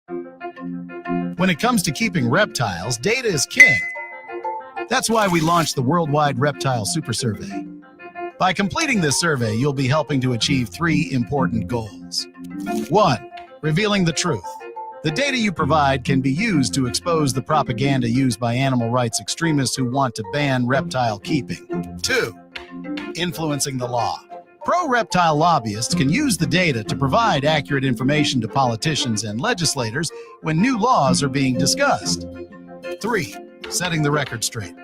When it comes to keeping reptiles, data is king. That's why we launched the worldwide Reptile Super survey. By completing this survey, you'll be helping to achieve 3 important goals. 1, revealing the truth. The data you provide can be used to expose the propaganda used by animal rights extremists who want to ban reptile keeping. 2, influencing the law. Pro-reptile lobbyists can use the data to provide accurate information to politicians and legislators when new laws are being discussed. 3, setting the record straight.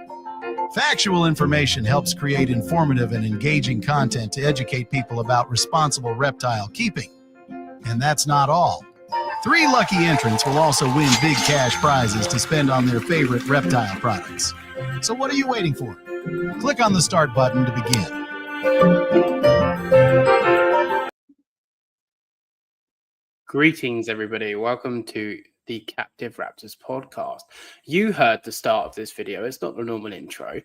Factual information helps create informative and engaging content to educate people about responsible reptile keeping. And that's not all. 3 lucky entrants will also win big cash prizes to spend on their favorite reptile products. So what are you waiting for? Click on the start button to begin. Greetings, everybody. Welcome to the Captive Raptors Podcast. You heard the start of this video. It's not the normal intro.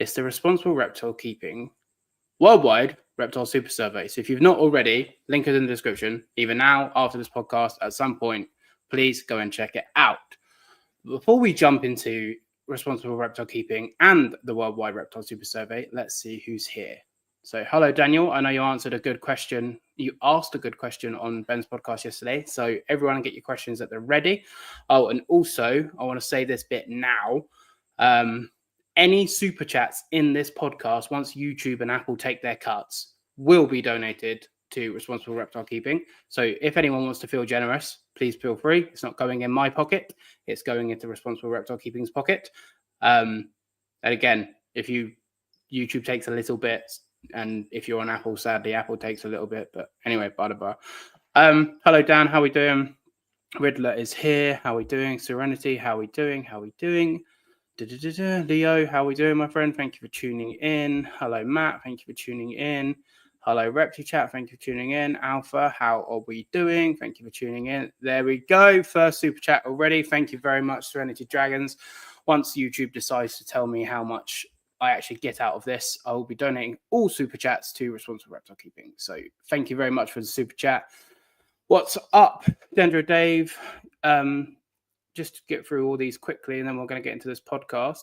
It's the Responsible Reptile Keeping Worldwide Reptile Super Survey. So if you've not already, link is in the description. Either now, after this podcast, at some point, please go and check it out. Before we jump into Responsible Reptile Keeping and the Worldwide Reptile Super Survey, let's see who's here. So hello, Daniel. I know you answered a good question. You asked a good question on Ben's podcast yesterday. So everyone get your questions that they're ready. Oh, and also I want to say this bit now. Any super chats in this podcast, once YouTube and Apple take their cuts, will be donated to Responsible Reptile Keeping. So if anyone wants to feel generous, please feel free. It's not going in my pocket. It's going into Responsible Reptile Keeping's pocket. And again, if YouTube takes a little bit, and if you're on Apple, sadly, Apple takes a little bit. But anyway, blah. Hello, Dan. How we doing? Riddler is here. How we doing? Serenity, how we doing? Leo, how we doing, my friend? Thank you for tuning in. Hello, Matt. Thank you for tuning in. Hello, ReptiChat. Thank you for tuning in. Alpha, how are we doing? Thank you for tuning in. There we go. First super chat already. Thank you very much, Serenity Dragons. Once YouTube decides to tell me how much I actually get out of this, I will be donating all super chats to Responsible Reptile Keeping. So thank you very much for the super chat. What's up, Dendro Dave? Just to get through all these quickly, and then we're going to get into this podcast.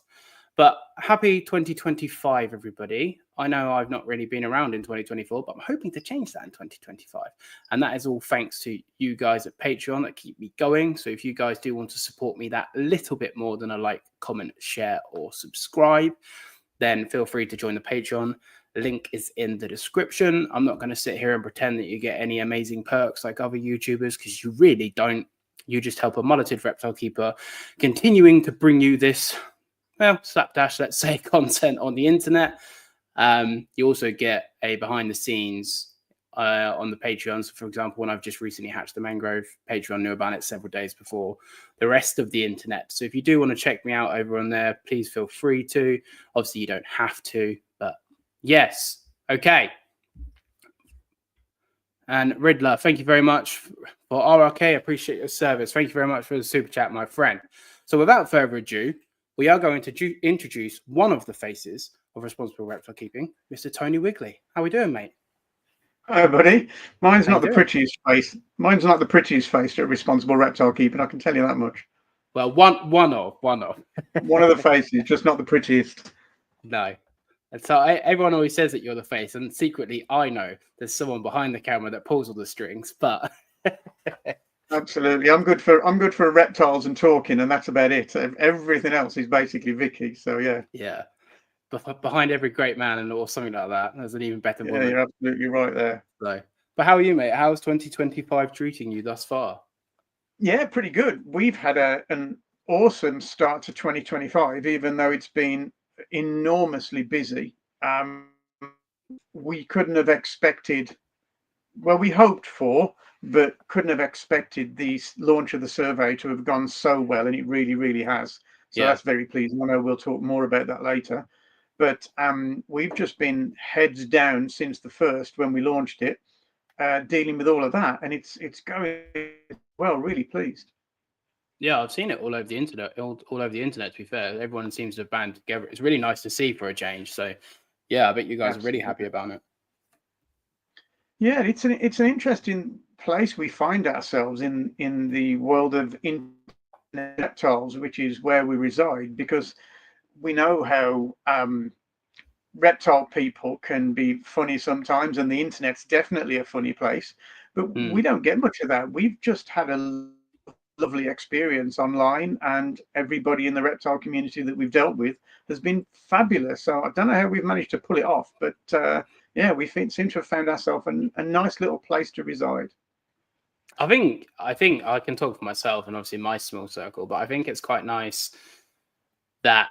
But happy 2025, everybody. I know I've not really been around in 2024, but I'm hoping to change that in 2025. And that is all thanks to you guys at Patreon that keep me going. So if you guys do want to support me that little bit more than a like, comment, share, or subscribe, then feel free to join the Patreon. Link is in the description. I'm not going to sit here and pretend that you get any amazing perks like other YouTubers, because you really don't. You just help a mulleted reptile keeper continuing to bring you this, well, slapdash, let's say, content on the internet. You also get a behind the scenes on the Patreon. So, for example, when I've just recently hatched the mangrove, Patreon knew about it several days before the rest of the internet. So if you do want to check me out over on there, please feel free to. Obviously, you don't have to, but yes. Okay. And Riddler, thank you very much for RRK. Appreciate your service. Thank you very much for the super chat, my friend. So without further ado, we are going to introduce one of the faces of Responsible Reptile Keeping, Mr. Tony Wigley. How are we doing, mate? Hi, buddy. Mine's not the prettiest face. Mine's not the prettiest face at Responsible Reptile Keeping. I can tell you that much. Well, one of. One of the faces, just not the prettiest. No. And so everyone always says that you're the face, and secretly I know there's someone behind the camera that pulls all the strings. But absolutely, I'm good for reptiles and talking, and that's about it. Everything else is basically Vicky. So yeah. But behind every great man or something like that, there's an even better woman. Yeah, you're absolutely right there. So, but how are you, mate? How's 2025 treating you thus far? Yeah, pretty good. We've had an awesome start to 2025, even though it's been enormously busy. We couldn't have expected, well, we hoped for, but couldn't have expected the launch of the survey to have gone so well, and it really, really has. So That's very pleasing. I know we'll talk more about that later. But we've just been heads down since the first, when we launched it, dealing with all of that, and it's going well. Really pleased. Yeah, I've seen it all over the internet. All over the internet. To be fair, everyone seems to have band together. It's really nice to see for a change. So, yeah, I bet you guys are really happy about it. Yeah, it's an interesting place we find ourselves in the world of reptiles, which is where we reside, because we know how reptile people can be funny sometimes, and the internet's definitely a funny place, but we don't get much of that. We've just had a lovely experience online, and everybody in the reptile community that we've dealt with has been fabulous. So I don't know how we've managed to pull it off, but yeah, we seem to have found ourselves a nice little place to reside. I think I can talk for myself and obviously my small circle, but I think it's quite nice that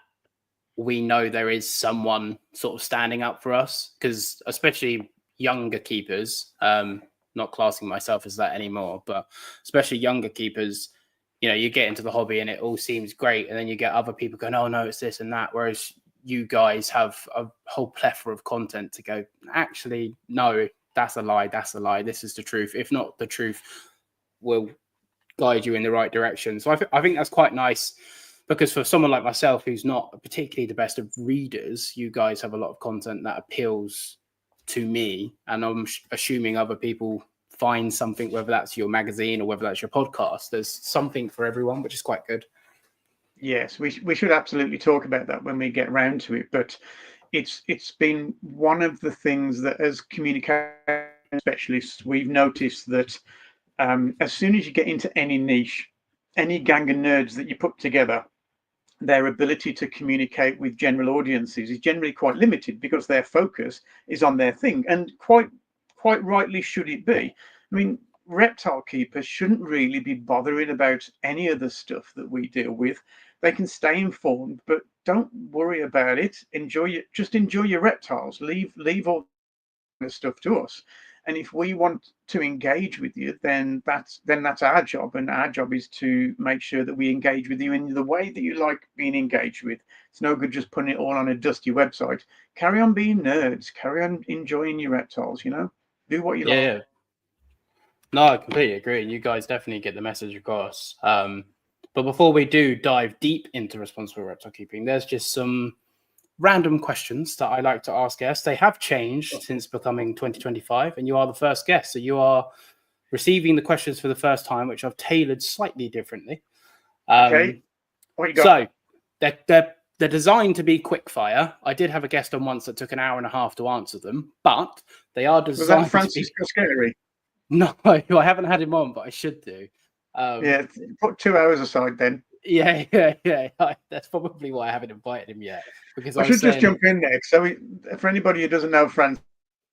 we know there is someone sort of standing up for us, because especially younger keepers, not classing myself as that anymore, but especially younger keepers, you know, you get into the hobby and it all seems great, and then you get other people going, oh no, it's this and that, whereas you guys have a whole plethora of content to go, actually, no, that's a lie, this is the truth. If not the truth, will guide you in the right direction. So I think that's quite nice, because for someone like myself who's not particularly the best of readers, you guys have a lot of content that appeals to me, and I'm assuming other people find something, whether that's your magazine or whether that's your podcast. There's something for everyone, which is quite good. Yes, we should absolutely talk about that when we get around to it, but it's been one of the things that as communication specialists we've noticed that as soon as you get into any niche, any gang of nerds that you put together, their ability to communicate with general audiences is generally quite limited, because their focus is on their thing, and quite rightly should it be. I mean, reptile keepers shouldn't really be bothering about any of the stuff that we deal with. They can stay informed, but don't worry about it. Just enjoy your reptiles. Leave all the stuff to us. And if we want to engage with you, then that's our job. And our job is to make sure that we engage with you in the way that you like being engaged with. It's no good just putting it all on a dusty website. Carry on being nerds. Carry on enjoying your reptiles, you know? Do what you like. Yeah. No, I completely agree. You guys definitely get the message across. But before we do dive deep into responsible reptile keeping, there's just some random questions that I like to ask guests. They have changed since becoming 2025, and you are the first guest. So you are receiving the questions for the first time, which I've tailored slightly differently. Okay. What you got? So they're designed to be quick fire. I did have a guest on once that took an hour and a half to answer them, but they are designed. Was that Francisco Scary? No, I haven't had him on, but I should do. Yeah, put 2 hours aside then. Yeah. That's probably why I haven't invited him yet. Because I should just jump in there. So for anybody who doesn't know Francis,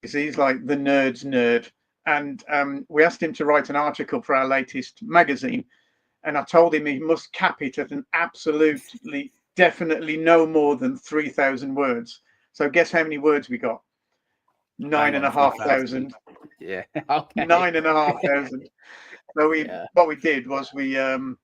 he's like the nerd's nerd. And we asked him to write an article for our latest magazine. And I told him he must cap it at an absolutely, definitely no more than 3,000 words. So guess how many words we got? 9,500. Yeah. Okay. 9,500. So what we did was I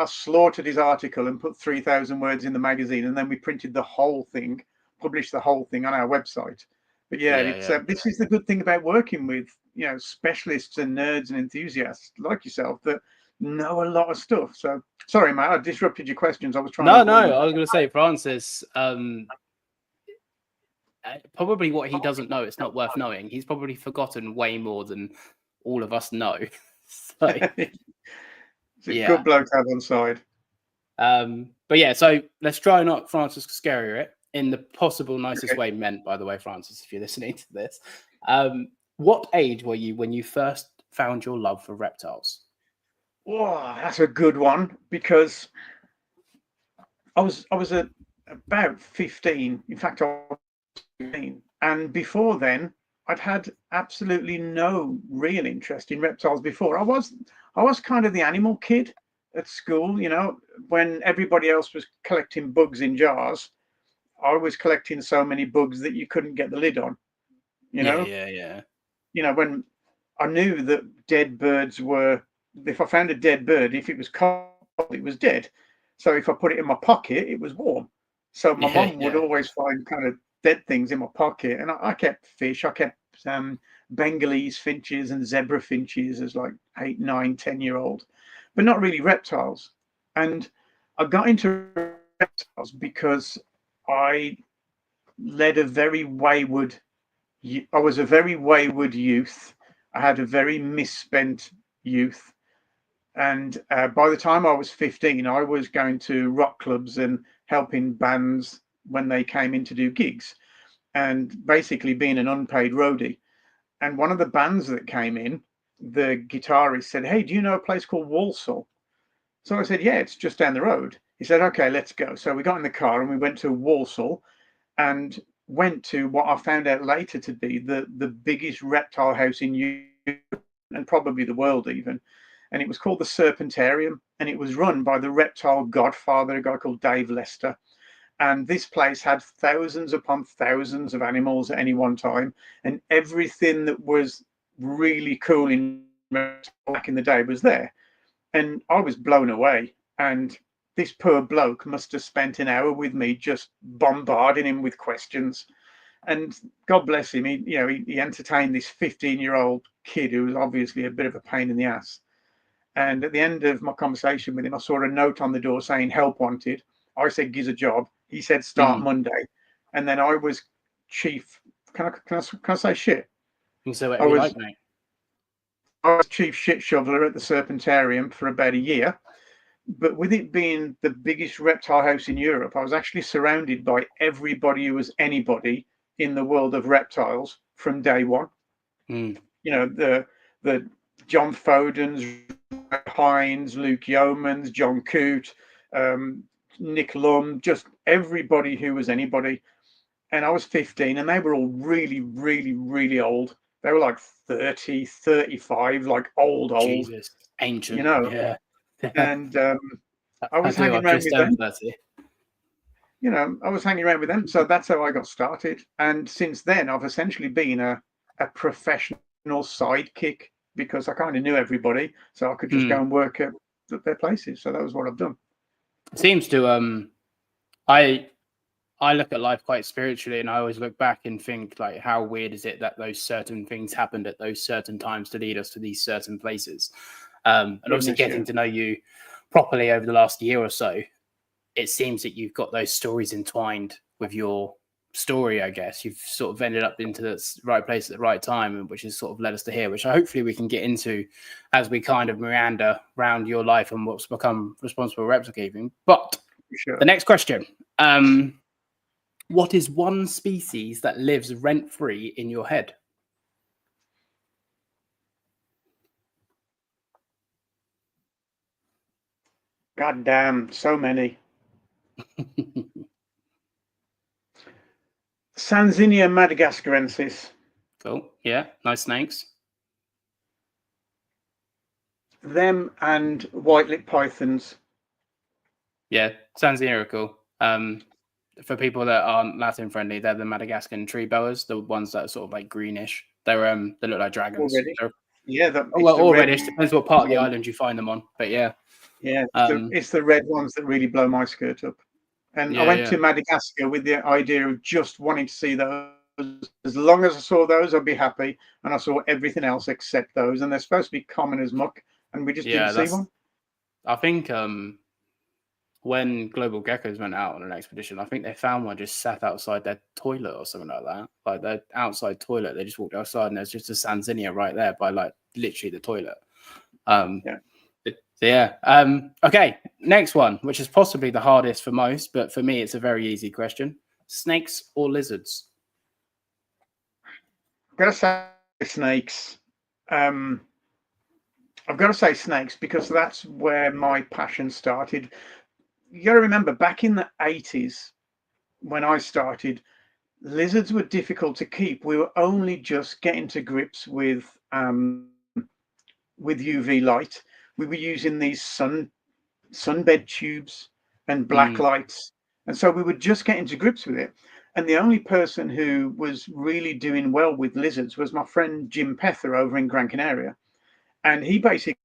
slaughtered his article and put 3,000 words in the magazine, and then we printed the whole thing, published the whole thing on our website. But this is the good thing about working with, you know, specialists and nerds and enthusiasts like yourself that know a lot of stuff. So sorry, Matt, I disrupted your questions. I was trying. No, I was going to say, Francis. Probably what he doesn't know, it's not worth knowing. He's probably forgotten way more than all of us know. So, it's a good bloke to have on side. But yeah, so let's try not Francis scarier it in the possible nicest way meant, by the way, Francis, if you're listening to this. What age were you when you first found your love for reptiles? Oh, that's a good one, because I was about 15. In fact, I was 15. And before then, I'd had absolutely no real interest in reptiles before. I was kind of the animal kid at school, you know, when everybody else was collecting bugs in jars. I was collecting so many bugs that you couldn't get the lid on, you know? Yeah. You know, when I knew that dead birds were, if I found a dead bird, if it was cold, it was dead. So if I put it in my pocket, it was warm. So my mum would always find kind of dead things in my pocket. And I kept fish. I kept Bengalese finches and zebra finches as like 8, 9, 10-year-old, but not really reptiles. And I got into reptiles because I was a very wayward youth. I had a very misspent youth. And by the time I was 15, I was going to rock clubs and helping bands when they came in to do gigs, and basically being an unpaid roadie. And one of the bands that came in, the guitarist said, "Hey, do you know a place called Walsall?" So I said, "Yeah, it's just down the road." He said, "Okay, let's go." So we got in the car and we went to Walsall and went to what I found out later to be the biggest reptile house in Europe and probably the world even. And it was called the Serpentarium, and it was run by the reptile godfather, a guy called Dave Lester. And this place had thousands upon thousands of animals at any one time, and everything that was really cool in back in the day was there. And I was blown away. And this poor bloke must have spent an hour with me just bombarding him with questions. And God bless him, he entertained this 15-year-old kid who was obviously a bit of a pain in the ass. And at the end of my conversation with him, I saw a note on the door saying help wanted. I said, "Gives a job." He said, "Start Monday." And then I was chief. Can I say shit? You say whatever you like, mate. I was chief shit shoveler at the Serpentarium for about a year. But with it being the biggest reptile house in Europe, I was actually surrounded by everybody who was anybody in the world of reptiles from day one. You know, the John Fodens, Hines, Luke Yeomans, John Coote, Nick Lum, just everybody who was anybody. And I was 15 and they were all really, really, really old. They were like 30, 35, like old. Jesus, ancient, yeah. And I was hanging around with them. I was hanging around with them. So that's how I got started. And since then, I've essentially been a professional sidekick because I kind of knew everybody. So I could just go and work at their places. So that was what I've done. It seems to, I look at life quite spiritually, and I always look back and think, like, how weird is it that those certain things happened at those certain times to lead us to these certain places? And obviously getting to know you properly over the last year or so, it seems that you've got those stories entwined with your story, I guess. You've sort of ended up into the right place at the right time, which has sort of led us to here, which hopefully we can get into as we kind of meander around your life and what's become Responsible Reptile Keeping. But the next question, what is one species that lives rent-free in your head? God damn, so many. Sanzinia madagascarensis. Cool. Yeah, nice snakes. Them and white-lipped pythons. Yeah, Sanzinia are cool. For people that aren't Latin friendly, they're the Madagascan tree boas, the ones that are sort of like greenish. They look like dragons. Or reddish. Depends what part of the island you find them on. But yeah. Yeah, it's the red ones that really blow my skirt up. And I went to Madagascar with the idea of just wanting to see those. As long as I saw those, I'd be happy. And I saw everything else except those. And they're supposed to be common as muck. And we just didn't see one. I think when Global Geckos went out on an expedition, I think they found one just sat outside their toilet or something like that. Like their outside toilet. They just walked outside and there's just a Sanzinia right there by like literally the toilet. Okay, next one, which is possibly the hardest for most, but for me, it's a very easy question. Snakes or lizards? I've got to say snakes. I've got to say snakes because that's where my passion started. You got to remember, back in the 80s, when I started, lizards were difficult to keep. We were only just getting to grips with UV light. We were using these sunbed tubes and black lights. And so we were just getting to grips with it. And the only person who was really doing well with lizards was my friend Jim Pether over in Gran Canaria. And he basically,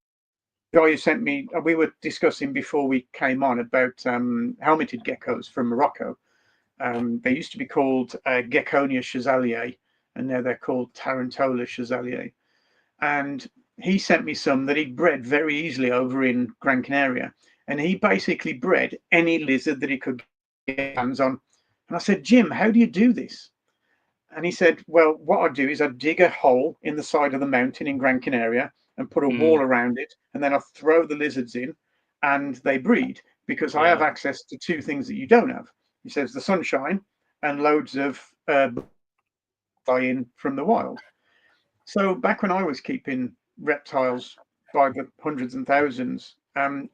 the guy who sent me, we were discussing before we came on about helmeted geckos from Morocco. They used to be called Geckonia chazalier, and now they're called Tarantola chazalier. And he sent me some that he'd bred very easily over in Gran Canaria. And he basically bred any lizard that he could get hands on. And I said, Jim, how do you do this? And he said, well, what I'd do is I'd dig a hole in the side of the mountain in Gran Canaria and put a wall around it, and then I'll throw the lizards in and they breed, because I have access to two things that you don't have. He says the sunshine and loads of buy-in from the wild. So back when I was keeping reptiles by the hundreds and thousands,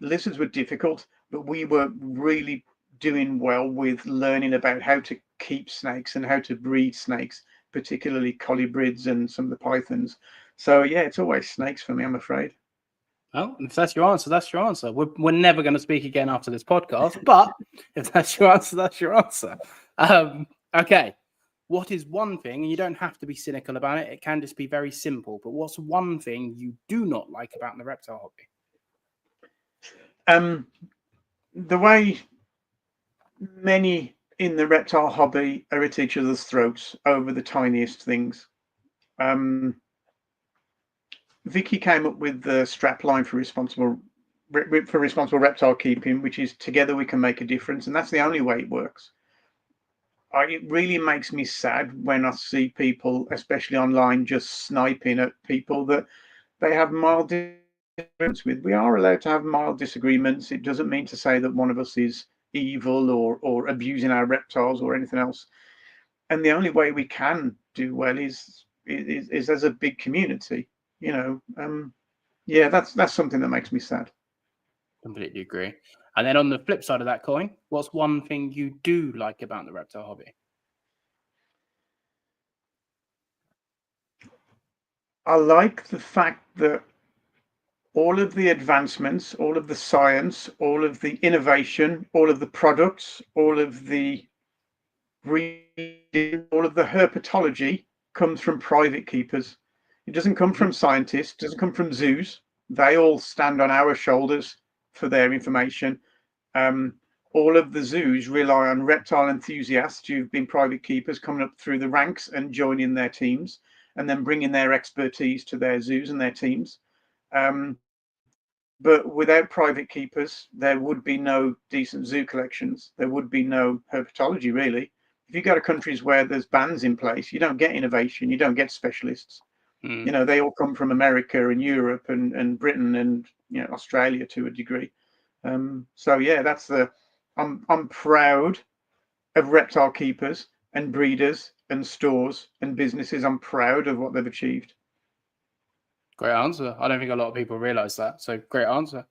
lizards were difficult, but we were really doing well with learning about how to keep snakes and how to breed snakes, particularly colubrids and some of the pythons. So yeah, it's always snakes for me, I'm afraid. Well, if that's your answer, that's your answer. We're never going to speak again after this podcast, but if that's your answer, that's your answer. Okay. What is one thing, and you don't have to be cynical about it, it can just be very simple, but what's one thing you do not like about the reptile hobby? The way many in the reptile hobby are at each other's throats over the tiniest things. Vicky came up with the strap line for responsible reptile keeping, which is together we can make a difference, and that's the only way it works. It really makes me sad when I see people, especially online, just sniping at people that they have mild disagreements with. We are allowed to have mild disagreements. It doesn't mean to say that one of us is evil or abusing our reptiles or anything else. And the only way we can do well is as a big community. Yeah, that's something that makes me sad. Completely agree. And then on the flip side of that coin, what's one thing you do like about the reptile hobby? I like the fact that all of the advancements, all of the science, all of the innovation, all of the products, all of the breeding, all of the herpetology comes from private keepers. It doesn't come from scientists, it doesn't come from zoos. They all stand on our shoulders for their information. All of the zoos rely on reptile enthusiasts who've been private keepers coming up through the ranks and joining their teams and then bringing their expertise to their zoos and their teams. But without private keepers, there would be no decent zoo collections. There would be no herpetology, really. If you go to countries where there's bans in place, you don't get innovation, you don't get specialists. They all come from America and Europe and Britain and Australia to a degree. So yeah, I'm proud of reptile keepers and breeders and stores and businesses. I'm proud of what they've achieved. Great answer. I don't think a lot of people realize that. So great answer.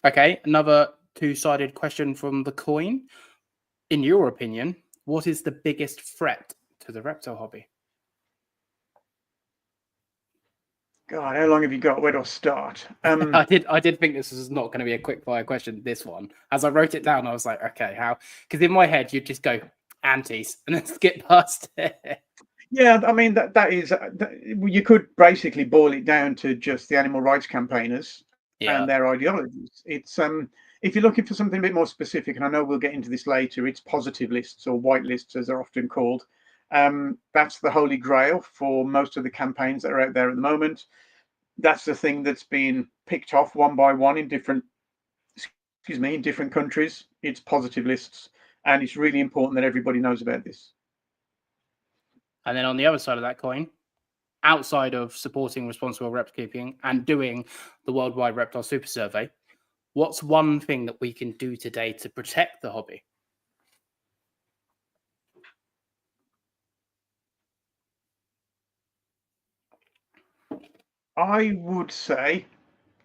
Okay, another two-sided question from the coin. In your opinion, what is the biggest threat to the reptile hobby? God, how long have you got? Where do I start? I did think this was not going to be a quick fire question, this one. As I wrote it down, I was like, okay, how? Because in my head, you'd just go antis and then skip past it. Yeah, I mean, that is, you could basically boil it down to just the animal rights campaigners and their ideologies. It's if you're looking for something a bit more specific, and I know we'll get into this later, it's positive lists or white lists, as they're often called. That's the holy grail for most of the campaigns that are out there at the moment. That's the thing that's been picked off one by one in different countries. It's positive lists, and it's really important that everybody knows about this. And then on the other side of that coin, outside of supporting responsible reptile keeping and doing the Worldwide Reptile Super Survey, what's one thing that we can do today to protect the hobby? I would say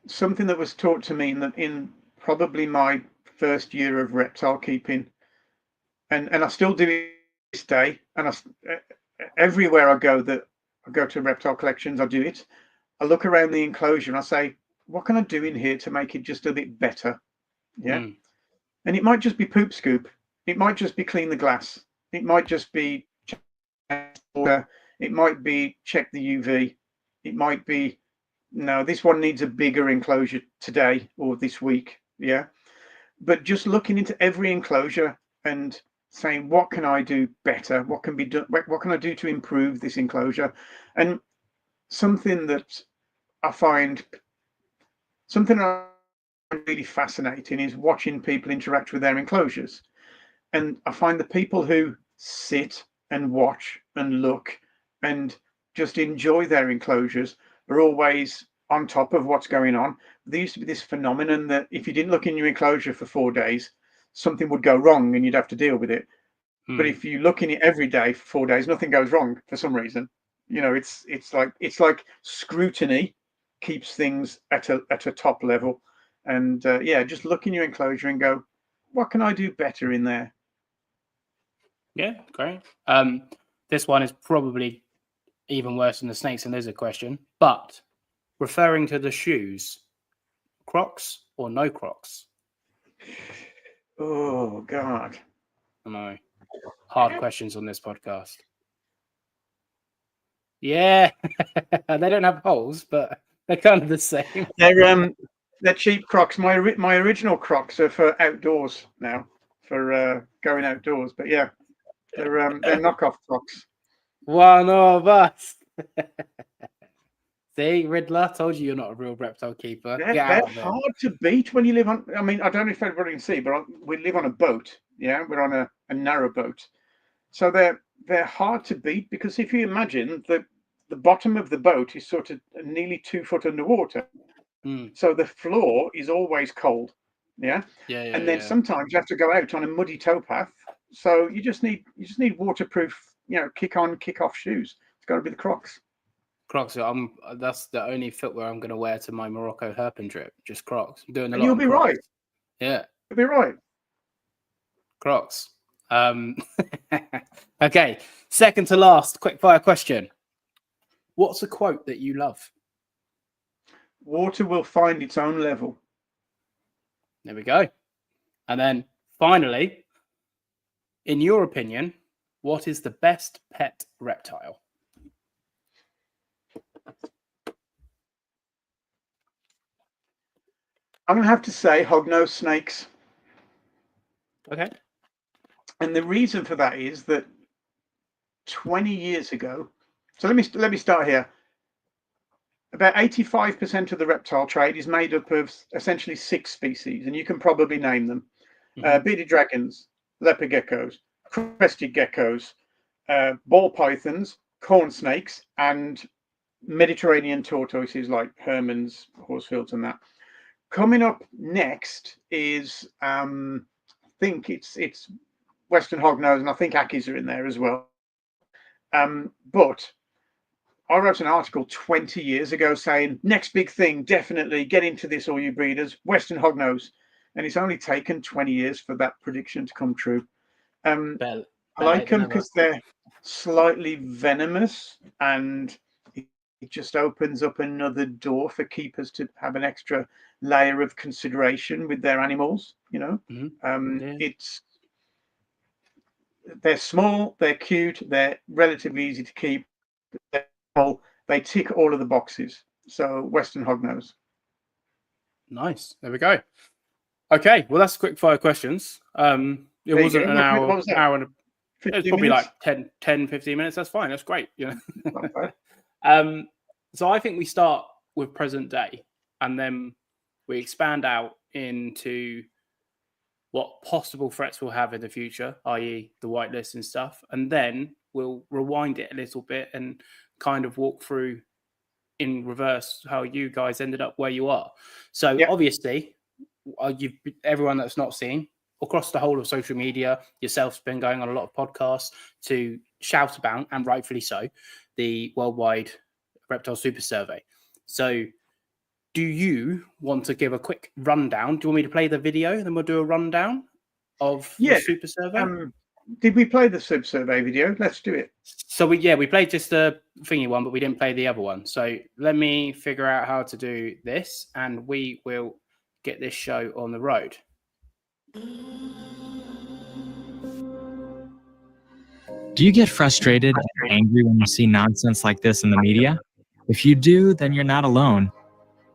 something that was taught to me in probably my first year of reptile keeping, and I still do it this day. And everywhere I go to reptile collections, I do it. I look around the enclosure and I say, what can I do in here to make it just a bit better? Yeah. And it might just be poop scoop. It might just be clean the glass. It might just be water. It might be check the UV. It might be, no, this one needs a bigger enclosure today or this week. Yeah. But just looking into every enclosure and saying, what can I do better? What can be done? What can I do to improve this enclosure? And something that I find really fascinating is watching people interact with their enclosures. And I find the people who sit and watch and look and just enjoy their enclosures, are always on top of what's going on. There used to be this phenomenon that if you didn't look in your enclosure for 4 days, something would go wrong and you'd have to deal with it. But if you look in it every day for 4 days, nothing goes wrong for some reason. You know, it's like scrutiny keeps things at a top level. And just look in your enclosure and go, what can I do better in there? Yeah, great. This one is probably even worse than the snakes and lizard question, but referring to the shoes, Crocs or no Crocs? Oh, God. I know. Hard questions on this podcast. Yeah. They don't have holes, but they're kind of the same. They're cheap Crocs. My original Crocs are for outdoors now, for going outdoors. But yeah, they're knockoff Crocs. One of us. See, Riddler, told you you're not a real reptile keeper. They're hard to beat when you live on. I mean, I don't know if everybody can see, but we live on a boat. Yeah, we're on a narrow boat, so they're hard to beat, because if you imagine the bottom of the boat is sort of nearly 2 foot underwater, so the floor is always cold. Yeah. And then sometimes you have to go out on a muddy towpath, so you just need waterproof, kick on, kick off shoes. It's got to be the Crocs. Crocs. That's the only footwear I'm going to wear to my Morocco hairpin trip. Just Crocs. I'm doing a lot. You'll be Crocs. right. Yeah. You'll be right. Crocs. Okay. Second to last, quick fire question. What's a quote that you love? Water will find its own level. There we go. And then finally, in your opinion, what is the best pet reptile? I'm going to have to say hognose snakes. Okay. And the reason for that is that 20 years ago, so let me start here. About 85% of the reptile trade is made up of essentially 6 species, and you can probably name them. Bearded dragons, leopard geckos, crested geckos, ball pythons, corn snakes, and Mediterranean tortoises like Hermann's, Horsfields, and that. Coming up next is, I think it's Western hognose, and I think Ackies are in there as well. But I wrote an article 20 years ago saying, next big thing, definitely get into this, all you breeders, Western hognose. And it's only taken 20 years for that prediction to come true. I like them because they're slightly venomous, and it just opens up another door for keepers to have an extra layer of consideration with their animals. They're small, they're cute, they're relatively easy to keep. They tick all of the boxes. So Western hognose. Nice. There we go. Okay, well, that's quick fire questions. It wasn't an hour and it was probably like 10, 15 minutes. That's fine. That's great. So I think we start with present day, and then we expand out into what possible threats we'll have in the future, i.e. the whitelist and stuff. And then we'll rewind it a little bit and kind of walk through in reverse how you guys ended up where you are. So obviously, everyone that's not seen, across the whole of social media, yourself's been going on a lot of podcasts to shout about, and rightfully so, the worldwide Reptile Super survey. So do you want to give a quick rundown? Do you want me to play the video? Then we'll do a rundown of the Super survey. Did we play the Super survey video? Let's do it. So we played just the thingy one, but we didn't play the other one. So let me figure out how to do this, and we will get this show on the road. Do you get frustrated and angry when you see nonsense like this in the media? If you do, then you're not alone.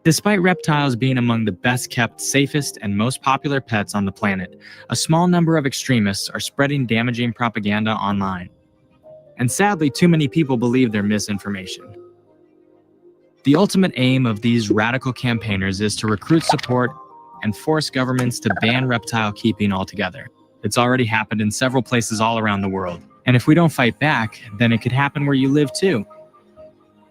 Despite reptiles being among the best kept, safest, and most popular pets on the planet, a small number of extremists are spreading damaging propaganda online. And sadly, too many people believe their misinformation. The ultimate aim of these radical campaigners is to recruit support and force governments to ban reptile keeping altogether. It's already happened in several places all around the world. And if we don't fight back, then it could happen where you live too.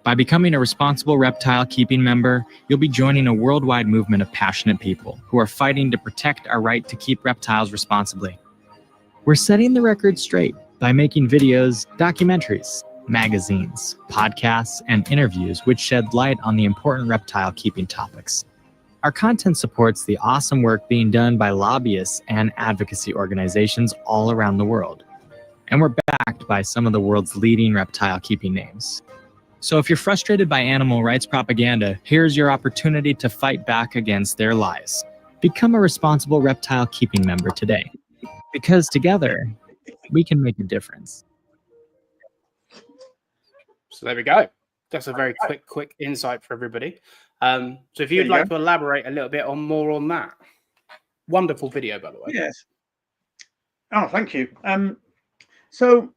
By becoming a Responsible Reptile Keeping member, you'll be joining a worldwide movement of passionate people who are fighting to protect our right to keep reptiles responsibly. We're setting the record straight by making videos, documentaries, magazines, podcasts, and interviews which shed light on the important reptile keeping topics. Our content supports the awesome work being done by lobbyists and advocacy organizations all around the world. And we're backed by some of the world's leading reptile keeping names. So if you're frustrated by animal rights propaganda, here's your opportunity to fight back against their lies. Become a Responsible Reptile Keeping member today, because together we can make a difference. So there we go. That's a very quick insight for everybody. So if you'd like to elaborate a little bit more on that. Wonderful video, by the way. Yes. Oh, thank you. So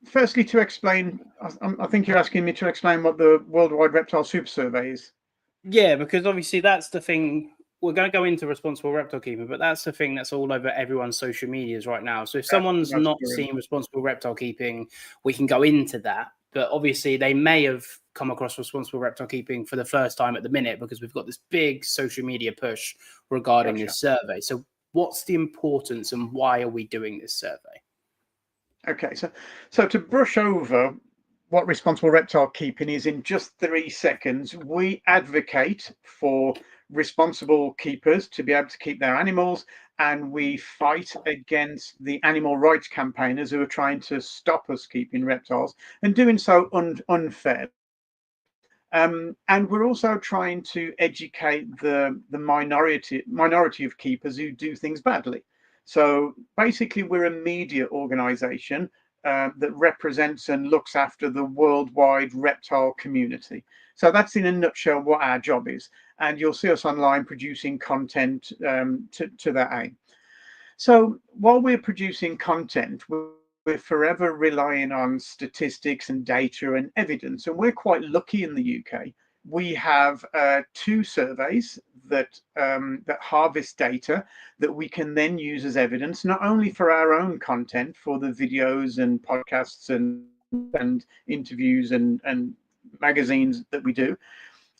firstly, to explain, I think you're asking me to explain what the Worldwide Reptile Super Survey is. Yeah, because obviously that's the thing. We're going to go into Responsible Reptile Keeping, but that's the thing that's all over everyone's social medias right now. So if someone's not seen Responsible Reptile Keeping, we can go into that. But obviously they may have come across Responsible Reptile Keeping for the first time at the minute because we've got this big social media push regarding this survey. So what's the importance and why are we doing this survey? Okay, so to brush over what Responsible Reptile Keeping is in just 3 seconds, we advocate for responsible keepers to be able to keep their animals, and we fight against the animal rights campaigners who are trying to stop us keeping reptiles and doing so unfair. And we're also trying to educate the minority of keepers who do things badly. So basically, we're a media organization that represents and looks after the worldwide reptile community. So that's in a nutshell what our job is. And you'll see us online producing content to that aim. So while we're producing content, we're forever relying on statistics and data and evidence. And we're quite lucky in the UK. We have 2 surveys that harvest data that we can then use as evidence, not only for our own content, for the videos and podcasts and interviews and magazines that we do,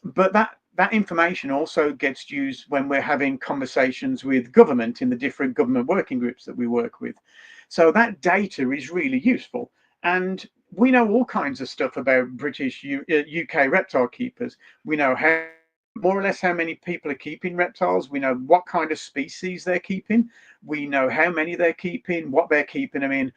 but that information also gets used when we're having conversations with government in the different government working groups that we work with. So that data is really useful. And we know all kinds of stuff about British UK reptile keepers. We know more or less how many people are keeping reptiles. We know what kind of species they're keeping. We know how many they're keeping, what they're keeping them in,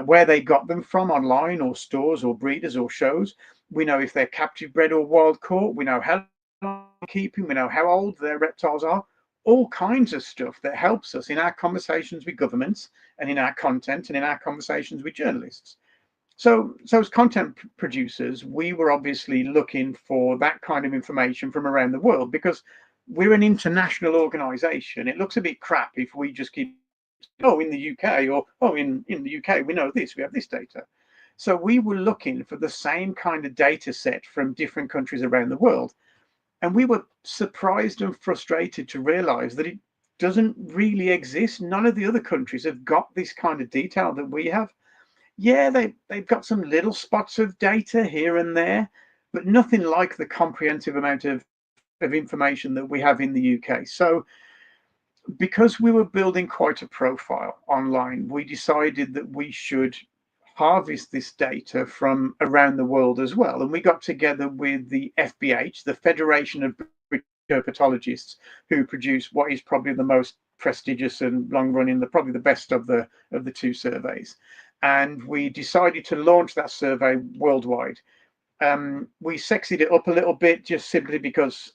where they got them from, online or stores or breeders or shows. We know if they're captive bred or wild caught. We know how long they're keeping. We know how old their reptiles are. All kinds of stuff that helps us in our conversations with governments and in our content and in our conversations with journalists. So as content producers, we were obviously looking for that kind of information from around the world because we're an international organization. It looks a bit crap if we just keep, in the UK or, in the UK, we know this, we have this data. So we were looking for the same kind of data set from different countries around the world. And we were surprised and frustrated to realize that it doesn't really exist. None of the other countries have got this kind of detail that we have. Yeah, they've got some little spots of data here and there, but nothing like the comprehensive amount of information that we have in the UK. So because we were building quite a profile online, we decided that we should harvest this data from around the world as well. And we got together with the FBH, the Federation of British Herpetologists, who produce what is probably the most prestigious and long-running, probably the best of the 2 surveys. And we decided to launch that survey worldwide. We sexied it up a little bit just simply because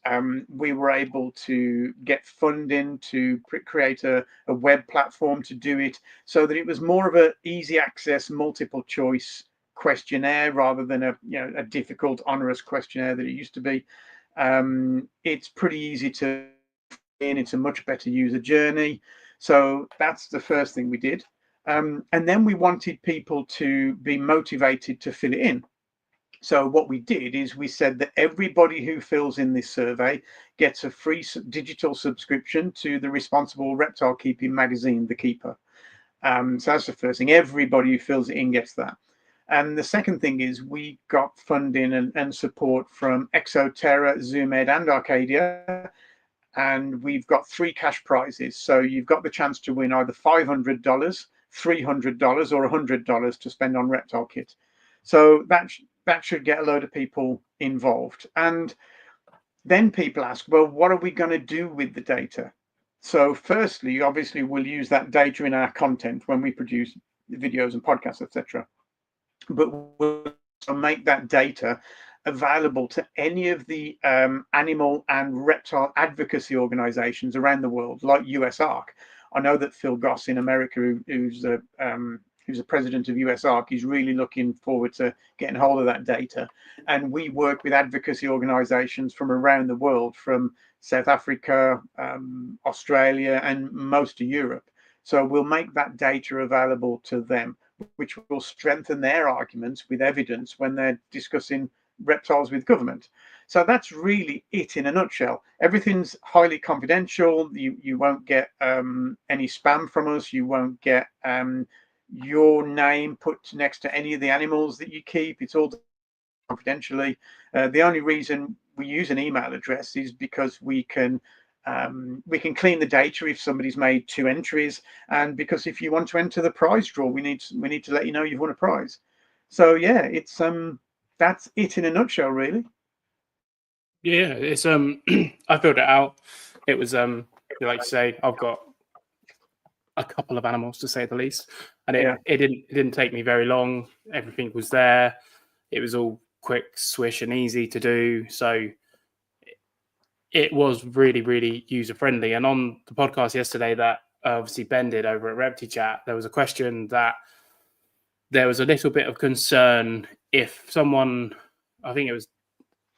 we were able to get funding to create a web platform to do it, so that it was more of an easy access multiple choice questionnaire rather than a difficult onerous questionnaire that it used to be. It's pretty easy to in. It's a much better user journey. So that's the first thing we did. And then we wanted people to be motivated to fill it in. So what we did is we said that everybody who fills in this survey gets a free digital subscription to the Responsible Reptile Keeping magazine, The Keeper. So that's the first thing. Everybody who fills it in gets that. And the second thing is we got funding and support from Exoterra, ZoomEd, and Arcadia. And we've got 3 cash prizes. So you've got the chance to win either $500, $300, or $100 to spend on Reptile Kit. So that should get a load of people involved. And then people ask, well, what are we going to do with the data? So firstly, obviously, we'll use that data in our content when we produce videos and podcasts, etc. But we'll make that data available to any of the animal and reptile advocacy organizations around the world, like USARC. I know that Phil Goss in America, who's the president of USARC, is really looking forward to getting hold of that data. And we work with advocacy organizations from around the world, from South Africa, Australia, and most of Europe. So we'll make that data available to them, which will strengthen their arguments with evidence when they're discussing reptiles with government. So that's really it in a nutshell. Everything's highly confidential. You won't get any spam from us. You won't get your name put next to any of the animals that you keep. It's all confidentially. The only reason we use an email address is because we can clean the data if somebody's made 2 entries, and because if you want to enter the prize draw, we need to let you know you've won a prize. So yeah, it's that's it in a nutshell, really. Yeah, it's I filled it out. It was like you say, I've got a couple of animals to say the least, and it didn't take me very long. Everything was there. It was all quick, swish, and easy to do. So it was really, really user friendly. And on the podcast yesterday that obviously Ben did over at ReptiChat, there was a question that there was a little bit of concern if someone, I think it was,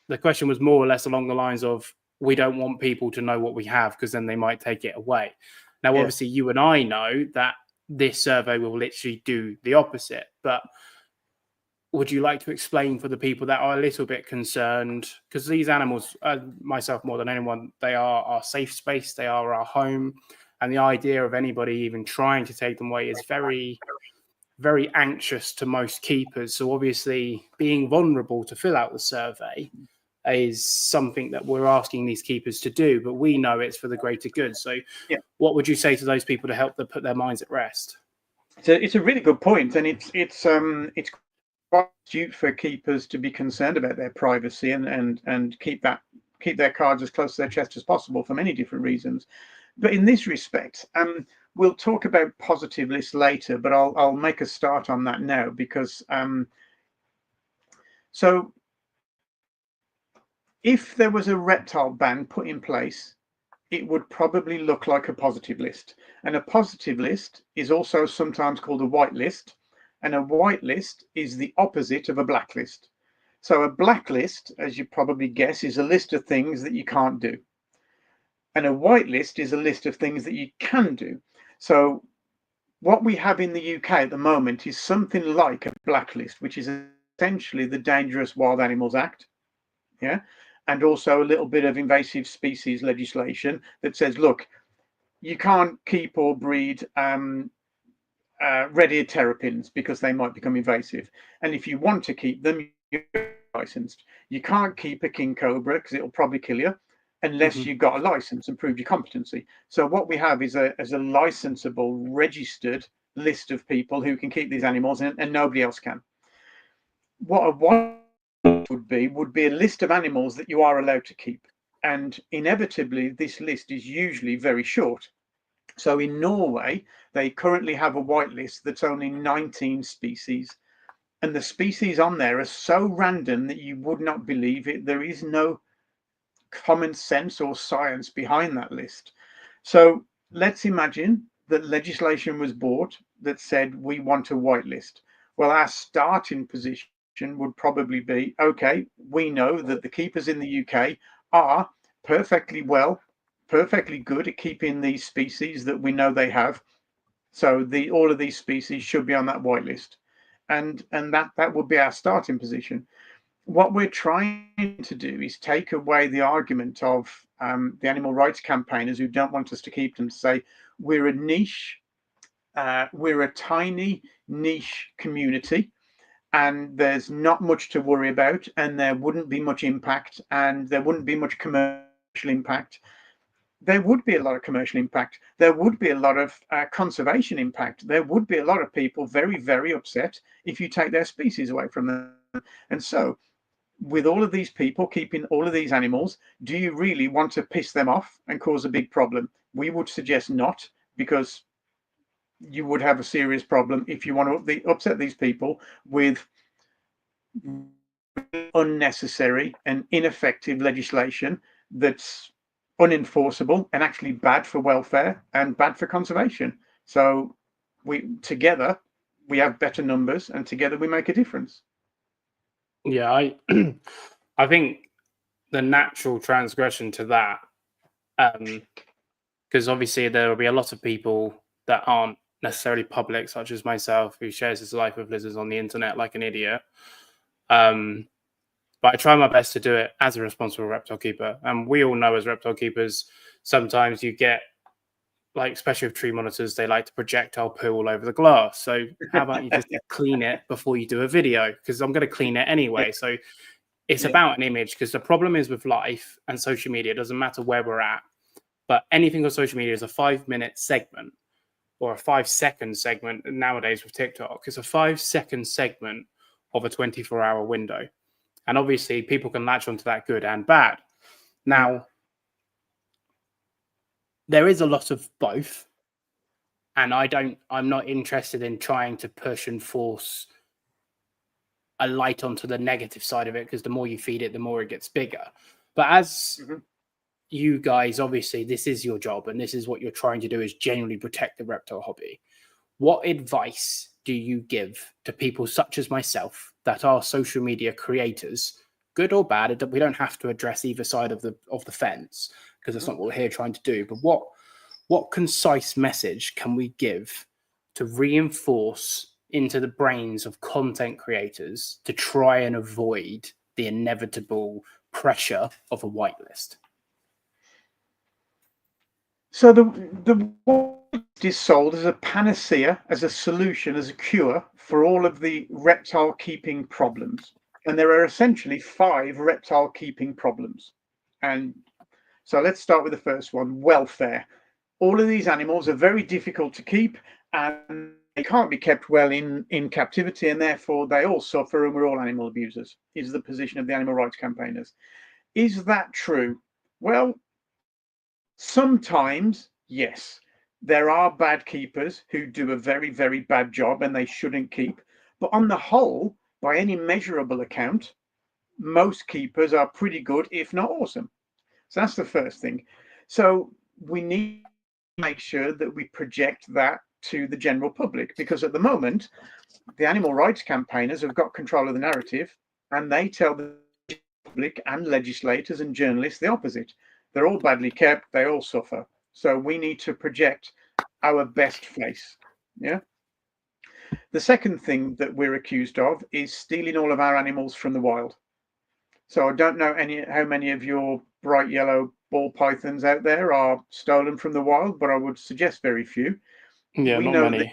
the question was more or less along the lines of, we don't want people to know what we have because then they might take it away. Now, obviously, you and I know that this survey will literally do the opposite. But would you like to explain for the people that are a little bit concerned? Because these animals, myself more than anyone, they are our safe space. They are our home. And the idea of anybody even trying to take them away is very, very anxious to most keepers. So obviously, being vulnerable to fill out the survey is something that we're asking these keepers to do, but we know it's for the greater good. So what would you say to those people to help them put their minds at rest? It's a really good point, and it's quite astute for keepers to be concerned about their privacy and keep their cards as close to their chest as possible for many different reasons. But in this respect, we'll talk about positive lists later, but I'll make a start on that now, because so if there was a reptile ban put in place, it would probably look like a positive list. And a positive list is also sometimes called a white list. And a white list is the opposite of a blacklist. So a blacklist, as you probably guess, is a list of things that you can't do. And a white list is a list of things that you can do. So what we have in the UK at the moment is something like a blacklist, which is essentially the Dangerous Wild Animals Act. Yeah. And also a little bit of invasive species legislation that says, look, you can't keep or breed red-eared terrapins because they might become invasive. And if you want to keep them, you're licensed. You can't keep a king cobra because it'll probably kill you unless you've got a license and proved your competency. So what we have is a licensable, registered list of people who can keep these animals, and nobody else can. What a white would be a list of animals that you are allowed to keep, and inevitably this list is usually very short. So in Norway, they currently have a white list that's only 19 species, and the species on there are so random that you would not believe it. There is no common sense or science behind that list. So let's imagine that legislation was brought that said we want a white list. Well, our starting position would probably be, okay, we know that the keepers in the UK are perfectly good at keeping these species that we know they have. So all of these species should be on that white list. And that would be our starting position. What we're trying to do is take away the argument of the animal rights campaigners who don't want us to keep them, to say we're a niche we're a tiny niche community, and there's not much to worry about, and there wouldn't be much impact, and there wouldn't be much commercial impact. There would be a lot of commercial impact. There would be a lot of conservation impact. There would be a lot of people very, very upset if you take their species away from them. And so, with all of these people keeping all of these animals, do you really want to piss them off and cause a big problem? We would suggest not, because you would have a serious problem if you want to upset these people with unnecessary and ineffective legislation that's unenforceable and actually bad for welfare and bad for conservation. So together we have better numbers, and together we make a difference. Yeah, I think the natural transgression to that, because obviously there will be a lot of people that aren't necessarily public, such as myself, who shares his life with lizards on the internet like an idiot. But I try my best to do it as a responsible reptile keeper. And we all know as reptile keepers, sometimes you get, like, especially with tree monitors, they like to projectile poo all over the glass. So how about you just clean it before you do a video? Because I'm going to clean it anyway. So it's about an image, because the problem is with life and social media, it doesn't matter where we're at, but anything on social media is a 5-minute segment or a 5-second segment. Nowadays with TikTok, it's a 5-second segment of a 24-hour window. And obviously people can latch onto that good and bad. Now, there is a lot of both. And I'm not interested in trying to push and force a light onto the negative side of it, because the more you feed it, the more it gets bigger. But as you guys, obviously, this is your job, and this is what you're trying to do, is genuinely protect the reptile hobby. What advice do you give to people such as myself that are social media creators, good or bad? We don't have to address either side of the fence, because that's not what we're here trying to do. But what concise message can we give to reinforce into the brains of content creators to try and avoid the inevitable pressure of a whitelist? So the whitelist is sold as a panacea, as a solution, as a cure for all of the reptile keeping problems. And there are essentially 5 reptile keeping problems. And so let's start with the first one: welfare. All of these animals are very difficult to keep, and they can't be kept well in captivity, and therefore they all suffer, and we're all animal abusers, is the position of the animal rights campaigners. Is that true? Well, sometimes, yes. There are bad keepers who do a very, very bad job, and they shouldn't keep. But on the whole, by any measurable account, most keepers are pretty good, if not awesome. So that's the first thing. So we need to make sure that we project that to the general public, because at the moment, the animal rights campaigners have got control of the narrative, and they tell the public and legislators and journalists the opposite. They're all badly kept, they all suffer. So we need to project our best face. Yeah. The second thing that we're accused of is stealing all of our animals from the wild. So I don't know how many of your bright yellow ball pythons out there are stolen from the wild, but I would suggest very few. Yeah, we not know many.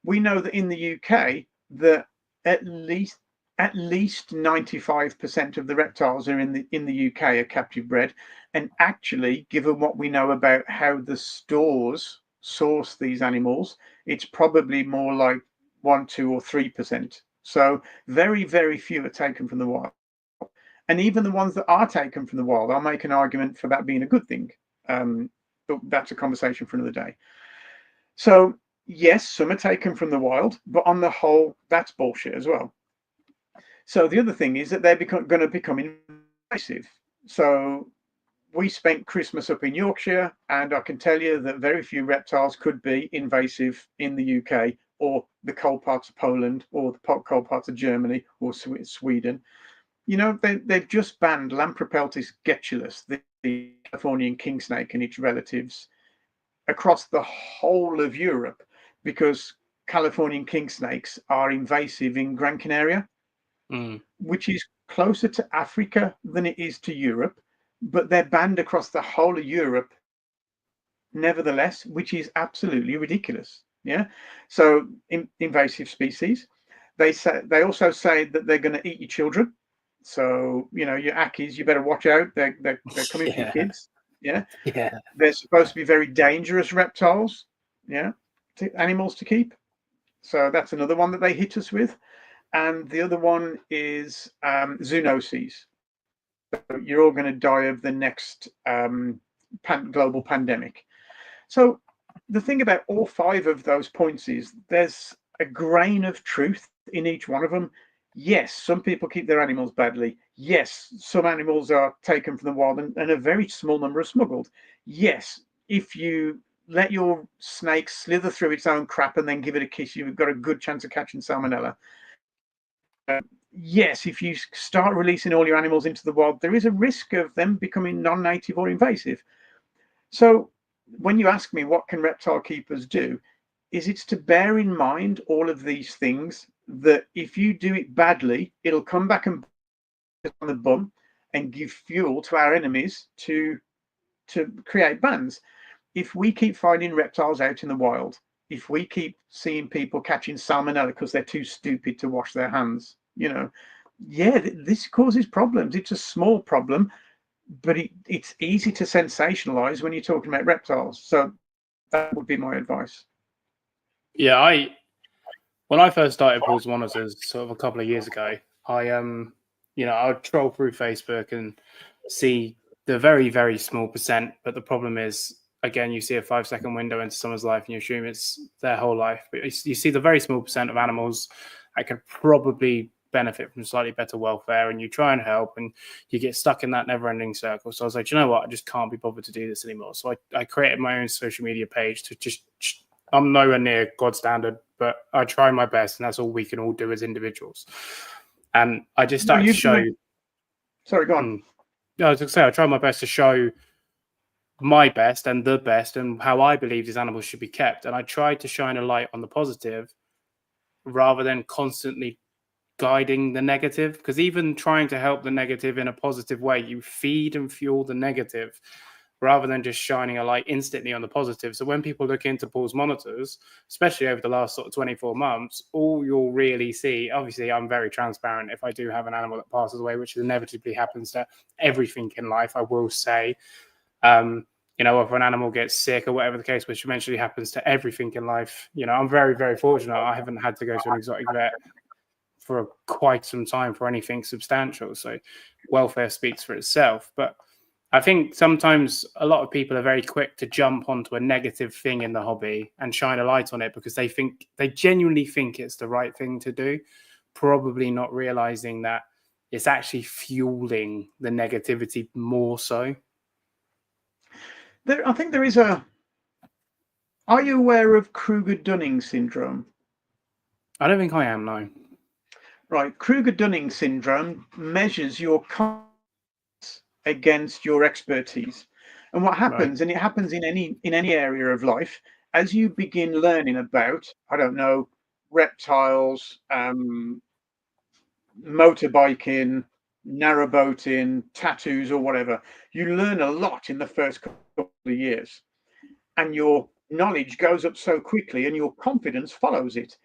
We know that in the UK that at least 95% of the reptiles are in the UK are captive bred. And actually, given what we know about how the stores source these animals, it's probably more like 1, 2, or 3%. So very, very few are taken from the wild. And even the ones that are taken from the wild, I'll make an argument for that being a good thing. But that's a conversation for another day. So yes, some are taken from the wild, but on the whole, that's bullshit as well. So the other thing is that they're going to become invasive. So we spent Christmas up in Yorkshire, and I can tell you that very few reptiles could be invasive in the UK or the cold parts of Poland or the cold parts of Germany or Sweden. You know, they've just banned Lampropeltis getulus, the Californian king snake, and its relatives across the whole of Europe, because Californian king snakes are invasive in Gran Canaria, which is closer to Africa than it is to Europe, but they're banned across the whole of Europe nevertheless, which is absolutely ridiculous. Yeah. So invasive species. They also say that they're going to eat your children. So, your ackies, you better watch out. They're coming for your kids. Yeah. Yeah. They're supposed to be very dangerous reptiles. Yeah. Animals to keep. So that's another one that they hit us with. And the other one is zoonoses. So you're all going to die of the next global pandemic. So the thing about all 5 of those points is there's a grain of truth in each one of them. Yes, some people keep their animals badly. Yes, some animals are taken from the wild and a very small number are smuggled. Yes, if you let your snake slither through its own crap and then give it a kiss, you've got a good chance of catching salmonella. Yes, if you start releasing all your animals into the wild, there is a risk of them becoming non-native or invasive. So when you ask me what can reptile keepers do, it's to bear in mind all of these things, that if you do it badly, it'll come back and bite on the bum and give fuel to our enemies to create bans. If we keep finding reptiles out in the wild, if we keep seeing people catching salmonella because they're too stupid to wash their hands, this causes problems. It's a small problem, but it's easy to sensationalize when you're talking about reptiles. So that would be my advice. Yeah, when I first started pools monitors sort of a couple of years ago, I would troll through Facebook and see the very, very small percent. But the problem is, again, you see a 5-second window into someone's life and you assume it's their whole life. But you see the very small percent of animals that could probably benefit from slightly better welfare, and you try and help, and you get stuck in that never-ending circle. So I was like, you know what? I just can't be bothered to do this anymore. So I created my own social media page to just... I'm nowhere near God standard, but I try my best, and that's all we can all do as individuals. And I just started to show... Sorry, go on. I was going to say, I try my best to show my best and the best and how I believe these animals should be kept. And I tried to shine a light on the positive rather than constantly guiding the negative, because even trying to help the negative in a positive way, you feed and fuel the negative rather than just shining a light instantly on the positive. So when people look into pools monitors, especially over the last sort of 24 months, all you'll really see, obviously I'm very transparent if I do have an animal that passes away, which inevitably happens to everything in life, I will say. If an animal gets sick or whatever the case, which eventually happens to everything in life, I'm very, very fortunate. I haven't had to go to an exotic vet for quite some time for anything substantial. So welfare speaks for itself. But I think sometimes a lot of people are very quick to jump onto a negative thing in the hobby and shine a light on it because they genuinely think it's the right thing to do, probably not realizing that it's actually fueling the negativity more so. I think there is are you aware of Kruger-Dunning syndrome? I don't think I am, no. Right. Kruger-Dunning syndrome measures your confidence against your expertise. And what happens, and it happens in any area of life, as you begin learning about, I don't know, reptiles, motorbiking, narrowboating, tattoos or whatever, you learn a lot in the first couple of years. And your knowledge goes up so quickly and your confidence follows it.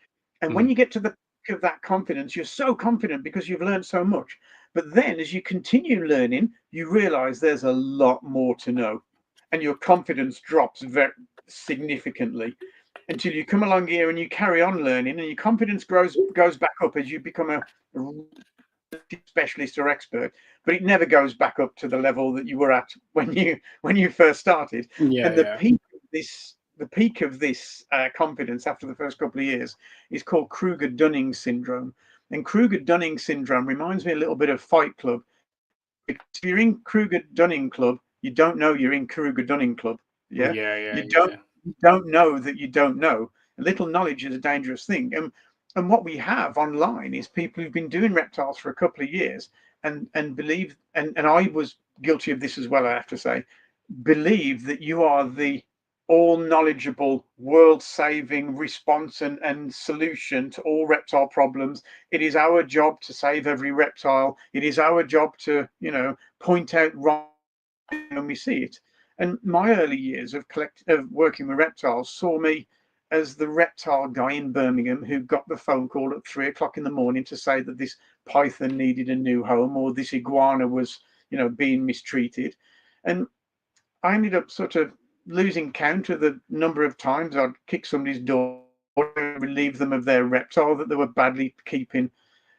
And when you get to the peak of that confidence, you're so confident because you've learned so much. But then as you continue learning, you realize there's a lot more to know. And your confidence drops very significantly until you come along here and you carry on learning and your confidence goes back up as you become a specialist or expert, but it never goes back up to the level that you were at when you first started. The peak of this confidence after the first couple of years is called Kruger-Dunning syndrome. And Kruger-Dunning syndrome reminds me a little bit of Fight Club. If you're in Kruger-Dunning club, you don't know you're in Kruger-Dunning club. You don't know that you don't know. A little knowledge is a dangerous thing. And what we have online is people who've been doing reptiles for a couple of years and believe, and I was guilty of this as well, I have to say, believe that you are the all knowledgeable, world-saving response and solution to all reptile problems. It is our job to save every reptile. It is our job to, point out wrong when we see it. And my early years of working with reptiles saw me as the reptile guy in Birmingham who got the phone call at 3 o'clock in the morning to say that this python needed a new home, or this iguana was, being mistreated. And I ended up sort of losing count of the number of times I'd kick somebody's door and relieve them of their reptile that they were badly keeping.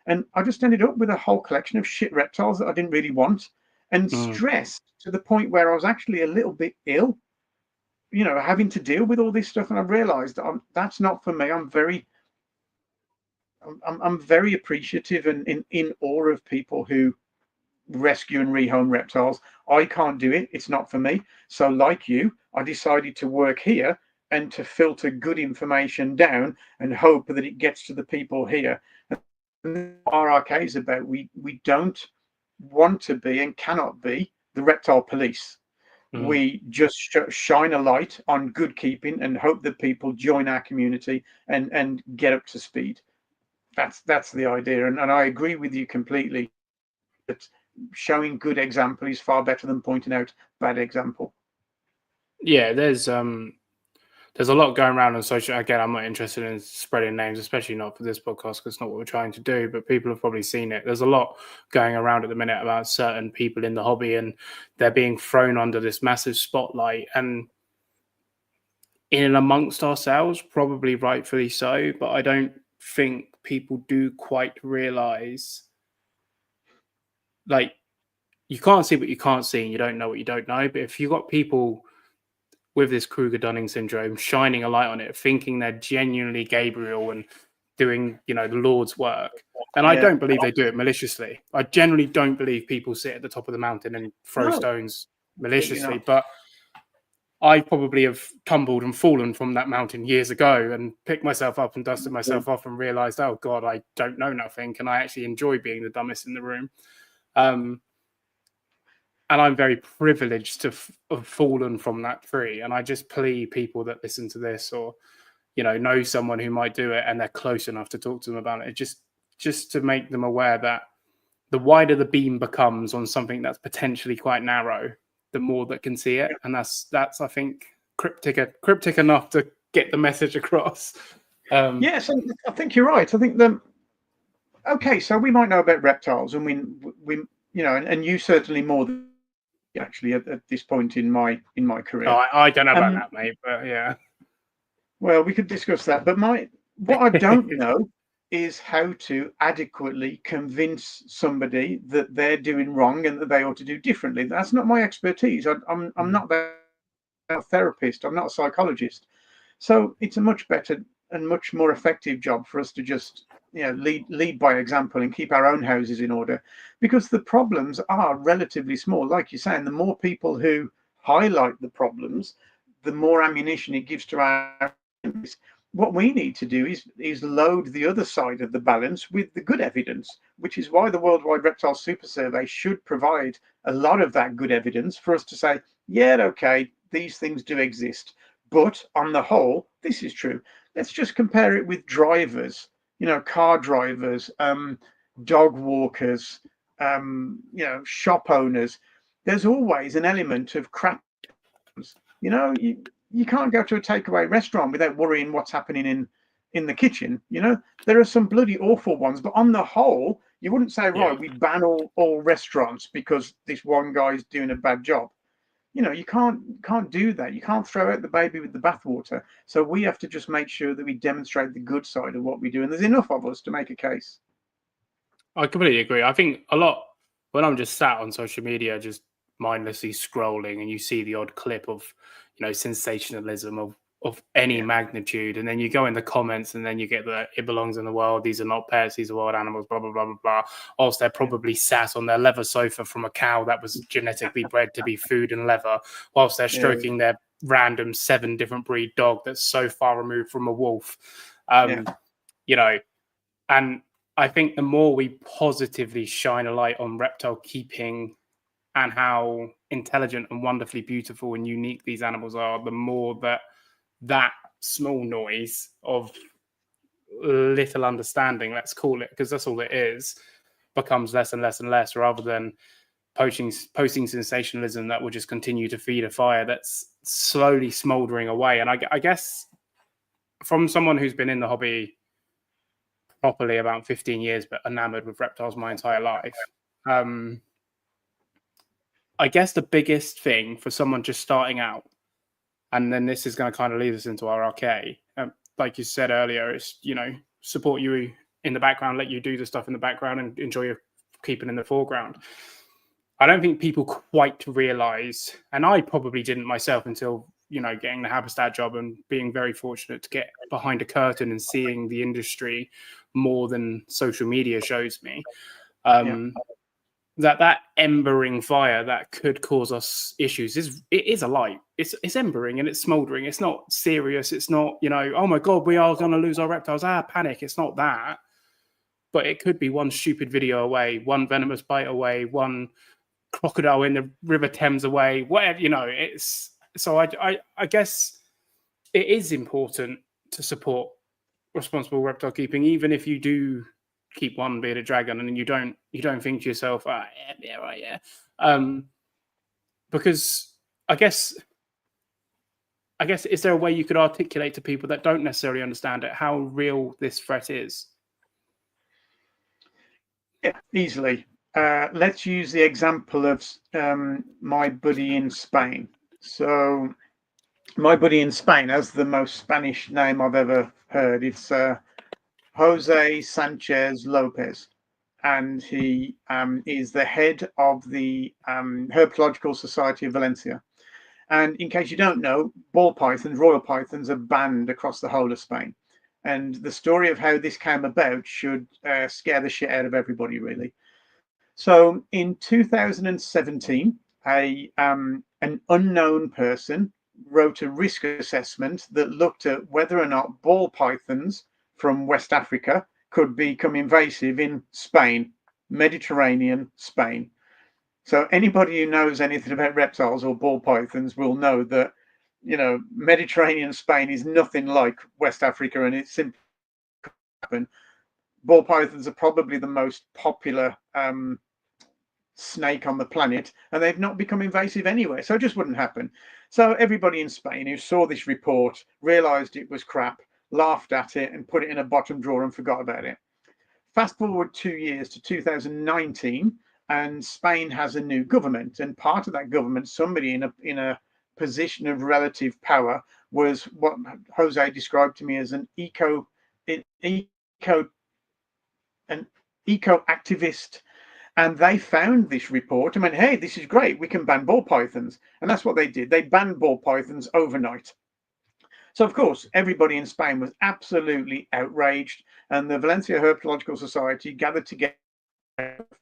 And I just ended up with a whole collection of shit reptiles that I didn't really want, and stressed to the point where I was actually a little bit ill, having to deal with all this stuff. And I realized that's not for me. I'm very appreciative and in awe of people who rescue and rehome reptiles. I can't do it. It's not for me. So like you, I decided to work here and to filter good information down and hope that it gets to the people here. And RRK is about, we don't want to be and cannot be the reptile police. We just shine a light on good keeping and hope that people join our community and get up to speed. That's the idea. And I agree with you completely that showing good example is far better than pointing out bad example. Yeah, there's a lot going around on social. Again, I'm not interested in spreading names, especially not for this podcast, because it's not what we're trying to do, but people have probably seen it. There's a lot going around at the minute about certain people in the hobby, and they're being thrown under this massive spotlight, and in and amongst ourselves, probably rightfully so, but I don't think people do quite realize, like, you can't see what you can't see and you don't know what you don't know. But if you've got people with this Kruger-Dunning syndrome shining a light on it, thinking they're genuinely Gabriel and doing, the Lord's work, and I don't believe they do it maliciously. I generally don't believe people sit at the top of the mountain and throw stones maliciously, but I probably have tumbled and fallen from that mountain years ago and picked myself up and dusted myself off and realized, oh God, I don't know nothing. And I actually enjoy being the dumbest in the room. And I'm very privileged to have fallen from that tree. And I just plea people that listen to this, or, know someone who might do it and they're close enough to talk to them about it, just to make them aware that the wider the beam becomes on something that's potentially quite narrow, the more that can see it. And that's I think cryptic enough to get the message across. Yes, I think you're right. I think okay, so we might know about reptiles, and we and you certainly more than actually at this point in my career. Oh, I don't know about that, mate, but yeah. Well, we could discuss that. But what I don't know is how to adequately convince somebody that they're doing wrong and that they ought to do differently. That's not my expertise. I'm not a therapist. I'm not a psychologist. So it's a much better and much more effective job for us to just lead by example and keep our own houses in order, because the problems are relatively small. Like you're saying, the more people who highlight the problems, the more ammunition it gives to our enemies. What we need to do is load the other side of the balance with the good evidence, which is why the Worldwide Reptile Super Survey should provide a lot of that good evidence for us to say, yeah, okay, these things do exist, but on the whole, this is true. Let's just compare it with drivers, car drivers, dog walkers, shop owners. There's always an element of crap. You can't go to a takeaway restaurant without worrying what's happening in the kitchen. There are some bloody awful ones, but on the whole, you wouldn't say, right, we ban all restaurants because this one guy's doing a bad job. You can't do that. You can't throw out the baby with the bathwater. So we have to just make sure that we demonstrate the good side of what we do, and there's enough of us to make a case. I completely agree. I think a lot when I'm just sat on social media, just mindlessly scrolling, and you see the odd clip of sensationalism of any magnitude, and then you go in the comments and then you get the it belongs in the wild, these are not pets, these are wild animals, blah blah blah blah blah, whilst they're probably sat on their leather sofa from a cow that was genetically bred to be food and leather, whilst they're stroking their random 7 different breed dog that's so far removed from a wolf. And I think the more we positively shine a light on reptile keeping and how intelligent and wonderfully beautiful and unique these animals are, the more that small noise of little understanding, let's call it, because that's all it is, becomes less and less and less, rather than posting sensationalism that will just continue to feed a fire that's slowly smoldering away. And I guess from someone who's been in the hobby properly about 15 years, but enamored with reptiles my entire life, I guess the biggest thing for someone just starting out, and then this is going to kind of lead us into our RK, like you said earlier, it's, support you in the background, let you do the stuff in the background and enjoy your keeping in the foreground. I don't think people quite realize, and I probably didn't myself until, getting the HabiStat job and being very fortunate to get behind a curtain and seeing the industry more than social media shows me. That embering fire that could cause us issues is a light. It's embering and it's smoldering. It's not serious. It's not, oh my God, we are going to lose our reptiles. Panic. It's not that. But it could be one stupid video away, one venomous bite away, one crocodile in the River Thames away, whatever, it's so I guess it is important to support responsible reptile keeping, even if you do keep one bearded dragon and you don't think to yourself, because I guess is there a way you could articulate to people that don't necessarily understand it how real this threat is? Yeah, easily. Let's use the example of my buddy in Spain. So my buddy in Spain has the most Spanish name I've ever heard. It's Jose Sanchez Lopez, and he is the head of the Herpetological Society of Valencia. And in case you don't know, ball pythons, royal pythons, are banned across the whole of Spain. And the story of how this came about should scare the shit out of everybody, really. So in 2017, an unknown person wrote a risk assessment that looked at whether or not ball pythons from West Africa could become invasive in Spain, Mediterranean Spain. So anybody who knows anything about reptiles or ball pythons will know that, Mediterranean Spain is nothing like West Africa, and it's simply happen. Ball pythons are probably the most popular snake on the planet, and they've not become invasive anywhere, so it just wouldn't happen. So everybody in Spain who saw this report realized it was crap, laughed at it, and put it in a bottom drawer and forgot about it. Fast forward 2 years to 2019, and Spain has a new government, and part of that government, somebody in a position of relative power, was what Jose described to me as an eco activist. And they found this report and went, hey, this is great, we can ban ball pythons. And that's what they did. They banned ball pythons overnight. So, of course, everybody in Spain was absolutely outraged. And the Valencia Herpetological Society gathered together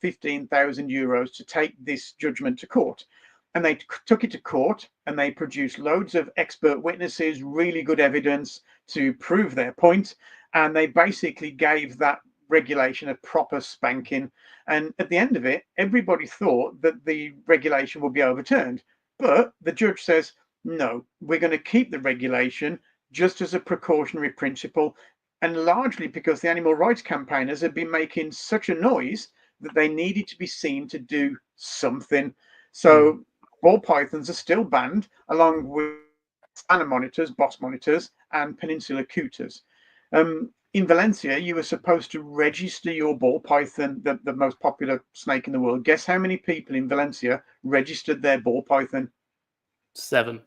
15,000 euros to take this judgment to court. And they took it to court and they produced loads of expert witnesses, really good evidence to prove their point. And they basically gave that regulation a proper spanking. And at the end of it, everybody thought that the regulation would be overturned. But the judge says, no, we're going to keep the regulation just as a precautionary principle. And largely because the animal rights campaigners had been making such a noise that they needed to be seen to do something. So ball pythons are still banned, along with spanner monitors, boss monitors, and peninsular cooters. In Valencia, you were supposed to register your ball python, the most popular snake in the world. Guess how many people in Valencia registered their ball python? 7.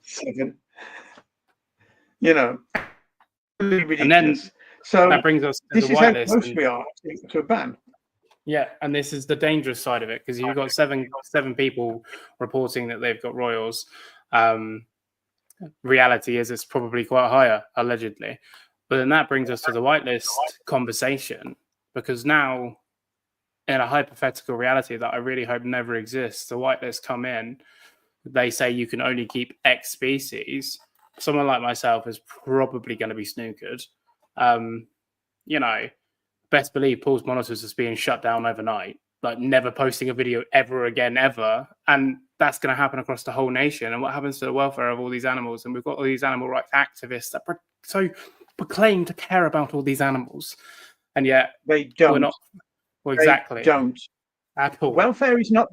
Ridiculous. And then so that brings us to this the is white how list. close we are to a ban. Yeah, and this is the dangerous side of it, because you've got seven people reporting that they've got royals. Reality is it's probably quite higher, allegedly. But then that brings us to the whitelist conversation, because now, in a hypothetical reality that I really hope never exists, the whitelist come in, they say you can only keep X species. Someone like myself is probably going to be snookered. Best believe Paul's monitors is being shut down overnight, like never posting a video ever again, ever. And that's going to happen across the whole nation. And what happens to the welfare of all these animals? And we've got all these animal rights activists that proclaim to care about all these animals, and yet they don't. We're not. Well, exactly. They don't. at all. Welfare is not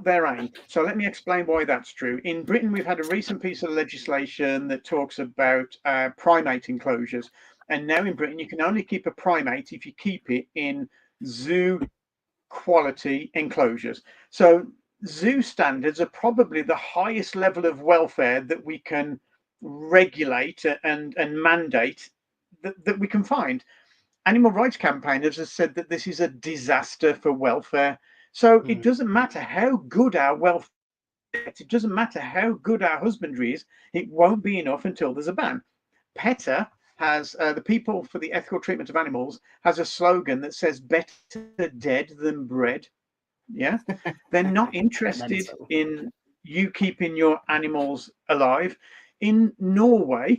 their aim. So let me explain why that's true. In Britain, we've had a recent piece of legislation that talks about primate enclosures. And now in Britain, you can only keep a primate if you keep it in zoo quality enclosures. So zoo standards are probably the highest level of welfare that we can regulate and mandate that we can find. Animal rights campaigners have said that this is a disaster for welfare. So it doesn't matter how good our welfare is, it doesn't matter how good our husbandry is, it won't be enough until there's a ban. PETA has, the People for the Ethical Treatment of Animals, has a slogan that says better dead than bred. Yeah. They're not interested in you keeping your animals alive. In Norway,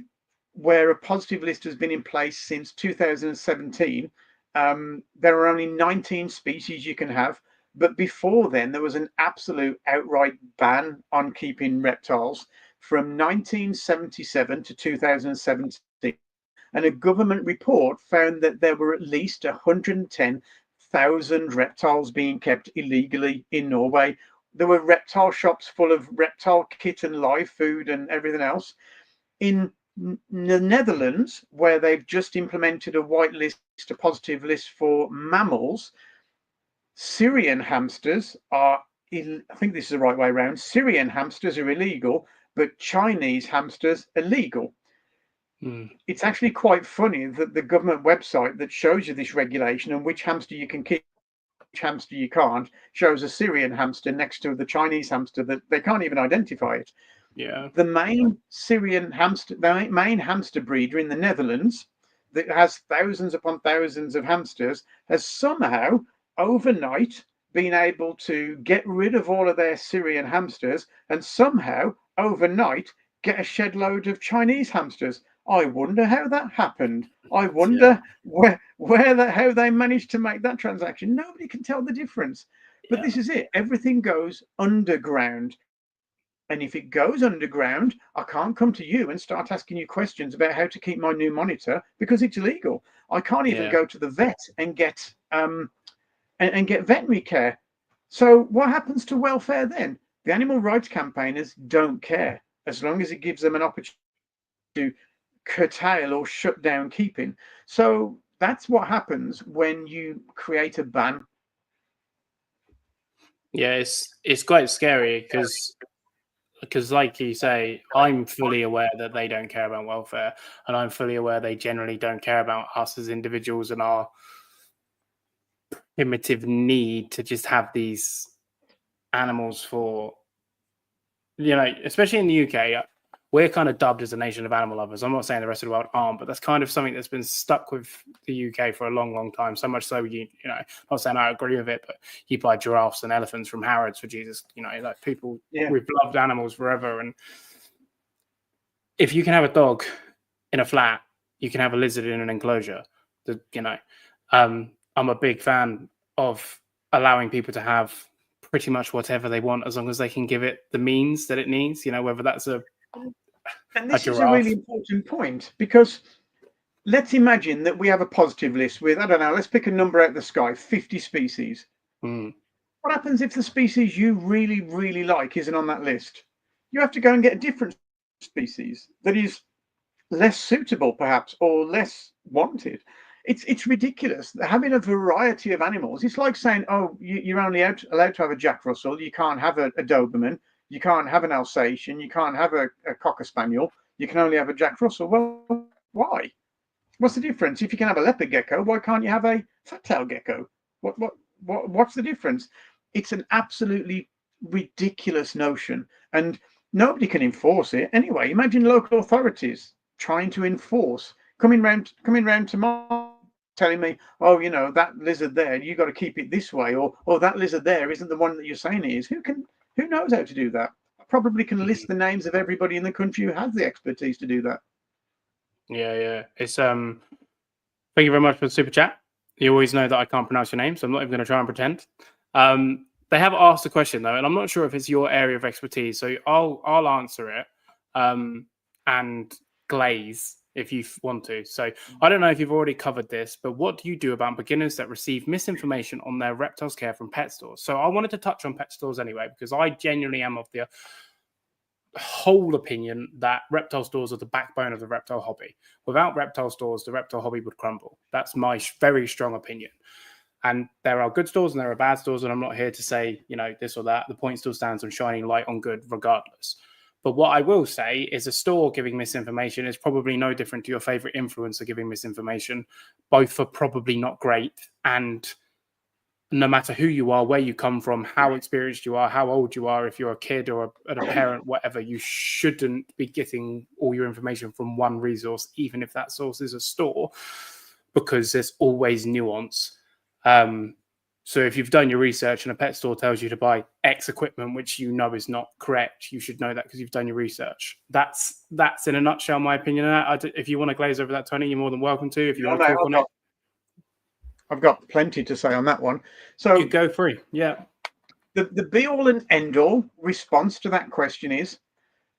where a positive list has been in place since 2017, there are only 19 species you can have. But before then, there was an absolute outright ban on keeping reptiles from 1977 to 2017. And a government report found that there were at least 110,000 reptiles being kept illegally in Norway. There were reptile shops full of reptile kit and live food and everything else. In the Netherlands, where they've just implemented a white list, a positive list for mammals, Syrian hamsters are, I think this is the right way around, Syrian hamsters are illegal, but Chinese hamsters are legal. It's actually quite funny that the government website that shows you this regulation and which hamster you can keep, which hamster you can't, shows a Syrian hamster next to the Chinese hamster that they can't even identify it. Yeah. The main Syrian hamster, the main hamster breeder in the Netherlands that has thousands upon thousands of hamsters, has somehow overnight been able to get rid of all of their Syrian hamsters and somehow overnight get a shed load of Chinese hamsters. I wonder how that happened. I wonder how they managed to make that transaction. Nobody can tell the difference. But this is it. Everything goes underground. And if it goes underground, I can't come to you and start asking you questions about how to keep my new monitor because it's illegal. I can't even go to the vet and get veterinary care. So what happens to welfare then? The animal rights campaigners don't care as long as it gives them an opportunity to curtail or shut down keeping. So that's what happens when you create a ban. Yeah, it's quite scary because like you say, I'm fully aware that they don't care about welfare, and I'm fully aware they generally don't care about us as individuals and our primitive need to just have these animals for, especially in the UK, we're kind of dubbed as a nation of animal lovers. I'm not saying the rest of the world aren't, but that's kind of something that's been stuck with the UK for a long, long time. So much so, not saying I agree with it, but you buy giraffes and elephants from Harrods for Jesus. Like people, we've loved animals forever. And if you can have a dog in a flat, you can have a lizard in an enclosure. I'm a big fan of allowing people to have pretty much whatever they want as long as they can give it the means that it needs, whether that's and this is a really important point, because let's imagine that we have a positive list with, I don't know, let's pick a number out of the sky, 50 species. What happens if the species you really, really like isn't on that list? You have to go and get a different species that is less suitable, perhaps, or less wanted. It's ridiculous. Having a variety of animals, it's like saying, oh, you're only allowed to have a Jack Russell, you can't have a Doberman, you can't have an Alsatian, you can't have a Cocker Spaniel, you can only have a Jack Russell. Well, why? What's the difference? If you can have a leopard gecko, why can't you have a fat-tailed gecko? What's the difference? It's an absolutely ridiculous notion, and nobody can enforce it. Anyway, imagine local authorities trying to enforce, coming round tomorrow telling me, oh, that lizard there, you got to keep it this way, or that lizard there isn't the one that you're saying it is. Who knows how to do that? I probably can list the names of everybody in the country who has the expertise to do that. Yeah. It's thank you very much for the super chat. You always know that I can't pronounce your name, so I'm not even going to try and pretend. They have asked a question though, and I'm not sure if it's your area of expertise, so I'll answer it and glaze if you want to. So I don't know if you've already covered this, but what do you do about beginners that receive misinformation on their reptiles care from pet stores? So I wanted to touch on pet stores anyway, because I genuinely am of the whole opinion that reptile stores are the backbone of the reptile hobby. Without reptile stores, the reptile hobby would crumble. That's my very strong opinion. And there are good stores and there are bad stores, and I'm not here to say, this or that. The point still stands on shining light on good regardless. But what I will say is a store giving misinformation is probably no different to your favorite influencer giving misinformation. Both are probably not great. And no matter who you are, where you come from, how experienced you are, how old you are, if you're a kid or a parent, whatever, you shouldn't be getting all your information from one resource, even if that source is a store, because there's always nuance. So if you've done your research and a pet store tells you to buy X equipment, which is not correct, you should know that because you've done your research. That's in a nutshell my opinion. If you want to glaze over that, Tony, you're more than welcome to. If you want to talk on it. I've got plenty to say on that one. So you go free. Yeah. The be-all and end-all response to that question is,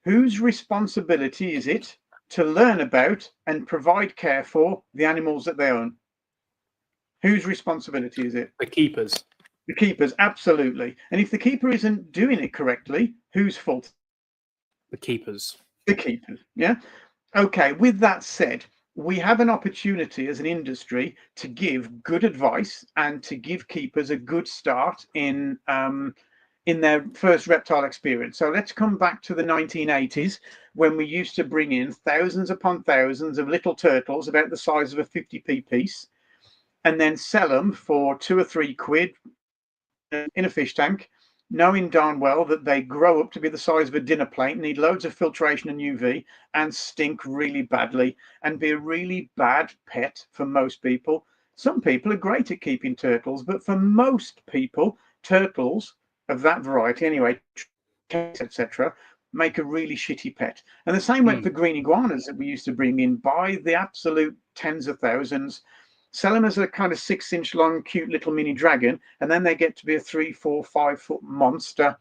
whose responsibility is it to learn about and provide care for the animals that they own? Whose responsibility is it? The keepers. The keepers, absolutely. And if the keeper isn't doing it correctly, whose fault? The keepers. The keepers, yeah? Okay, with that said, we have an opportunity as an industry to give good advice and to give keepers a good start in their first reptile experience. So let's come back to the 1980s when we used to bring in thousands upon thousands of little turtles about the size of a 50p piece and then sell them for £2 or £3 in a fish tank, knowing darn well that they grow up to be the size of a dinner plate, need loads of filtration and UV, and stink really badly, and be a really bad pet for most people. Some people are great at keeping turtles, but for most people, turtles of that variety, anyway, etc., make a really shitty pet. And the same went for green iguanas that we used to bring in by the absolute tens of thousands, sell them as a kind of 6-inch long, cute little mini dragon, and then they get to be a 3, 4, 5 foot monster.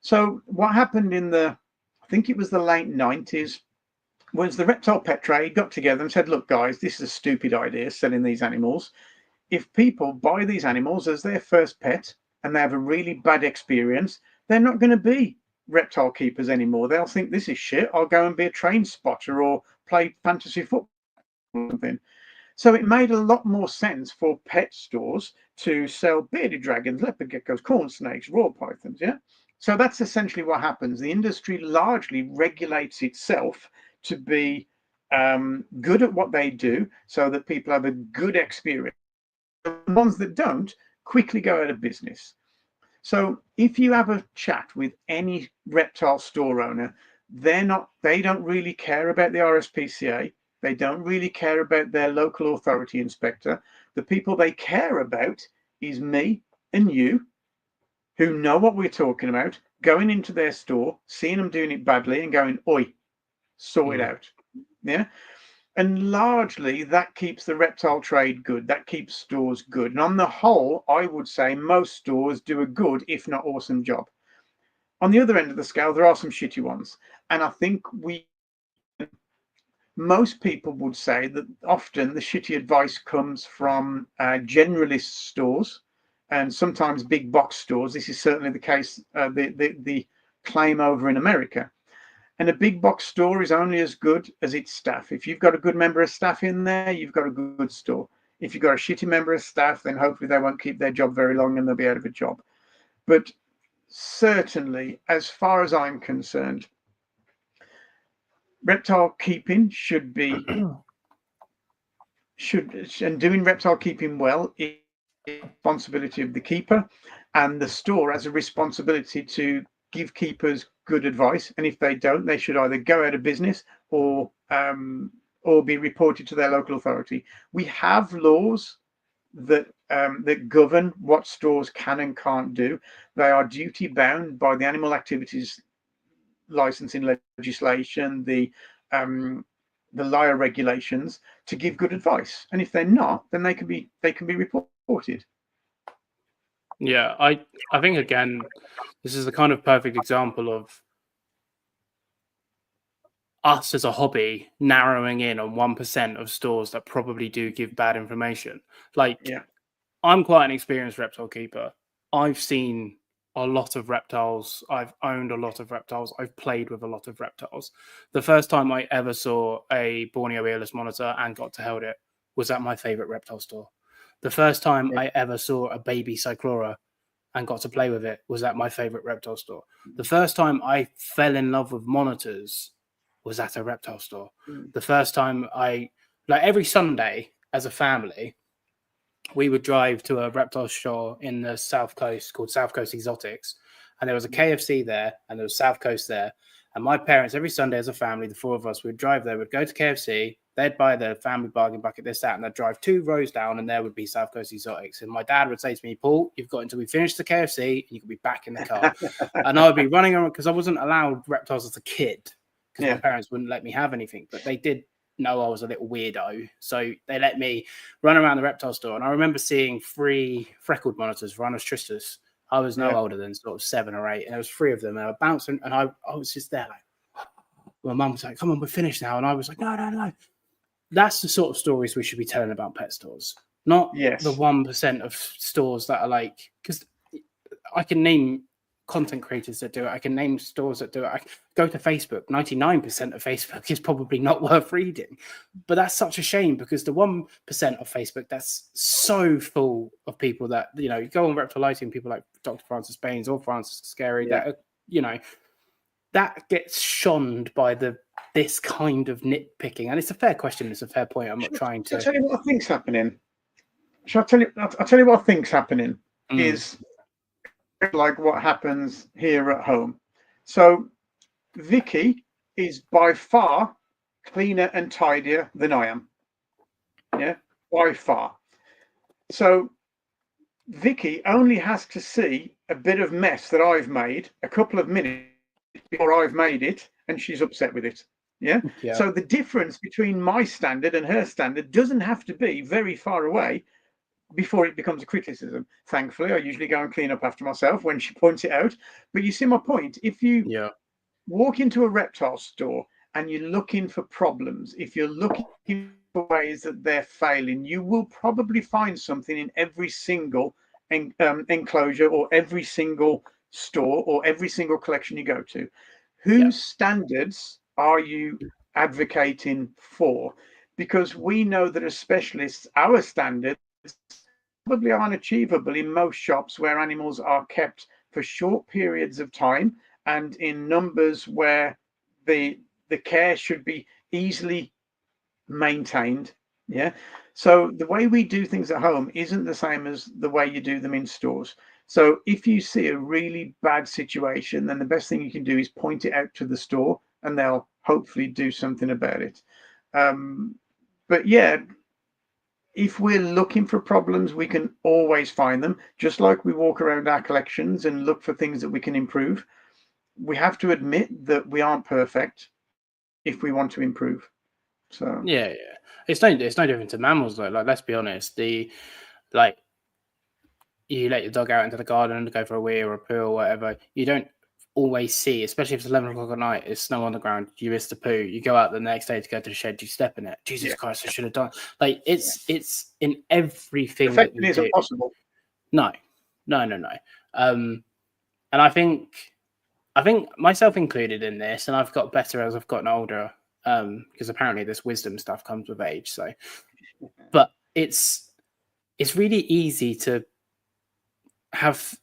So what happened in I think it was the late 90s, was the reptile pet trade got together and said, look, guys, this is a stupid idea, selling these animals. If people buy these animals as their first pet and they have a really bad experience, they're not going to be reptile keepers anymore. They'll think this is shit. I'll go and be a train spotter or play fantasy football or something. So it made a lot more sense for pet stores to sell bearded dragons, leopard geckos, corn snakes, royal pythons. Yeah. So that's essentially what happens. The industry largely regulates itself to be good at what they do so that people have a good experience. The ones that don't quickly go out of business. So if you have a chat with any reptile store owner, they don't really care about the RSPCA. They don't really care about their local authority inspector. The people they care about is me and you, who know what we're talking about, going into their store, seeing them doing it badly and going, oi, sort it out. Yeah. And largely that keeps the reptile trade good. That keeps stores good. And on the whole, I would say most stores do a good, if not awesome job. On the other end of the scale, there are some shitty ones. And I think most people would say that often the shitty advice comes from generalist stores and sometimes big box stores. This is certainly the case, the claim over in America. And a big box store is only as good as its staff. If you've got a good member of staff in there, you've got a good store. If you've got a shitty member of staff, then hopefully they won't keep their job very long and they'll be out of a job. But certainly, as far as I'm concerned, reptile keeping and doing reptile keeping well is the responsibility of the keeper, and the store has a responsibility to give keepers good advice. And if they don't, they should either go out of business or be reported to their local authority. We have laws that govern what stores can and can't do. They are duty bound by the animal activities licensing legislation, the LIA regulations, to give good advice. And if they're not, then they can be reported. Yeah, I think again, this is the kind of perfect example of us as a hobby narrowing in on 1% of stores that probably do give bad information. Like, I'm quite an experienced reptile keeper. I've seen a lot of reptiles. I've owned a lot of reptiles. I've played with a lot of reptiles. The first time I ever saw a Borneo earless monitor and got to hold it was at my favorite reptile store. The first time I ever saw a baby cyclora and got to play with it was at my favorite reptile store. The first time I fell in love with monitors was at a reptile store. The first time every Sunday as a family, we would drive to a reptile store in the South Coast called South Coast Exotics. And there was a KFC there and there was South Coast there. And my parents, every Sunday as a family, the four of us, would drive there, would go to KFC, they'd buy the family bargain bucket, this, that, and they'd drive 2 rows down and there would be South Coast Exotics. And my dad would say to me, Paul, you've got until we finish the KFC and you can be back in the car. And I would be running around because I wasn't allowed reptiles as a kid because my parents wouldn't let me have anything, but they did know I was a little weirdo. So they let me run around the reptile store. And I remember seeing 3 freckled monitors, Rhinus tristus. I was no older than sort of 7 or 8. And there was 3 of them. And I were bouncing and I was just there like, my mum was like, come on, we're finished now. And I was like, no. That's the sort of stories we should be telling about pet stores. Not the 1% of stores that are like, because I can name content creators that do it. I can name stores that do it. I go to Facebook. 99% of Facebook is probably not worth reading. But that's such a shame because the 1% of Facebook that's so full of people that, you know, you go on Reptiliting, people like Dr. Francis Baines or Francis Scary that are, you know, that gets shunned by this kind of nitpicking. And it's a fair question. It's a fair point. I'm not trying to... I'll tell you what I think's happening. I'll tell you what I think's happening is like what happens here at home. So Vicky is by far cleaner and tidier than I am. Yeah, by far. So Vicky only has to see a bit of mess that I've made a couple of minutes before I've made it, and she's upset with it. Yeah. So the difference between my standard and her standard doesn't have to be very far away before it becomes a criticism. Thankfully, I usually go and clean up after myself when she points it out. But you see my point. If you walk into a reptile store and you're looking for problems, if you're looking for ways that they're failing, you will probably find something in every single enclosure or every single store or every single collection you go to. Whose standards are you advocating for? Because we know that as specialists, our standards probably aren't achievable in most shops where animals are kept for short periods of time and in numbers where the care should be easily maintained. So the way we do things at home isn't the same as the way you do them in stores. So if you see a really bad situation, then the best thing you can do is point it out to the store and they'll hopefully do something about it. But yeah, if we're looking for problems, we can always find them. Just like we walk around our collections and look for things that we can improve, we have to admit that we aren't perfect if we want to improve. So yeah, it's no different to mammals though. Like, let's be honest, you let your dog out into the garden to go for a wee or a poo or whatever, you don't always see, especially if it's 11 o'clock at night, it's snow on the ground, you miss the poo, you go out the next day to go to the shed, you step in it. Jesus Christ, I should have done. Like, it's in everything. Perfection isn't possible. No. And I think myself included in this, and I've got better as I've gotten older, because apparently this wisdom stuff comes with age. So, but it's really easy to have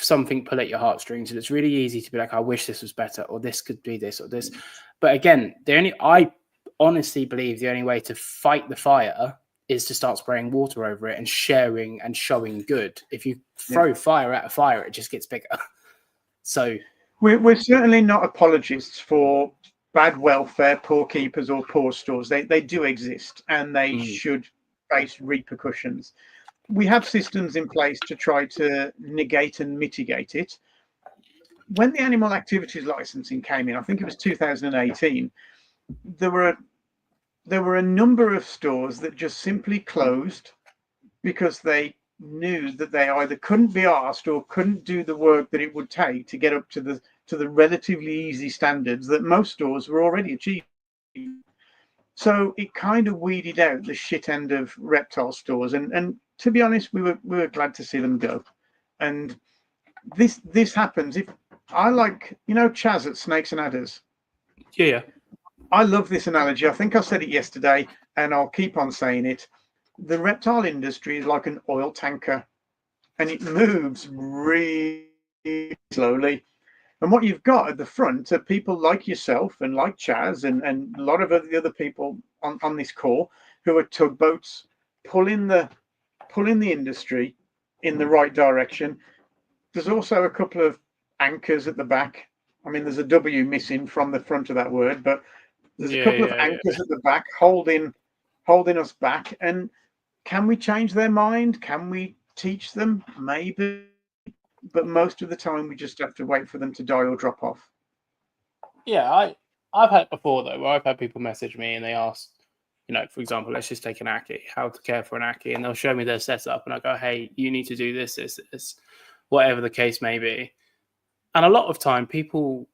something pull at your heartstrings, and it's really easy to be like, I wish this was better, or this could be this or this. But again, I honestly believe the only way to fight the fire is to start spraying water over it and sharing and showing good. If you throw fire at a fire, it just gets bigger. So we're certainly not apologists for bad welfare, poor keepers, or poor stores. They do exist, and they should face repercussions. We have systems in place to try to negate and mitigate it. When the animal activities licensing came in, I think it was 2018, there were a number of stores that just simply closed because they knew that they either couldn't be asked or couldn't do the work that it would take to get up to the relatively easy standards that most stores were already achieving. So it kind of weeded out the shit end of reptile stores, and to be honest, we were glad to see them go. And this happens if I like, Chaz at Snakes and Adders. Yeah. I love this analogy. I think I said it yesterday, and I'll keep on saying it. The reptile industry is like an oil tanker, and it moves really slowly. And what you've got at the front are people like yourself and like Chaz and a lot of the other people on this call who are tugboats pulling the industry in the right direction. There's also a couple of anchors at the back. I mean, there's a W missing from the front of that word, but there's a couple of anchors at the back holding us back. And can we change their mind? Can we teach them? Maybe. But most of the time, we just have to wait for them to die or drop off. Yeah, I've had it before, though, where I've had people message me and they ask, for example, let's just take an Aki, how to care for an Aki, and they'll show me their setup, and I go, hey, you need to do this, whatever the case may be. And a lot of time, people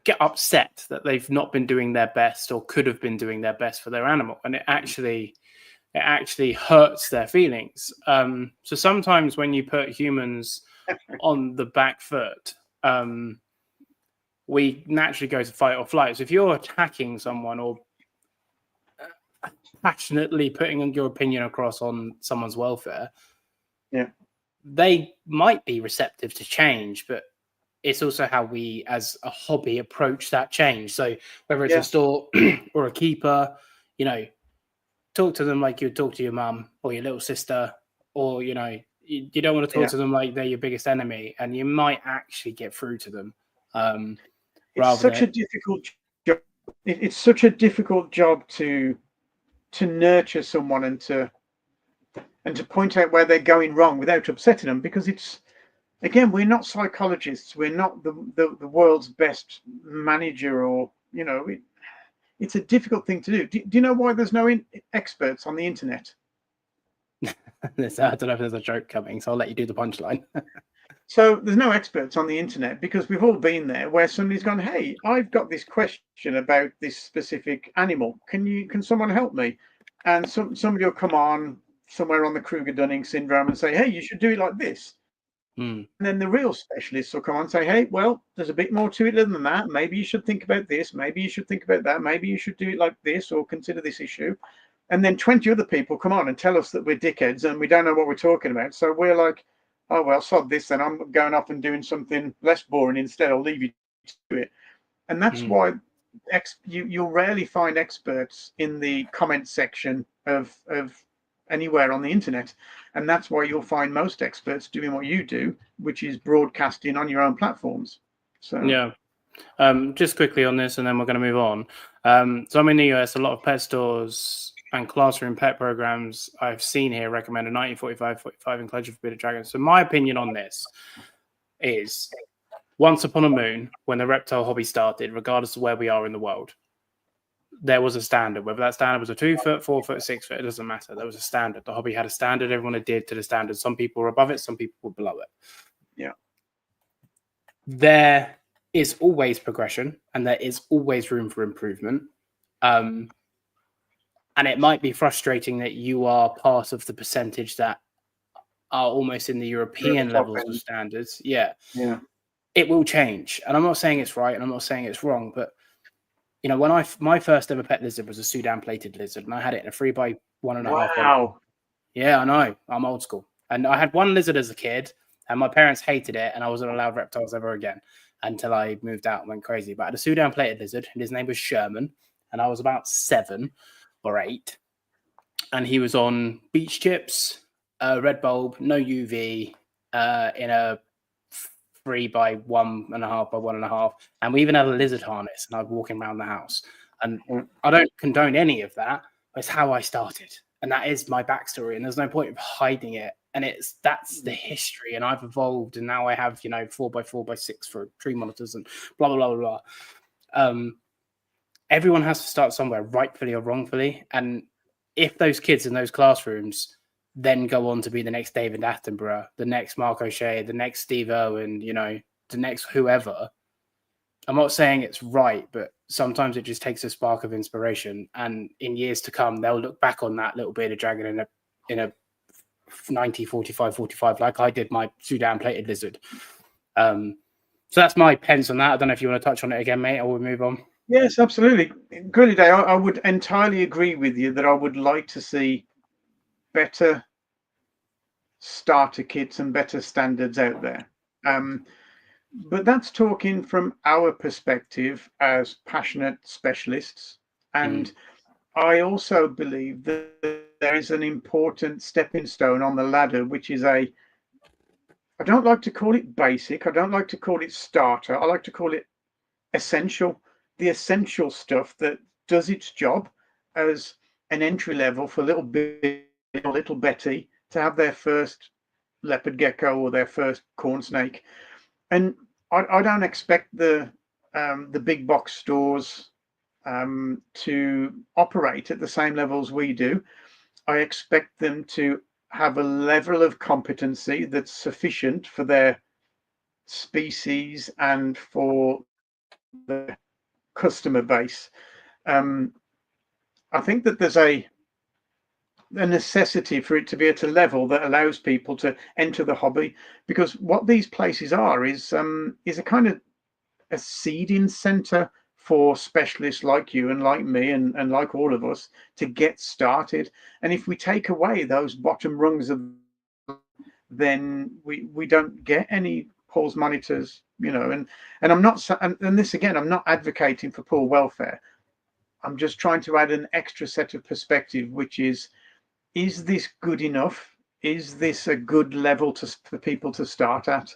get upset that they've not been doing their best or could have been doing their best for their animal, and it actually hurts their feelings. So sometimes when you put humans on the back foot, we naturally go to fight or flight. So if you're attacking someone or passionately putting your opinion across on someone's welfare, they might be receptive to change, but it's also how we as a hobby approach that change. So whether it's a store or a keeper, talk to them like you would talk to your mum or your little sister, or, you don't want to talk to them like they're your biggest enemy, and you might actually get through to them. It's such a difficult job. It's such a difficult job to nurture someone and to point out where they're going wrong without upsetting them, because we're not psychologists. We're not the world's best manager, or, it's a difficult thing to do. Do you know why there's no experts on the internet? I don't know if there's a joke coming, so I'll let you do the punchline. So there's no experts on the internet because we've all been there where somebody's gone, hey, I've got this question about this specific animal. Can someone help me? And somebody will come on somewhere on the Kruger-Dunning syndrome and say, hey, you should do it like this. And then the real specialists will come on and say, hey, well, there's a bit more to it than that. Maybe you should think about this. Maybe you should think about that. Maybe you should do it like this or consider this issue. And then 20 other people come on and tell us that we're dickheads and we don't know what we're talking about. So we're like, oh, well, sod this, then I'm going off and doing something less boring instead. I'll leave you to it. And that's why you'll rarely find experts in the comment section of anywhere on the internet. And that's why you'll find most experts doing what you do, which is broadcasting on your own platforms. So just quickly on this, and then we're going to move on. So I'm in the US. A lot of pet stores and classroom pet programs I've seen here recommend a 90-45-45 enclosure for bearded dragons. So my opinion on this is, once upon a moon, when the reptile hobby started, regardless of where we are in the world, there was a standard. Whether that standard was a 2 foot, 4 foot, 6 foot, it doesn't matter. There was a standard. The hobby had a standard. Everyone adhered to the standard. Some people were above it. Some people were below it. Yeah. There is always progression, and there is always room for improvement. And it might be frustrating that you are part of the percentage that are almost in the European levels of standards. Yeah. It will change. And I'm not saying it's right and I'm not saying it's wrong, but when my first ever pet lizard was a Sudan plated lizard, and I had it in a 3x1.5. Wow. Yeah, I know. I'm old school. And I had one lizard as a kid, and my parents hated it, and I wasn't allowed reptiles ever again until I moved out and went crazy. But I had a Sudan plated lizard, and his name was Sherman, and I was about 7 or 8, and he was on beach chips, red bulb, no UV, in a 3x1.5 by 1.5, and we even had a lizard harness, and I was walking around the house. And I don't condone any of that, but it's how I started, and that is my backstory, and there's no point of hiding it. And that's the history, and I've evolved, and now I have 4x4x6 for tree monitors and blah blah blah blah blah. Everyone has to start somewhere, rightfully or wrongfully, and if those kids in those classrooms then go on to be the next David Attenborough, the next Mark O'Shea, the next Steve Irwin, the next whoever, I'm not saying it's right, but sometimes it just takes a spark of inspiration, and in years to come, they'll look back on that little bearded dragon in a 90, 45, 45, like I did my Sudan plated lizard. So that's my pence on that. I don't know if you want to touch on it again, mate, or we'll move on. Yes, absolutely. Grilly Day, I would entirely agree with you that I would like to see better starter kits and better standards out there. But that's talking from our perspective as passionate specialists. And I also believe that there is an important stepping stone on the ladder, which is I don't like to call it basic. I don't like to call it starter. I like to call it essential. The essential stuff that does its job as an entry level for little Betty to have their first leopard gecko or their first corn snake. And I don't expect the big box stores to operate at the same levels we do. I expect them to have a level of competency that's sufficient for their species and for the customer base. I think that there's a necessity for it to be at a level that allows people to enter the hobby, because what these places are is a kind of a seeding center for specialists like you and like me and like all of us to get started. And if we take away those bottom rungs of, then we don't get any Paul's monitors, and I'm not, and this again, I'm not advocating for poor welfare. I'm just trying to add an extra set of perspective, which is this good enough? Is this a good level for people to start at?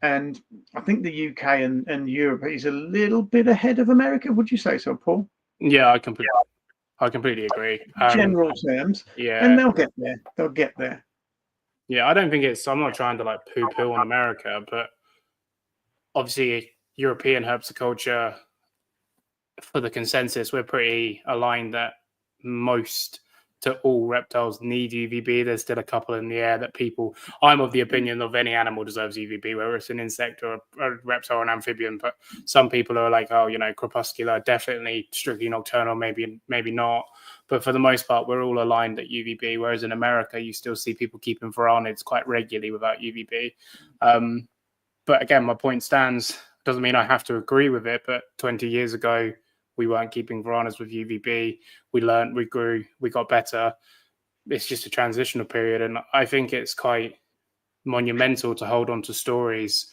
And I think the UK and Europe is a little bit ahead of America. Would you say so, Paul? Yeah, I completely agree. General terms. Yeah. And they'll get there. They'll get there. Yeah, I don't think I'm not trying to like poo-poo on America, but obviously European herpetoculture, for the consensus, we're pretty aligned that most to all reptiles need UVB. There's still a couple in the air that I'm of the opinion of any animal deserves UVB, whether it's an insect or a reptile or an amphibian. But some people are like, crepuscular, definitely strictly nocturnal, maybe not. But for the most part, we're all aligned at UVB. Whereas in America, you still see people keeping varanids quite regularly without UVB. But again, my point stands. Doesn't mean I have to agree with it. But 20 years ago, we weren't keeping varanids with UVB. We learned, we grew, we got better. It's just a transitional period. And I think it's quite monumental to hold on to stories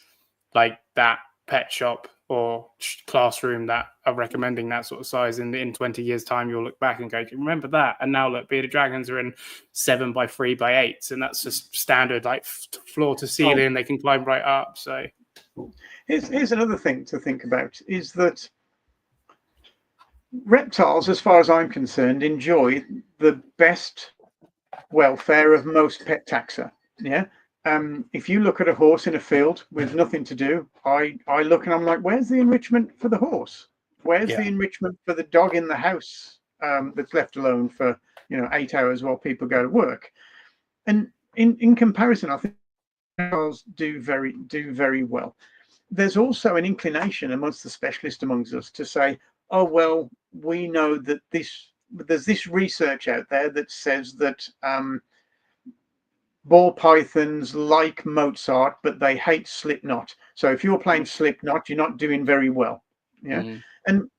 like that pet shop or classroom that are recommending that sort of size. In 20 years' time, you'll look back and go, remember that? And now look, bearded dragons are in 7 by 3 by 8s. And that's just standard, like floor to ceiling. They can climb right up. So here's another thing to think about is that reptiles, as far as I'm concerned, enjoy the best welfare of most pet taxa. Yeah. If you look at a horse in a field with nothing to do, I look and I'm like, where's the enrichment for the horse? Where's the enrichment for the dog in the house that's left alone for 8 hours while people go to work? And in comparison, I think reptiles do very well. There's also an inclination amongst the specialists amongst us to say, oh, well, we know that there's this research out there that says that ball pythons like Mozart, but they hate Slipknot. So if you're playing Slipknot, you're not doing very well. Yeah. And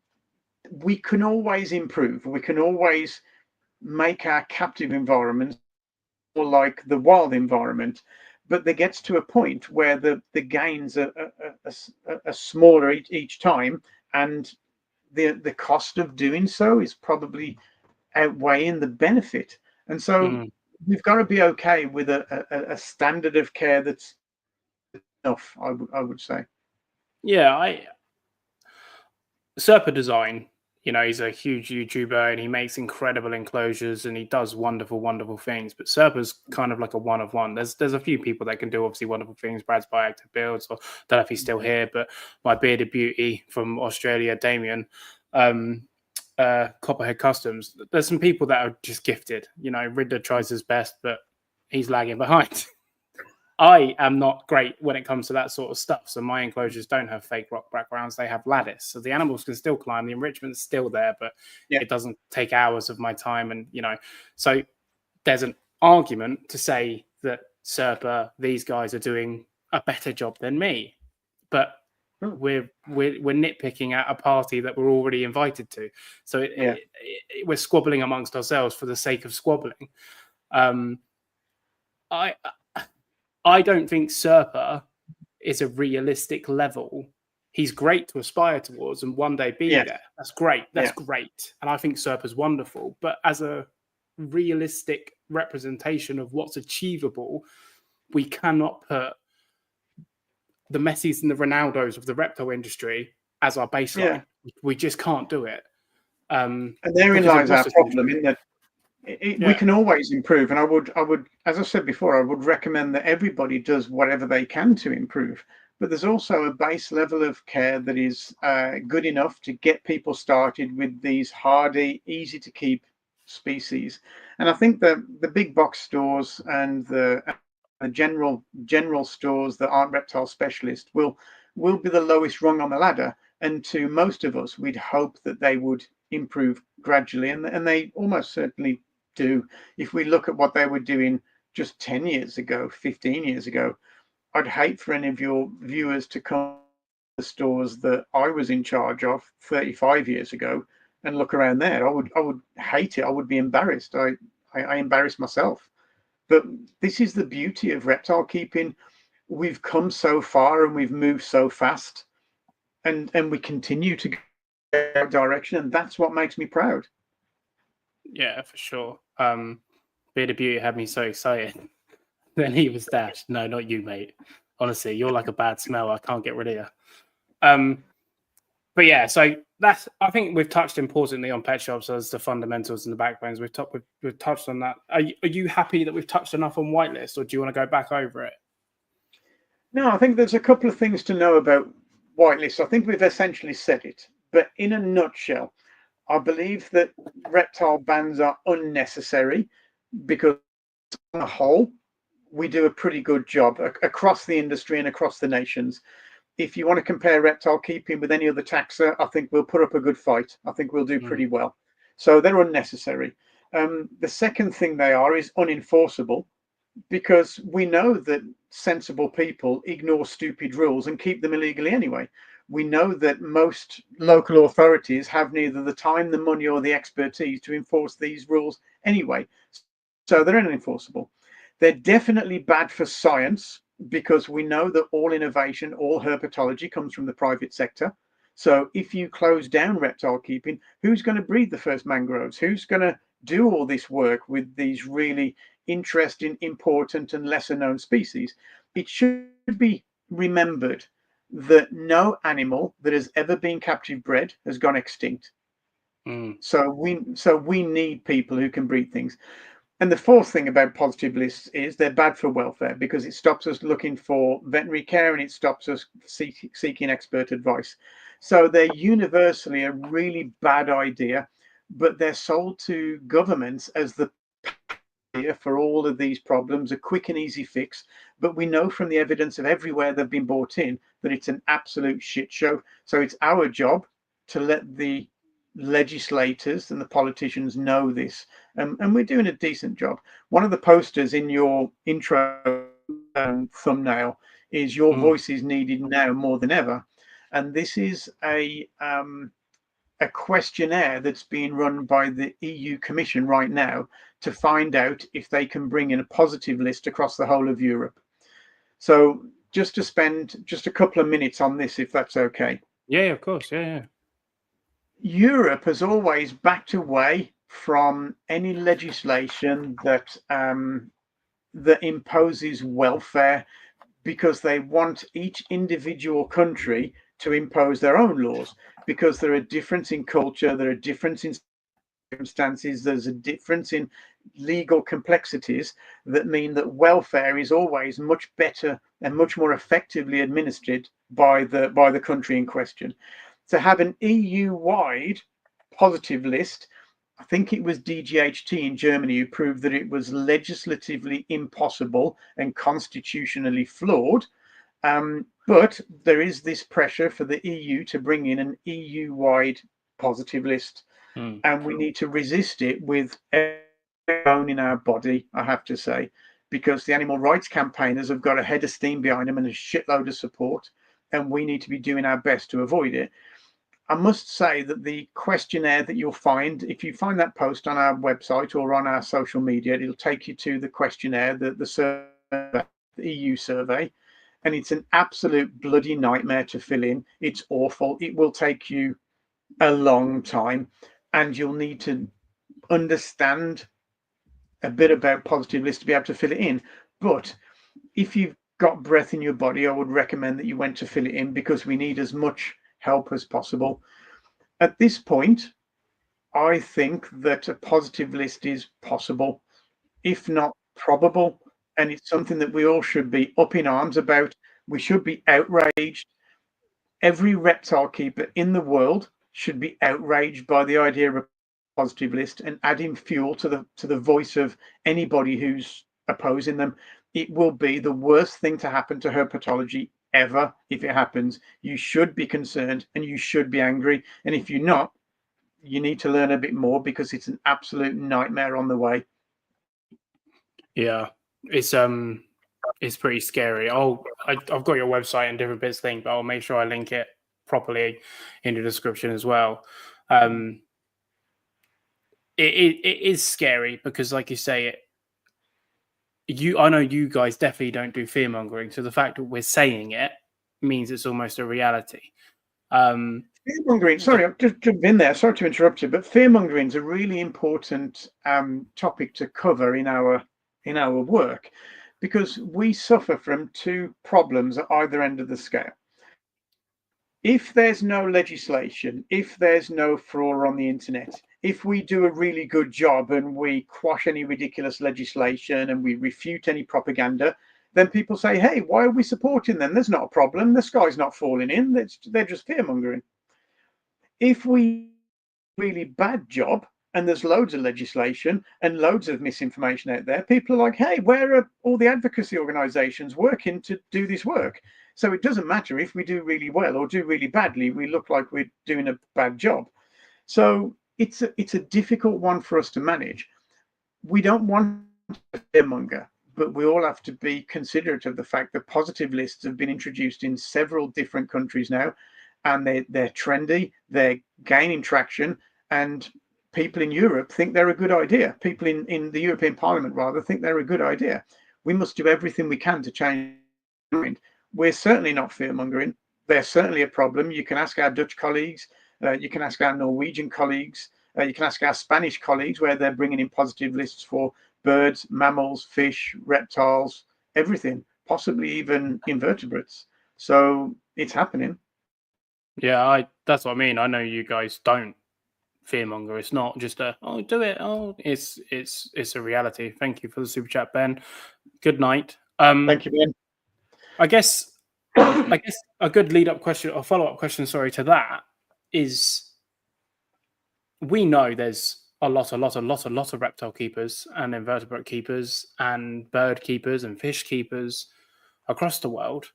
we can always improve. We can always make our captive environments more like the wild environment. But there gets to a point where the gains are smaller each time, and the cost of doing so is probably outweighing the benefit. And so we've got to be okay with a standard of care that's enough, I would say. Yeah, Serpa Design, he's a huge YouTuber and he makes incredible enclosures and he does wonderful, wonderful things. But Serpa's kind of like a one of one. There's a few people that can do obviously wonderful things. Brad's by Active Builds, or don't know if he's still here, but my bearded beauty from Australia, Damien, Copperhead Customs. There's some people that are just gifted. Ridder tries his best, but he's lagging behind. I am not great when it comes to that sort of stuff. So my enclosures don't have fake rock backgrounds. They have lattice. So the animals can still climb. The enrichment's still there, but it doesn't take hours of my time. And, so there's an argument to say that SURPA, these guys are doing a better job than me. But we're nitpicking at a party that we're already invited to. So we're squabbling amongst ourselves for the sake of squabbling. I don't think SURPA is a realistic level. He's great to aspire towards and one day be there. That's great. That's great. And I think SURPA's wonderful. But as a realistic representation of what's achievable, we cannot put the Messis and the Ronaldos of the reptile industry as our baseline. We just can't do it. And therein lies our problem, in that we can always improve. And I would, as I said before, I would recommend that everybody does whatever they can to improve. But there's also a base level of care that is good enough to get people started with these hardy, easy to keep species. And I think that the big box stores and the general stores that aren't reptile specialists will be the lowest rung on the ladder. And to most of us, we'd hope that they would improve gradually, and they almost certainly do. If we look at what they were doing just 10 years ago, 15 years ago, I'd hate for any of your viewers to come to the stores that I was in charge of 35 years ago and look around there. I would hate it. I would be embarrassed. I embarrass myself. But this is the beauty of reptile keeping. We've come so far and we've moved so fast, and we continue to go in that direction, and that's what makes me proud. Yeah, for sure. Beard of Beauty had me so excited. Then he was dashed. No, not you, mate. Honestly, you're like a bad smell. I can't get rid of you. But yeah, so I think we've touched importantly on pet shops as the fundamentals and the backbones. We've touched on that. Are you happy that we've touched enough on whitelist, or do you want to go back over it? No, I think there's a couple of things to know about whitelist. I think we've essentially said it, but in a nutshell, I believe that reptile bans are unnecessary because on the whole, we do a pretty good job across the industry and across the nations. If you want to compare reptile keeping with any other taxa, I think we'll put up a good fight. I think we'll do pretty well. So they're unnecessary. The second thing they are is unenforceable, because we know that sensible people ignore stupid rules and keep them illegally anyway. We know that most local authorities have neither the time, the money, or the expertise to enforce these rules anyway. So they're unenforceable. They're definitely bad for science, because we know that all innovation, all herpetology comes from the private sector. So if you close down reptile keeping, who's going to breed the first mangroves? Who's going to do all this work with these really interesting, important, and lesser known species? It should be remembered that no animal that has ever been captive bred has gone extinct. So we need people who can breed things. And the fourth thing about positive lists is they're bad for welfare, because it stops us looking for veterinary care and it stops us seeking expert advice. So they're universally a really bad idea, but they're sold to governments as the for all of these problems, a quick and easy fix. But we know from the evidence of everywhere they've been brought in that it's an absolute shit show. So it's our job to let the legislators and the politicians know this, and we're doing a decent job. One of the posters in your intro thumbnail is "Your voice is needed now more than ever," and this is a questionnaire that's being run by the EU Commission right now to find out if they can bring in a positive list across the whole of Europe. So just to spend just a couple of minutes on this, if that's okay. Yeah, of course. Yeah. Europe has always backed away from any legislation that that imposes welfare, because they want each individual country to impose their own laws, because there are differences in culture, there are differences in circumstances, there's a difference in legal complexities that mean that welfare is always much better and much more effectively administered by the country in question. To have an EU-wide positive list, I think it was DGHT in Germany who proved that it was legislatively impossible and constitutionally flawed. But there is this pressure for the EU to bring in an EU-wide positive list, and we need to resist it with every bone in our body, I have to say, because the animal rights campaigners have got a head of steam behind them and a shitload of support, and we need to be doing our best to avoid it. I must say that the questionnaire that you'll find, if you find that post on our website or on our social media, it'll take you to the questionnaire, the survey, the EU survey, and it's an absolute bloody nightmare to fill in. It's awful. It will take you a long time, and you'll need to understand a bit about positive list to be able to fill it in. But if you've got breath in your body, I would recommend that you went to fill it in, because we need as much help as possible. At this point, I think that a positive list is possible, if not probable, and it's something that we all should be up in arms about. We should be outraged. Every reptile keeper in the world should be outraged by the idea of a positive list and adding fuel to the voice of anybody who's opposing them. It will be the worst thing to happen to herpetology ever. If it happens, you should be concerned and you should be angry, and if you're not, you need to learn a bit more, because it's an absolute nightmare on the way. Yeah, it's pretty scary. I've got your website and different bits linked, but I'll make sure I link it properly in the description as well. It is scary because, like you say, I know you guys definitely don't do fear mongering, so the fact that we're saying it means it's almost a reality. Fear mongering. Sorry, I'll just jump in there. Sorry to interrupt you, but fear mongering is a really important topic to cover in our work, because we suffer from two problems at either end of the scale. If there's no legislation, if there's no fraud on the internet, if we do a really good job and we quash any ridiculous legislation and we refute any propaganda, then people say, hey, why are we supporting them? There's not a problem. The sky's not falling in. They're just fear-mongering. If we do a really bad job and there's loads of legislation and loads of misinformation out there, people are like, hey, where are all the advocacy organizations working to do this work? So it doesn't matter if we do really well or do really badly, we look like we're doing a bad job. So it's a difficult one for us to manage. We don't want to fearmonger, but we all have to be considerate of the fact that positive lists have been introduced in several different countries now, and they're trendy, they're gaining traction, and people in Europe think they're a good idea. People in the European Parliament, rather, think they're a good idea. We must do everything we can to change their mind. We're certainly not fear-mongering. They're certainly a problem. You can ask our Dutch colleagues, you can ask our Norwegian colleagues, you can ask our Spanish colleagues, where they're bringing in positive lists for birds, mammals, fish, reptiles, everything, possibly even invertebrates. So it's happening. Yeah, that's what I mean. I know you guys don't fearmonger. It's not just do it. It's a reality. Thank you for the super chat, Ben. Good night. Thank you, Ben. I guess a good lead-up question or follow-up question, sorry, to that is, we know there's a lot of reptile keepers and invertebrate keepers and bird keepers and fish keepers across the world,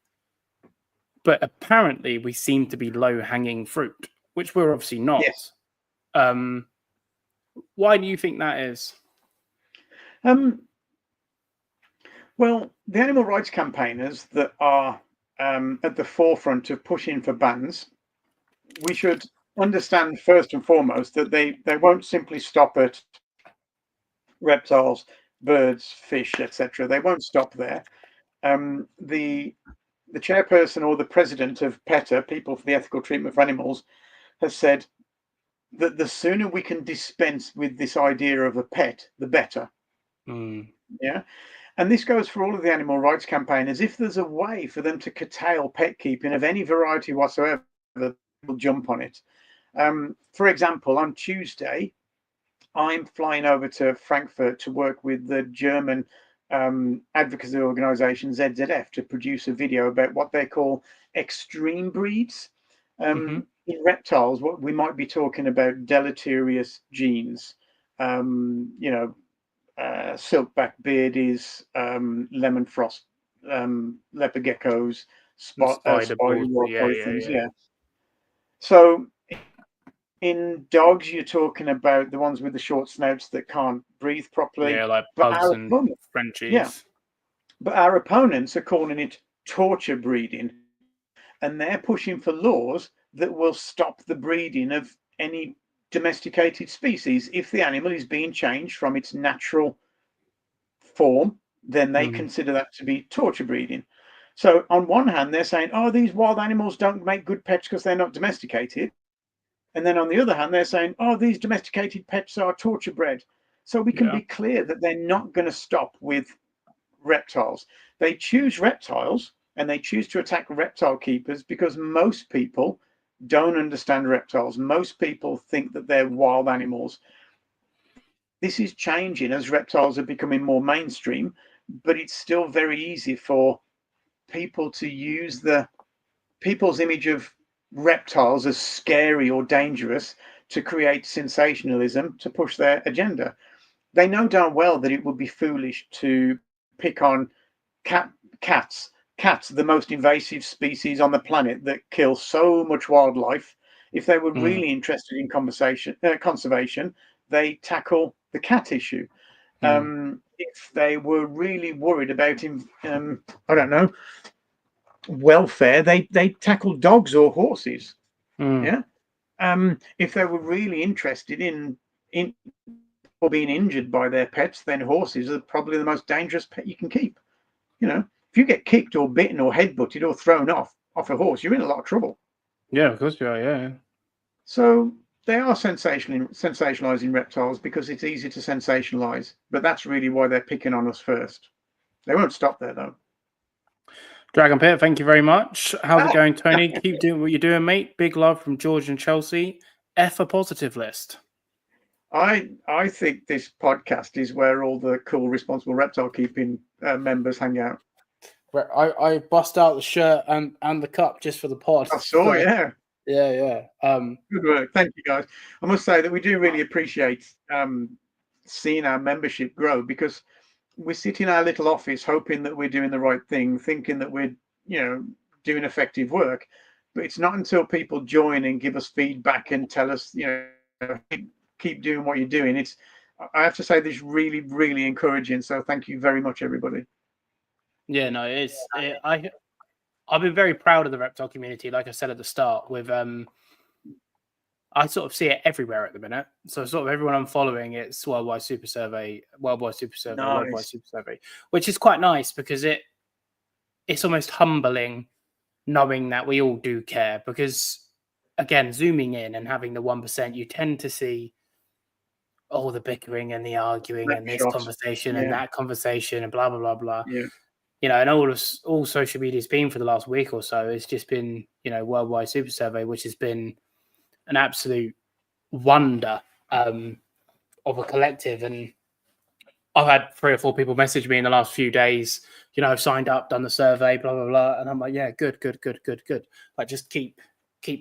but apparently we seem to be low-hanging fruit, which we're obviously not. Yes. Why do you think that is? Well, the animal rights campaigners that are at the forefront of pushing for bans, we should understand first and foremost that they won't simply stop at reptiles, birds, fish, etc. They won't stop there. The chairperson or the president of PETA, People for the Ethical Treatment of Animals, has said that the sooner we can dispense with this idea of a pet, the better. Yeah. And this goes for all of the animal rights campaigners. If there's a way for them to curtail pet keeping of any variety whatsoever, they'll jump on it. For example, on Tuesday, I'm flying over to Frankfurt to work with the German advocacy organization ZZF to produce a video about what they call extreme breeds. In reptiles, what we might be talking about deleterious genes. silkback beardies, lemon frost, leopard geckos, Spider spider balls, polythons. Yeah. So in dogs, you're talking about the ones with the short snouts that can't breathe properly. Yeah, like but pugs and Frenchies. Yeah, but our opponents are calling it torture breeding, and they're pushing for laws that will stop the breeding of any domesticated species. If the animal is being changed from its natural form, then they consider that to be torture breeding. So on one hand, they're saying, oh, these wild animals don't make good pets because they're not domesticated. And then on the other hand, they're saying, oh, these domesticated pets are torture bred. So we can be clear that they're not going to stop with reptiles. They choose reptiles and they choose to attack reptile keepers because most people don't understand reptiles. Most people think that they're wild animals. This is changing as reptiles are becoming more mainstream, but it's still very easy for people to use people's image of reptiles as scary or dangerous to create sensationalism to push their agenda. They know darn well that it would be foolish to pick on cats, the most invasive species on the planet that kill so much wildlife. If they were really interested in conservation, they tackle the cat issue. If they were really worried about welfare, they tackle dogs or horses. Yeah. If they were really interested in or being injured by their pets, then horses are probably the most dangerous pet you can keep. If you get kicked or bitten or headbutted or thrown off a horse, you're in a lot of trouble. Yeah, of course you are. Yeah. So they are sensationalizing reptiles because it's easy to sensationalize, but that's really why they're picking on us first. They won't stop there, though. Dragon Pit, thank you very much. How's it going, Tony? Keep doing what you're doing, mate. Big love from George and Chelsea. F a positive list. I think this podcast is where all the cool Responsible Reptile Keeping members hang out. I bust out the shirt and the cup just for the pod. I saw, yeah. Yeah. Good work. Thank you, guys. I must say that we do really appreciate seeing our membership grow, because we sit in our little office hoping that we're doing the right thing, thinking that we're, doing effective work. But it's not until people join and give us feedback and tell us, keep doing what you're doing. I have to say, this is really, really encouraging. So thank you very much, everybody. Yeah, no, I've been very proud of the reptile community. Like I said at the start, with I sort of see it everywhere at the minute. So sort of everyone I'm following, it's Worldwide Super Survey, Worldwide Super Survey, Nice. Worldwide Super Survey, which is quite nice because it's almost humbling knowing that we all do care. Because again, zooming in and having the 1%, you tend to see all the bickering and the arguing and this conversation and that conversation and blah blah blah blah. Yeah. And all social media has been for the last week or so. It's just been, Worldwide Super Survey, which has been an absolute wonder of a collective. And I've had 3 or 4 people message me in the last few days, I've signed up, done the survey, blah, blah, blah. And I'm like, yeah, good. Like, just keep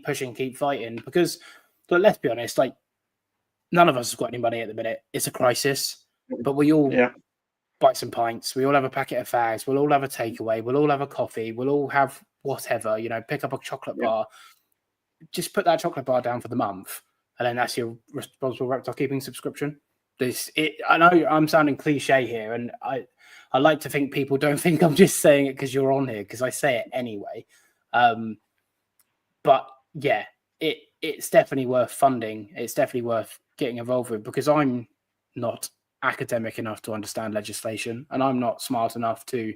pushing, keep fighting. Because, let's be honest, like, none of us has got any money at the minute. It's a crisis. But we all bite some pints. We all have a packet of fags. We'll all have a takeaway. We'll all have a coffee. We'll all have whatever, pick up a chocolate bar. Just put that chocolate bar down for the month, and then that's your Responsible Reptile Keeping subscription. I know I'm sounding cliche here, and I like to think people don't think I'm just saying it because you're on here, because I say it anyway. But yeah, it's definitely worth funding. It's definitely worth getting involved with, because I'm not academic enough to understand legislation, and I'm not smart enough to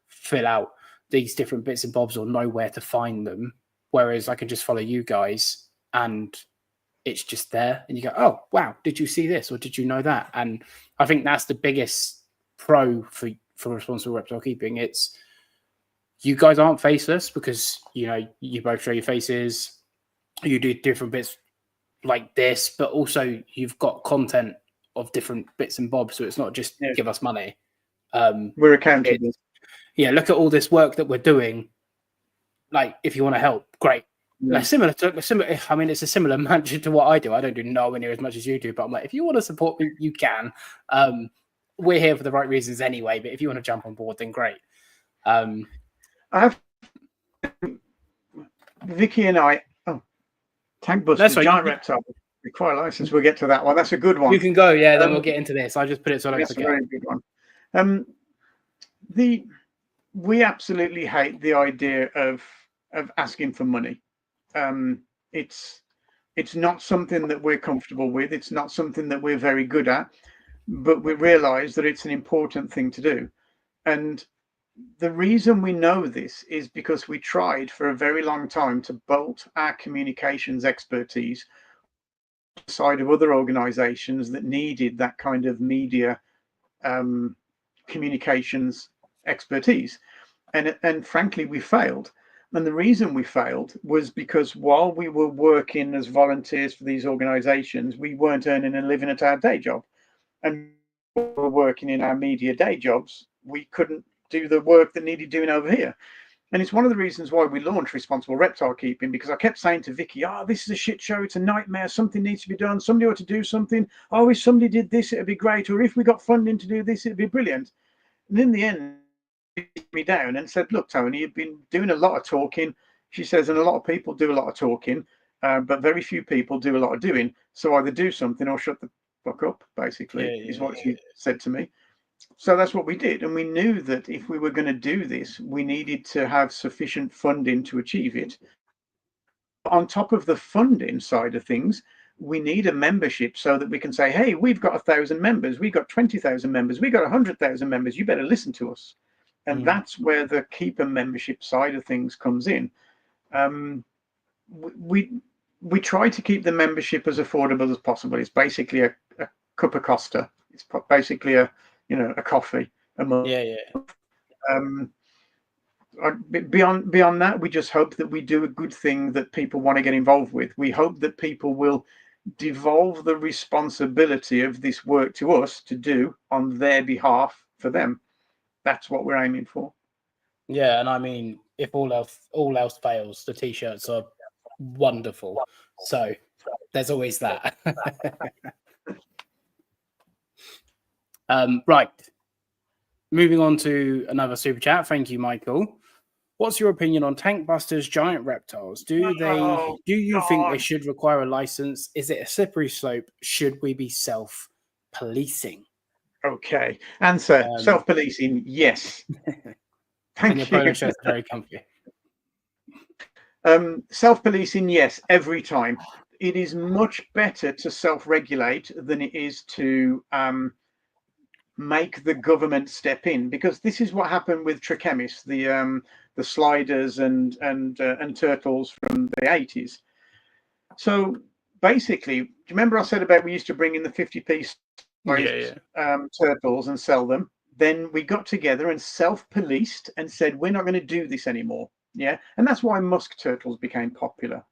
fill out these different bits and bobs or know where to find them. Whereas I can just follow you guys and it's just there, and you go, oh, wow, did you see this or did you know that? And I think that's the biggest pro for Responsible Reptile Keeping. It's you guys aren't faceless, because, you both show your faces, you do different bits like this, but also you've got content of different bits and bobs. So it's not just give us money. We're accountable. Look at all this work that we're doing. Like, if you want to help, great. Like similar. I mean, it's a similar mantra to what I do. I don't do nowhere near as much as you do, but I'm like, if you want to support me, you can. We're here for the right reasons anyway. But if you want to jump on board, then great. I have Vicky and I. Oh, tank buster, giant reptile. Require a license. We'll get to that one. That's a good one. You can go. Yeah, then we'll get into this. I just put it so I don't forget. That's a very good one. We absolutely hate the idea of asking for money. It's not something that we're comfortable with. It's not something that we're very good at, but we realize that it's an important thing to do. And the reason we know this is because we tried for a very long time to bolt our communications expertise to the side of other organizations that needed that kind of media communications expertise. And frankly, we failed. And the reason we failed was because while we were working as volunteers for these organizations, we weren't earning a living at our day job. And we were working in our media day jobs, we couldn't do the work that needed doing over here. And it's one of the reasons why we launched Responsible Reptile Keeping, because I kept saying to Vicky, this is a shit show. It's a nightmare. Something needs to be done. Somebody ought to do something. Oh, if somebody did this, it'd be great. Or if we got funding to do this, it'd be brilliant. And in the end, me down and said, look, Tony, you've been doing a lot of talking. She says, and a lot of people do a lot of talking, but very few people do a lot of doing. So either do something or shut the fuck up, basically, is what she said to me. So that's what we did. And we knew that if we were going to do this, we needed to have sufficient funding to achieve it. On top of the funding side of things, we need a membership so that we can say, hey, we've got 1,000 members, we've got 20,000 members, we've got 100,000 members, you better listen to us. And that's where the keeper membership side of things comes in. We try to keep the membership as affordable as possible. It's basically a cup of Costa. It's basically a coffee a month. Beyond that, we just hope that we do a good thing that people want to get involved with. We hope that people will devolve the responsibility of this work to us to do on their behalf for them. That's what we're aiming for. Yeah, and I mean, if all else fails, the t-shirts are wonderful. So there's always that. Right. Moving on to another super chat. Thank you, Michael. What's your opinion on tank busters, giant reptiles? Do you think they should require a license? Is it a slippery slope? Should we be self-policing? Okay. Answer, self-policing, yes. Thank you. Polo shirt's very comfy. Self-policing, yes, every time. It is much better to self-regulate than it is to make the government step in, because this is what happened with Trichemis, the sliders and turtles from the 80s. So basically, do you remember I said about we used to bring in the 50-piece turtles and sell them? Then we got together and self-policed and said, we're not going to do this anymore. Yeah. And that's why musk turtles became popular.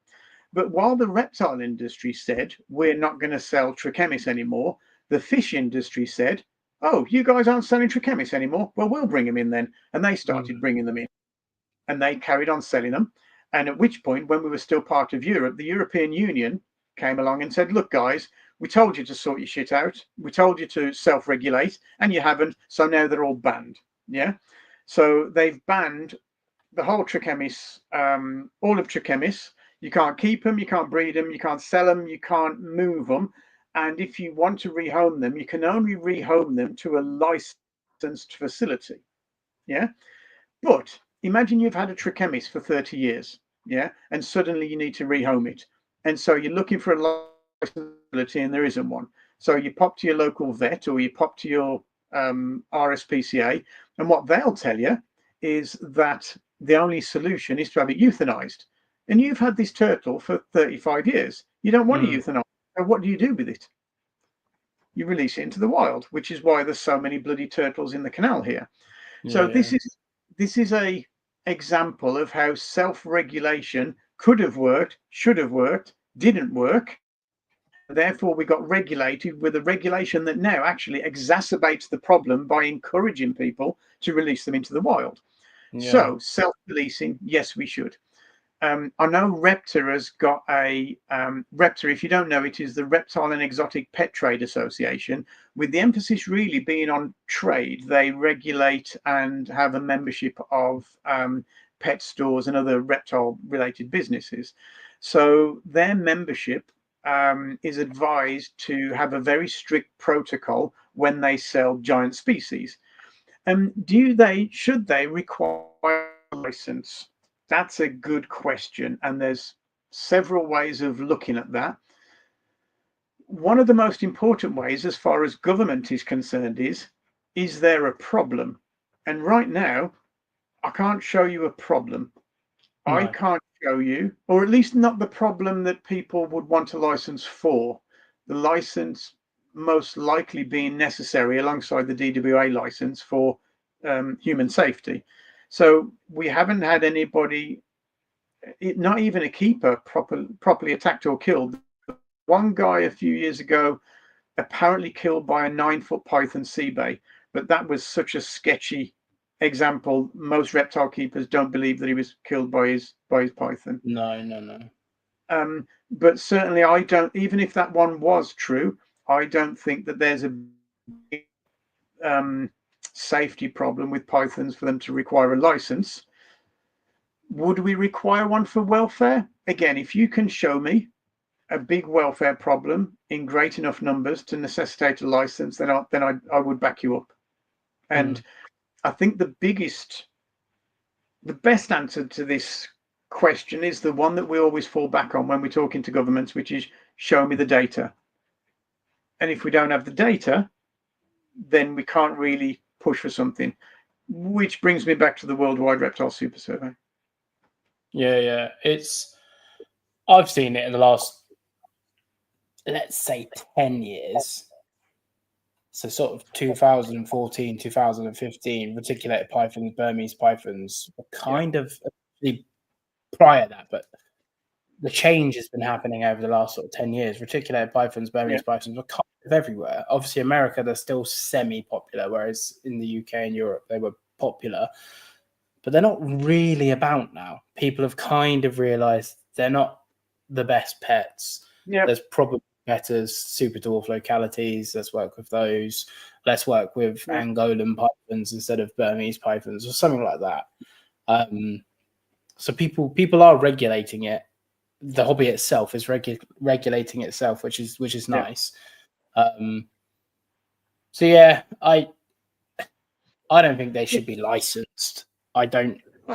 But while the reptile industry said, we're not going to sell Trichemis anymore, the fish industry said, oh, you guys aren't selling Trichemis anymore? Well, we'll bring them in then. And they started bringing them in. And they carried on selling them. And at which point, when we were still part of Europe, the European Union came along and said, look, guys, we told you to sort your shit out. We told you to self-regulate, and you haven't. So now they're all banned. Yeah. So they've banned the whole Trichemis, all of Trichemis. You can't keep them, you can't breed them, you can't sell them, you can't move them. And if you want to rehome them, you can only rehome them to a licensed facility. Yeah. But imagine you've had a Trichemis for 30 years. Yeah. And suddenly you need to rehome it. And so you're looking for a licensed facility and there isn't one. So you pop to your local vet or you pop to your RSPCA. And what they'll tell you is that the only solution is to have it euthanized. And you've had this turtle for 35 years. You don't want to euthanize. So what do you do with it? You release it into the wild, which is why there's so many bloody turtles in the canal here. So this is a example of how self-regulation could have worked, should have worked, didn't work. Therefore, we got regulated with a regulation that now actually exacerbates the problem by encouraging people to release them into the wild. So self-policing, yes, we should. I know Repta has got a Repta. If you don't know, it is the Reptile and Exotic Pet Trade Association, with the emphasis really being on trade. They regulate and have a membership of pet stores and other reptile-related businesses. So their membership is advised to have a very strict protocol when they sell giant species. Should they require a license? That's a good question, and there's several ways of looking at that. One of the most important ways, as far as government is concerned, is there a problem? And right now, I can't show you a problem. No. I can't show you, or at least not the problem that people would want a license for. The license most likely being necessary alongside the DWA license for human safety. So we haven't had anybody, not even a keeper, properly attacked or killed. One guy a few years ago apparently killed by a 9-foot python sea bay, but that was such a sketchy example. Most reptile keepers don't believe that he was killed by his python. No. But certainly I don't, even if that one was true, I don't think that there's a safety problem with pythons for them to require a license. Would we require one for welfare? Again, if you can show me a big welfare problem in great enough numbers to necessitate a license, then I would back you up. And I think the best answer to this question is the one that we always fall back on when we're talking to governments, which is show me the data. And if we don't have the data, then we can't really push for something, which brings me back to the Worldwide Reptile Super Survey. Yeah. I've seen it in the last, let's say, 10 years. So sort of 2014, 2015, reticulated pythons, Burmese pythons were kind of prior to that, but the change has been happening over the last sort of 10 years. Reticulated pythons, Burmese pythons were kind of everywhere. Obviously, America, they're still semi-popular, whereas in the UK and Europe, they were popular. But they're not really about now. People have kind of realised they're not the best pets. Yep. There's probably better super dwarf localities. Let's work with those. Let's work with Angolan pythons instead of Burmese pythons or something like that. So people are regulating it. The hobby itself is regulating itself, which is nice. So yeah, I don't think they should be licensed. I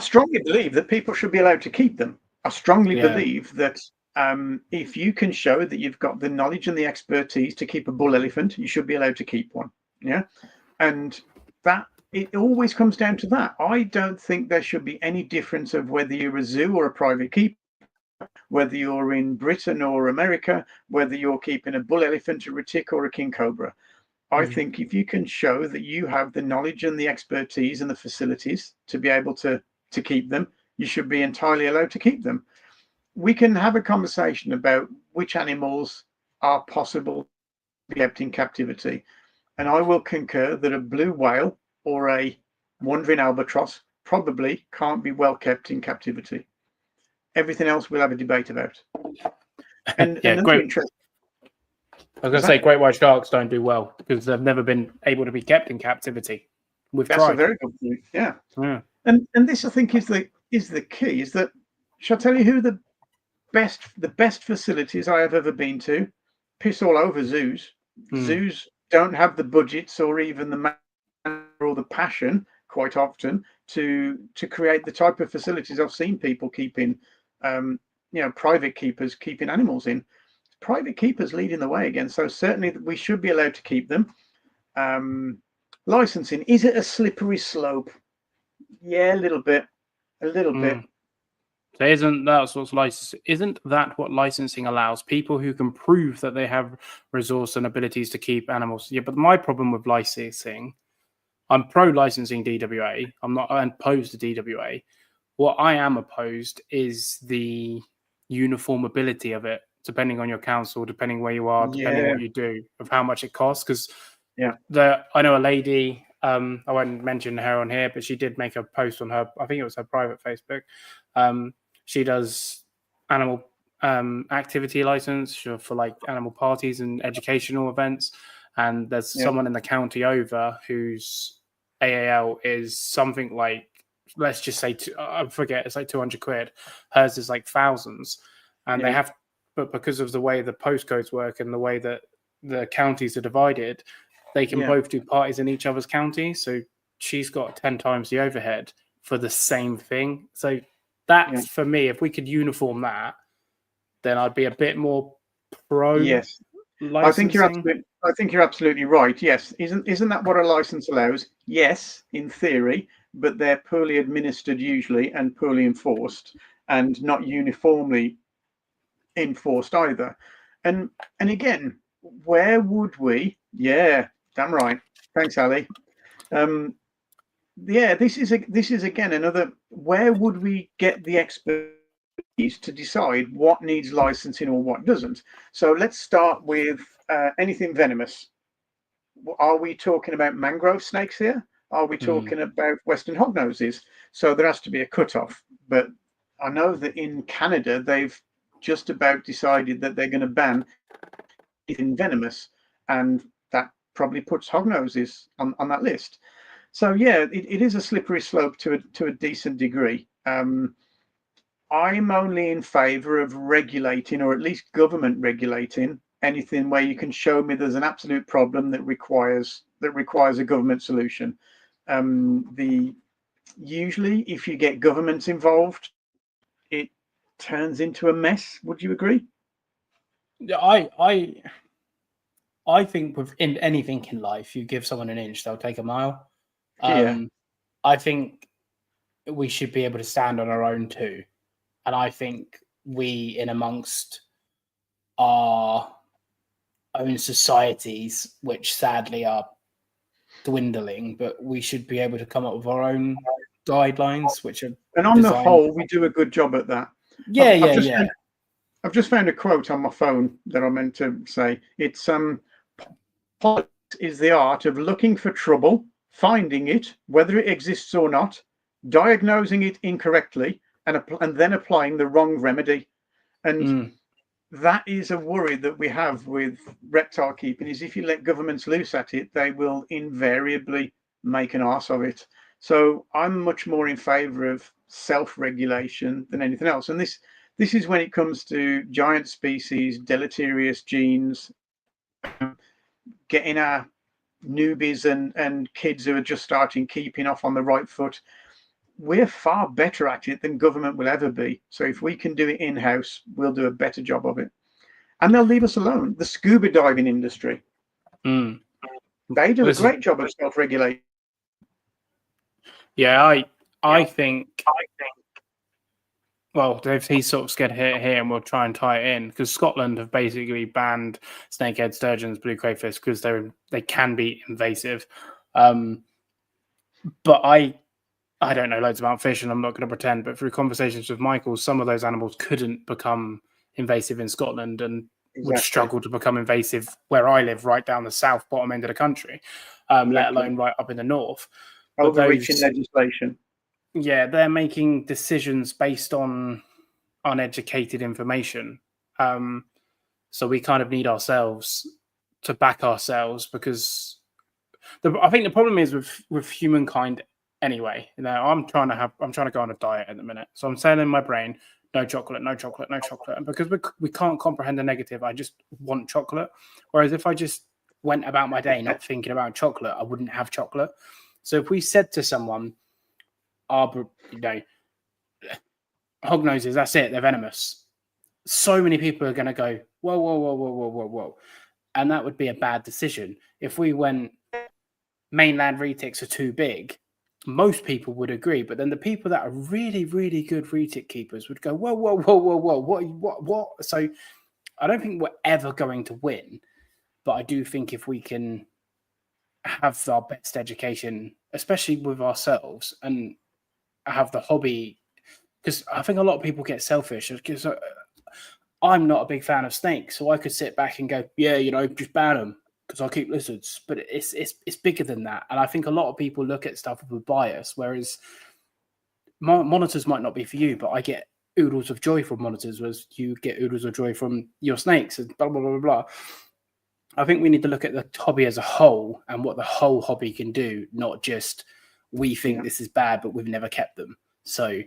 strongly believe that people should be allowed to keep them. I strongly believe that if you can show that you've got the knowledge and the expertise to keep a bull elephant, you should be allowed to keep one. Yeah, and that it always comes down to that. I don't think there should be any difference of whether you're a zoo or a private keeper, whether you're in Britain or America, whether you're keeping a bull elephant, a retic, or a king cobra. I think if you can show that you have the knowledge and the expertise and the facilities to be able to keep them, you should be entirely allowed to keep them. We can have a conversation about which animals are possible to be kept in captivity. And I will concur that a blue whale or a wandering albatross probably can't be well kept in captivity. Everything else we'll have a debate about. And great. I was going to say great white sharks don't do well because they've never been able to be kept in captivity. That's a very good point. Yeah. And this, I think, is the key. Is that, shall I tell you who the best facilities I have ever been to? Piss all over zoos. Zoos don't have the budgets or even the man or the passion quite often to create the type of facilities I've seen people keeping. Private keepers keeping animals in. Private keepers leading the way again. So certainly we should be allowed to keep them. Licensing, is it a slippery slope? Yeah, a little bit. So isn't that what licensing allows? People who can prove that they have resource and abilities to keep animals. Yeah, but my problem with licensing, I'm pro-licensing DWA. I'm not opposed to DWA. What I am opposed is the uniformability of it, depending on your council, depending where you are, depending what you do, of how much it costs. Because I know a lady, I won't mention her on here, but she did make a post on her, I think it was her private Facebook. She does animal activity license for like animal parties and educational events. And there's someone in the county over whose AAL is something like, let's just say, I forget, it's like 200 quid. Hers is like thousands. And they have, but because of the way the postcodes work and the way that the counties are divided, they can both do parties in each other's county. So she's got 10 times the overhead for the same thing. So that's for me, if we could uniform that, then I'd be a bit more pro. Yes. I think you're absolutely right. Yes. Isn't that what a license allows? Yes, in theory, but they're poorly administered usually and poorly enforced and not uniformly enforced either. And again, where would we? Yeah, damn right. Thanks, Ali. This is again another. Where would we get the expertise to decide what needs licensing or what doesn't? So let's start with anything venomous. Are we talking about mangrove snakes here? Are we talking about Western hognoses? So there has to be a cutoff. But I know that in Canada they've just about decided that they're going to ban anything venomous, and that probably puts hognoses on that list. So yeah, it is a slippery slope to a decent degree. I'm only in favour of regulating, or at least government regulating, anything where you can show me there's an absolute problem that requires a government solution. Usually, if you get governments involved, it turns into a mess. Would you agree? I think with anything in life, you give someone an inch, they'll take a mile. I think we should be able to stand on our own too. And I think we, in amongst our own societies, which sadly are dwindling, but we should be able to come up with our own guidelines, which are. And on the whole, we do a good job at that. I've just found a quote on my phone that I meant to say. It's politics is the art of looking for trouble, finding it, whether it exists or not, diagnosing it incorrectly, and then applying the wrong remedy. And that is a worry that we have with reptile keeping, is if you let governments loose at it, they will invariably make an arse of it. So I'm much more in favour of self-regulation than anything else. And this is when it comes to giant species, deleterious genes, getting our newbies and kids who are just starting keeping off on the right foot. We're far better at it than government will ever be. So if we can do it in-house, we'll do a better job of it. And they'll leave us alone. The scuba diving industry, they do a great job of self-regulating. Yeah, I think. Well, he's sort of scared here, and we'll try and tie it in, because Scotland have basically banned snakehead sturgeons, blue crayfish, because they can be invasive. But I don't know loads about fish, and I'm not going to pretend. But through conversations with Michael, some of those animals couldn't become invasive in Scotland, and would struggle to become invasive where I live, right down the south bottom end of the country, let alone right up in the north. Overreaching legislation. Yeah, they're making decisions based on uneducated information. So we kind of need ourselves to back ourselves, because I think the problem is with humankind anyway. You know, I'm trying to go on a diet at the minute. So I'm saying in my brain, no chocolate, no chocolate, no chocolate. And because we can't comprehend the negative, I just want chocolate. Whereas if I just went about my day not thinking about chocolate, I wouldn't have chocolate. So if we said to someone, hognoses, that's it, they're venomous, so many people are going to go, whoa. And that would be a bad decision. If we went, mainland retics are too big, most people would agree. But then the people that are really, really good retic keepers would go, whoa, what? So I don't think we're ever going to win. But I do think if we can have our best education, especially with ourselves, and have the hobby, because I think a lot of people get selfish, because I'm not a big fan of snakes, so I could sit back and go, just ban them because I keep lizards. But it's bigger than that, and I think a lot of people look at stuff with a bias. Whereas monitors might not be for you, but I get oodles of joy from monitors, whereas you get oodles of joy from your snakes, and blah, blah, blah, blah, blah. I think we need to look at the hobby as a whole and what the whole hobby can do, not just we think this is bad, but we've never kept them. So,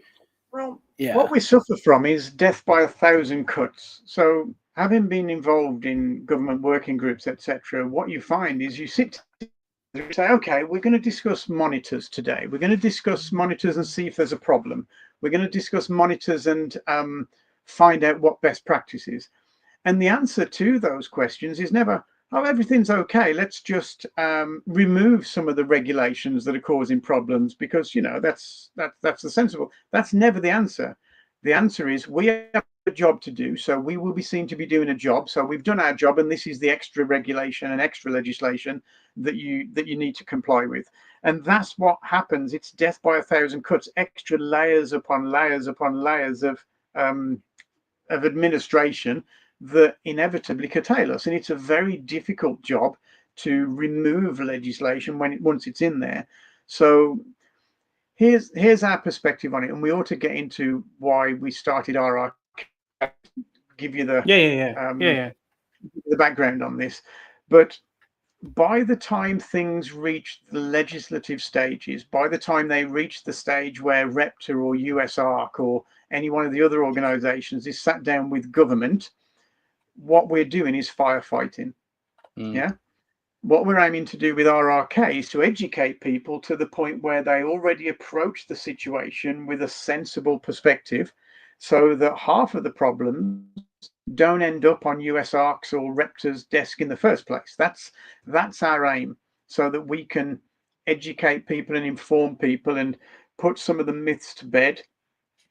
well, what we suffer from is death by 1,000 cuts. So, having been involved in government working groups, etc., what you find is you sit and say, okay, we're going to discuss monitors today. We're going to discuss monitors and see if there's a problem. We're going to discuss monitors and find out what best practice is. And the answer to those questions is never, oh, everything's okay. Let's just remove some of the regulations that are causing problems because, you know, that's the sensible. That's never the answer. The answer is we have a job to do, so we will be seen to be doing a job. So we've done our job, and this is the extra regulation and extra legislation that you need to comply with. And that's what happens. It's death by 1,000 cuts, extra layers upon layers upon layers of administration that inevitably curtail us. And it's a very difficult job to remove legislation once it's in there. So here's our perspective on it, and we ought to get into why we started RRK. Give you the the background on this. But by the time things reach the legislative stages, by the time they reach the stage where Repta or USARK or any one of the other organizations is sat down with government, what we're doing is firefighting. What we're aiming to do with RRK is to educate people to the point where they already approach the situation with a sensible perspective, so that half of the problems don't end up on USARK's or Repta's desk in the first place. That's our aim, so that we can educate people and inform people and put some of the myths to bed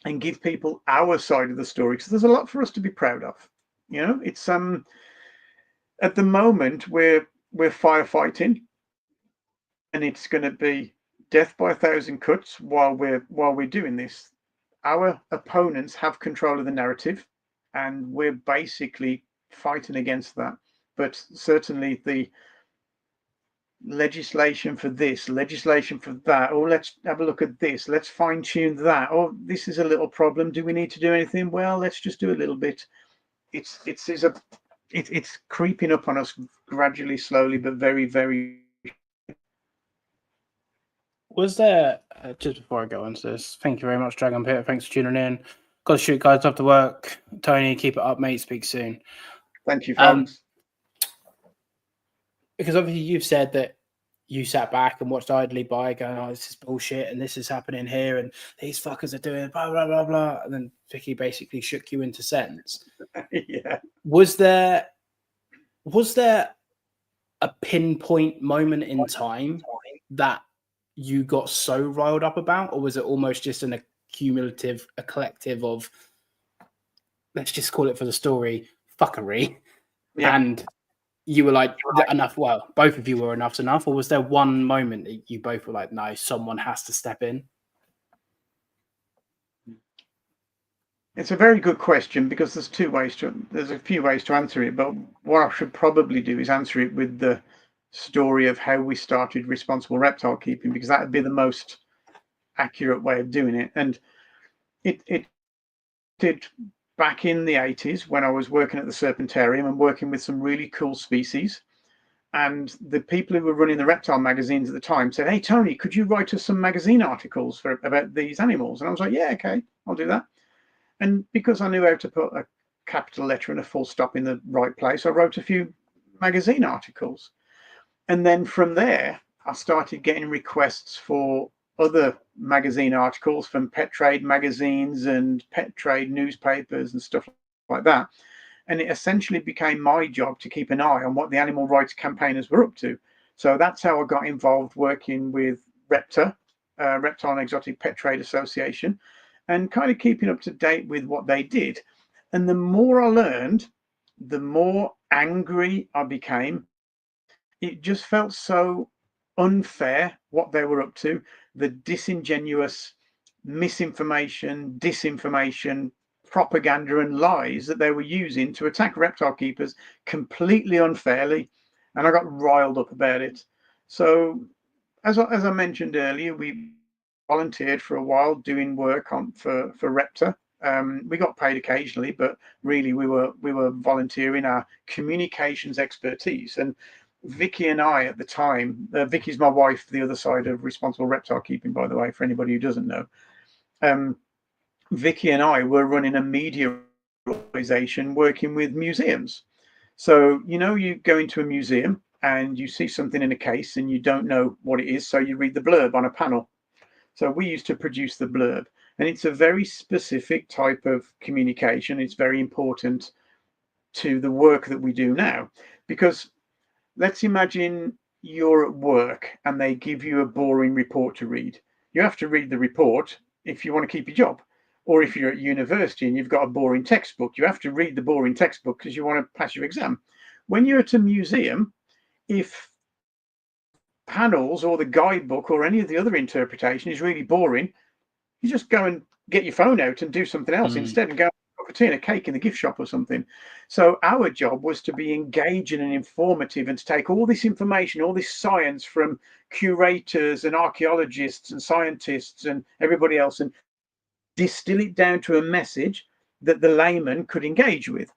and give people our side of the story, because there's a lot for us to be proud of. You know, it's at the moment we're firefighting, and it's going to be death by 1,000 cuts while we're doing this. Our opponents have control of the narrative, and we're basically fighting against that. But certainly the legislation for this, legislation for that, or let's have a look at this, let's fine tune that, or this is a little problem, do we need to do anything? Well, let's just do a little bit. It's creeping up on us gradually, slowly, but very, very. Was there, just before I go into this, thank you very much, Dragon Pit. Thanks for tuning in. Got to shoot, guys. Have to work. Tony, keep it up, mate. Speak soon. Thank you, folks. Because obviously you've said that you sat back and watched idly by going, oh, this is bullshit and this is happening here and these fuckers are doing blah, blah, blah, blah. And then Vicky basically shook you into sense. Yeah. Was there a pinpoint moment in time that you got so riled up about, or was it almost just a collective of, let's just call it for the story, fuckery? Yeah. And you were like, enough. Well, both of you were enough's enough, or was there one moment that you both were like, no, someone has to step in? It's a very good question, because there's a few ways to answer it, but what I should probably do is answer it with the story of how we started Responsible Reptile Keeping, because that would be the most accurate way of doing it. And it did back in the 80s when I was working at the Serpentarium and working with some really cool species. And the people who were running the reptile magazines at the time said, hey, Tony, could you write us some magazine articles about these animals? And I was like, yeah, okay, I'll do that. And because I knew how to put a capital letter and a full stop in the right place, I wrote a few magazine articles. And then from there, I started getting requests for other magazine articles from pet trade magazines and pet trade newspapers and stuff like that. And it essentially became my job to keep an eye on what the animal rights campaigners were up to. So that's how I got involved working with Repta, Reptile and Exotic Pet Trade Association, and kind of keeping up to date with what they did. And the more I learned, the more angry I became. It just felt so unfair what they were up to, the disingenuous misinformation, disinformation, propaganda and lies that they were using to attack reptile keepers completely unfairly. And I got riled up about it. So as I mentioned earlier, we volunteered for a while doing work for Repta We got paid occasionally, but really we were volunteering our communications expertise. And Vicky and I at the time, Vicky's my wife, the other side of Responsible Reptile Keeping, by the way, for anybody who doesn't know. Vicky and I were running a media organization working with museums. So, you go into a museum and you see something in a case and you don't know what it is. So you read the blurb on a panel. So we used to produce the blurb, and it's a very specific type of communication. It's very important to the work that we do now, because let's imagine you're at work and they give you a boring report to read. You have to read the report if you want to keep your job. Or if you're at university and you've got a boring textbook, you have to read the boring textbook because you want to pass your exam. When you're at a museum, if panels or the guidebook or any of the other interpretation is really boring, you just go and get your phone out and do something else instead, and go have a tea and a cake in the gift shop or something. So our job was to be engaging and informative and to take all this information, all this science from curators and archaeologists and scientists and everybody else, and distill it down to a message that the layman could engage with.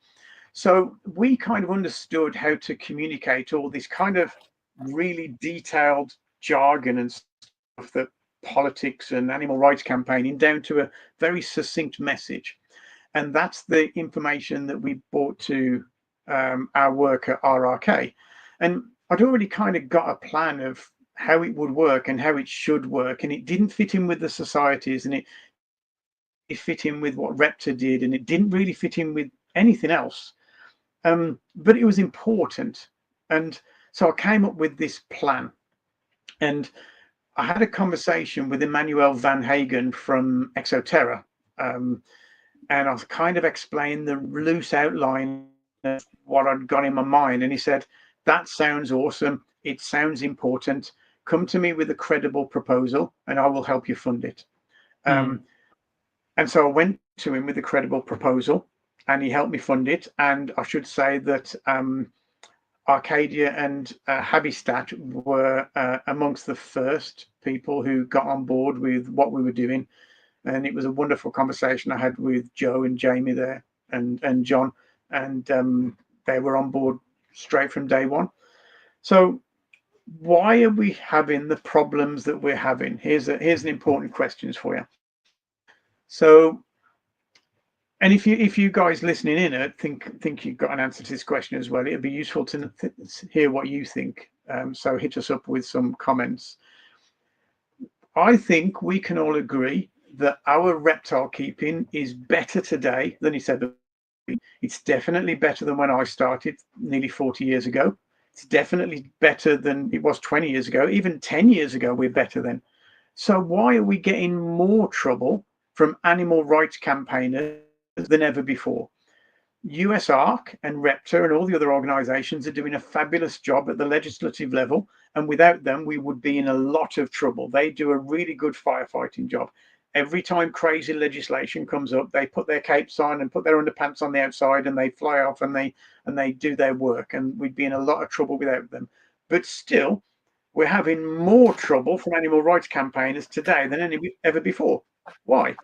So we kind of understood how to communicate all this kind of really detailed jargon and stuff, that politics and animal rights campaigning, down to a very succinct message. And that's the information that we brought to our work at RRK. And I'd already kind of got a plan of how it would work and how it should work, and it didn't fit in with the societies, and it fit in with what Repta did, and it didn't really fit in with anything else. But it was important. And so I came up with this plan, and I had a conversation with Emmanuel Van Hagen from Exoterra, and I was kind of explained the loose outline of what I'd got in my mind. And he said, "That sounds awesome. It sounds important. Come to me with a credible proposal and I will help you fund it." And so I went to him with a credible proposal, and he helped me fund it. And I should say that Arcadia and HabiStat were amongst the first people who got on board with what we were doing. And it was a wonderful conversation I had with Joe and Jamie there, and John, and they were on board straight from day one. So why are we having the problems that we're having? Here's an important question for you. So, and if you guys listening in think you've got an answer to this question as well, it'd be useful to hear what you think. So hit us up with some comments. I think we can all agree that our reptile keeping is better today than it's ever been. It's definitely better than when I started nearly 40 years ago. It's definitely better than it was 20 years ago. Even 10 years ago, we're better than. So why are we getting more trouble from animal rights campaigners than ever before? USARK and Repta and all the other organizations are doing a fabulous job at the legislative level, and without them we would be in a lot of trouble. They do a really good firefighting job. Every time crazy legislation comes up, they put their capes on and put their underpants on the outside, and they fly off and they do their work, and we'd be in a lot of trouble without them. But still, we're having more trouble from animal rights campaigners today than ever before. Why?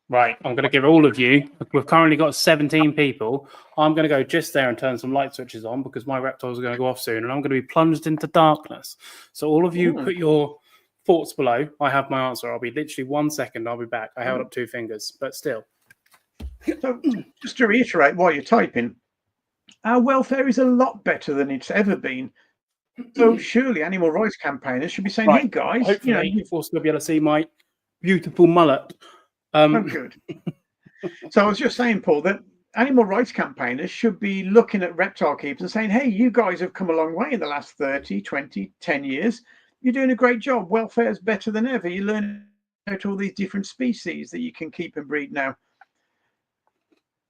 Right, I'm going to give all of you, we've currently got 17 people. I'm going to go just there and turn some light switches on because my reptiles are going to go off soon, and I'm going to be plunged into darkness. So all of you put your thoughts below. I have my answer. I'll be literally 1 second. I'll be back. I held up 2 fingers, but still. So just to reiterate while you're typing, our welfare is a lot better than it's ever been. So surely animal rights campaigners should be saying, "Hey guys, hopefully you've also be able to see my beautiful mullet." Oh, good. So I was just saying, Paul, that animal rights campaigners should be looking at reptile keepers and saying, "Hey, you guys have come a long way in the last 30, 20, 10 years. You're doing a great job. Welfare is better than ever. You learn about all these different species that you can keep and breed now."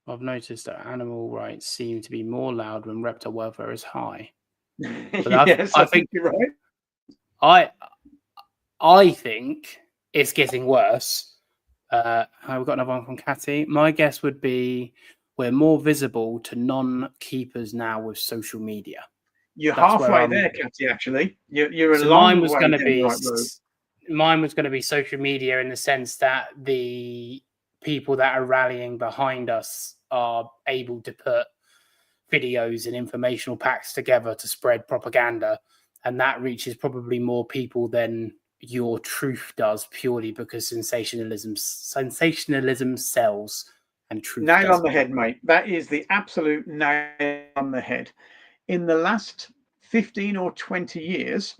I've noticed that animal rights seem to be more loud when reptile welfare is high. Yes, I think you're right. I think it's getting worse. We've got another one from Catty. My guess would be we're more visible to non-keepers now with social media. You're halfway there, Catty, actually. You're a so long mine was way going to down be the right road. Mine was going to be social media in the sense that the people that are rallying behind us are able to put videos and informational packs together to spread propaganda, and that reaches probably more people than your truth does, purely because sensationalism sells and truth Nail does. on the head, mate. That is the absolute nail on the head. In the last 15 or 20 years,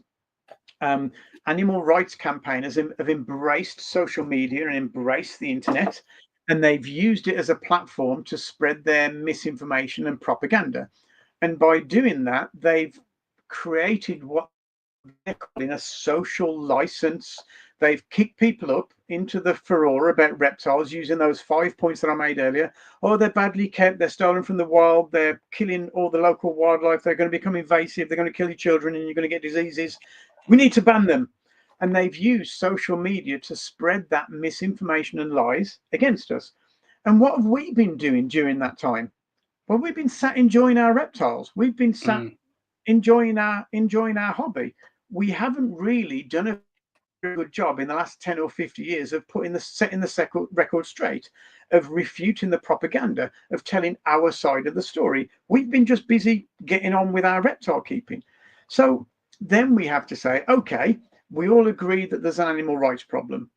animal rights campaigners have embraced social media and embraced the internet, and they've used it as a platform to spread their misinformation and propaganda. And by doing that, they've created what they're calling a social license. They've kicked people up into the furore about reptiles using those 5 points that I made earlier. Oh, they're badly kept, they're stolen from the wild, they're killing all the local wildlife, they're going to become invasive, they're going to kill your children, and you're going to get diseases. We need to ban them. And they've used social media to spread that misinformation and lies against us. And what have we been doing during that time? Well, we've been sat enjoying our reptiles. We've been sat enjoying our hobby. We haven't really done a good job in the last 10 or 50 years of setting the record straight, of refuting the propaganda, of telling our side of the story. We've been just busy getting on with our reptile keeping. So then we have to say, okay, we all agree that there's an animal rights problem.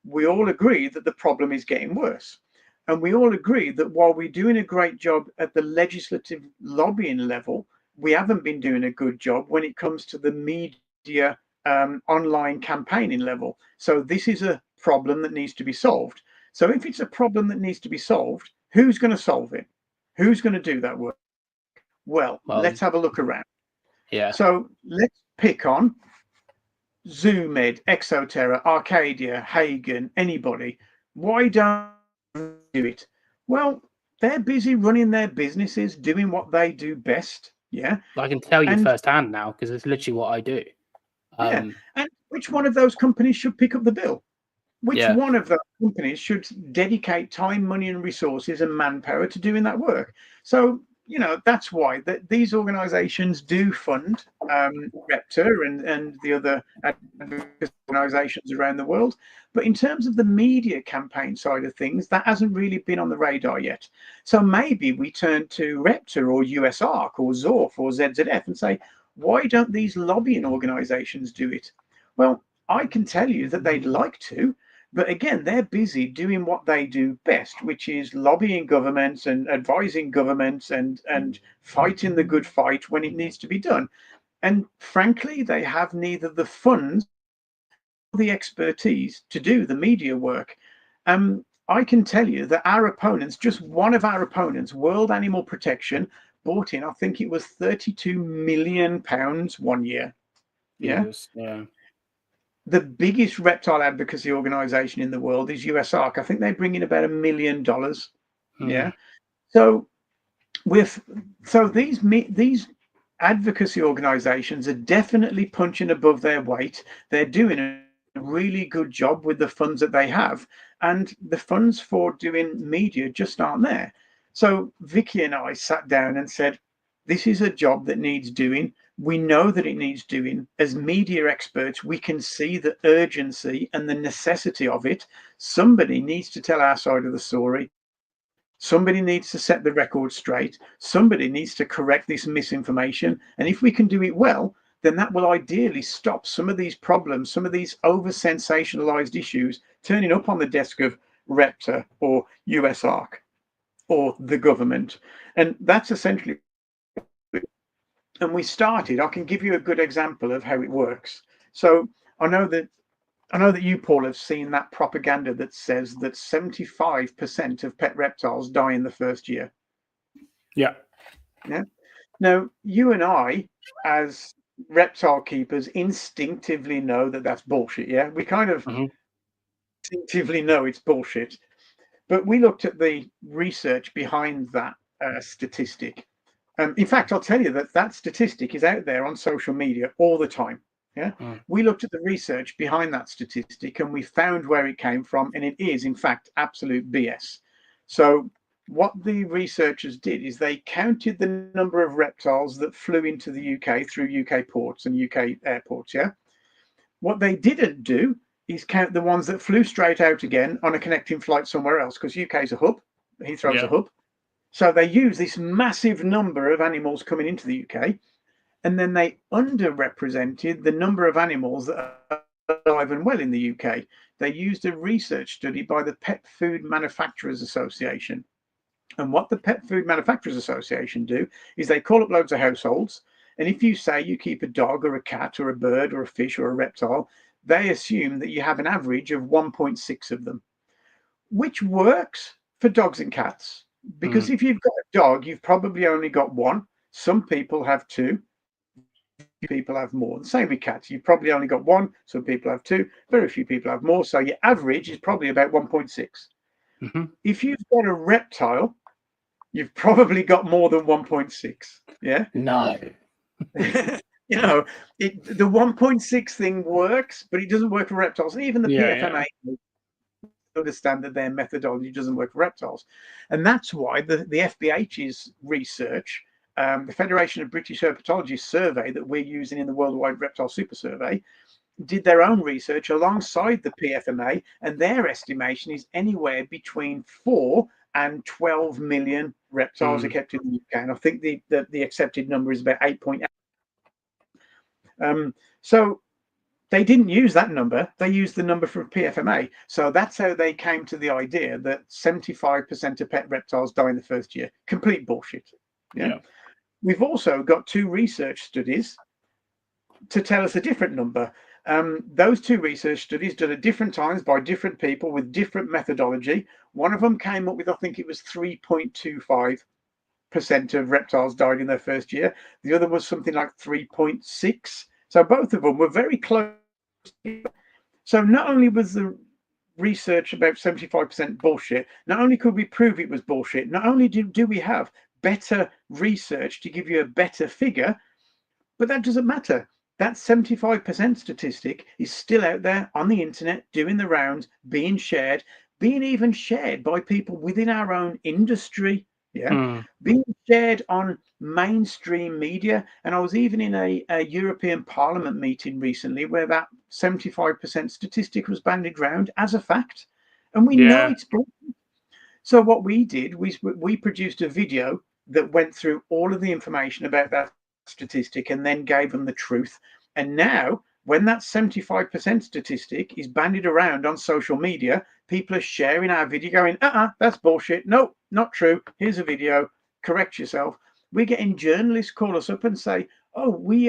We all agree that the problem is getting worse. And we all agree that while we're doing a great job at the legislative lobbying level, we haven't been doing a good job when it comes to the media online campaigning level. So this is a problem that needs to be solved. So if it's a problem that needs to be solved, who's going to solve it? Who's going to do that work? Well, let's have a look around. Yeah. So let's pick on Zoomed, Exoterra, Arcadia, Hagen, anybody. Why don't do it? Well, they're busy running their businesses, doing what they do best. Yeah. I can tell you firsthand now, because it's literally what I do. And which one of those companies should pick up the bill? Which one of those companies should dedicate time, money, and resources and manpower to doing that work? So, you know, that's why these organizations do fund Repta and the other organizations around the world. But in terms of the media campaign side of things, that hasn't really been on the radar yet. So maybe we turn to Repta or USARC or ZORF or ZZF and say, why don't these lobbying organizations do it? Well, I can tell you that they'd like to, but again, they're busy doing what they do best, which is lobbying governments and advising governments and fighting the good fight when it needs to be done. And frankly, they have neither the funds or the expertise to do the media work. I can tell you that our opponents, just one of our opponents, World Animal Protection, bought in, I think it was £32 million 1 year. Yes, The biggest reptile advocacy organization in the world is USARC. I think they bring in about $1 million. Yeah. So these advocacy organizations are definitely punching above their weight. They're doing a really good job with the funds that they have, and the funds for doing media just aren't there. So Vicky and I sat down and said, this is a job that needs doing. We know that it needs doing. As media experts, we can see the urgency and the necessity of it. Somebody needs to tell our side of the story. Somebody needs to set the record straight. Somebody needs to correct this misinformation. And if we can do it well, then that will ideally stop some of these problems, some of these over-sensationalized issues turning up on the desk of Repta or USARC or the government. And that's essentially. And we started, I can give you a good example of how it works. So I know that you, Paul, have seen that propaganda that says that 75% of pet reptiles die in the first year. Yeah. Now, you and I, as reptile keepers, instinctively know that that's bullshit. Yeah. We kind of instinctively know it's bullshit. But we looked at the research behind that statistic. In fact, I'll tell you that statistic is out there on social media all the time. Yeah, we looked at the research behind that statistic and we found where it came from, and it is, in fact, absolute BS. So what the researchers did is they counted the number of reptiles that flew into the UK through UK ports and UK airports. Yeah, what they didn't do is count the ones that flew straight out again on a connecting flight somewhere else, because UK is a hub, Heathrow's a hub. So they use this massive number of animals coming into the UK, and then they underrepresented the number of animals that are alive and well in the UK. They used a research study by the Pet Food Manufacturers Association. And what the Pet Food Manufacturers Association do is they call up loads of households. And if you say you keep a dog or a cat or a bird or a fish or a reptile, they assume that you have an average of 1.6 of them, which works for dogs and cats. Because if you've got a dog, you've probably only got one. Some people have two. People have more. The same with cats. You've probably only got one. Some people have two. Very few people have more. So your average is probably about 1.6. If you've got a reptile, you've probably got more than 1.6. Yeah. No. You know, the 1.6 thing works, but it doesn't work for reptiles. And even the PFMA understand that their methodology doesn't work for reptiles. And that's why the FBH's research, the Federation of British Herpetologists survey that we're using in the Worldwide Reptile Super Survey, did their own research alongside the PFMA, and their estimation is anywhere between 4 and 12 million reptiles are kept in the UK. And I think the accepted number is about 8.8. So they didn't use that number. They used the number for PFMA. So that's how they came to the idea that 75% of pet reptiles die in the first year. Complete bullshit. Yeah. We've also got 2 research studies to tell us a different number. Those 2 research studies done at different times by different people with different methodology. One of them came up with, I think it was 3.25% of reptiles died in their first year. The other was something like 3.6. So both of them were very close. So not only was the research about 75% bullshit, not only could we prove it was bullshit, not only do we have better research to give you a better figure, but that doesn't matter. That 75% statistic is still out there on the internet, doing the rounds, being shared, being even shared by people within our own industry. Being shared on mainstream media. And I was even in a European Parliament meeting recently where that 75% statistic was bandied around as a fact. And we know it's bullshit. So what we did was we produced a video that went through all of the information about that statistic and then gave them the truth. And now, when that 75% statistic is bandied around on social media, people are sharing our video going, that's bullshit. No, not true. Here's a video. Correct yourself. We're getting journalists call us up and say, oh, we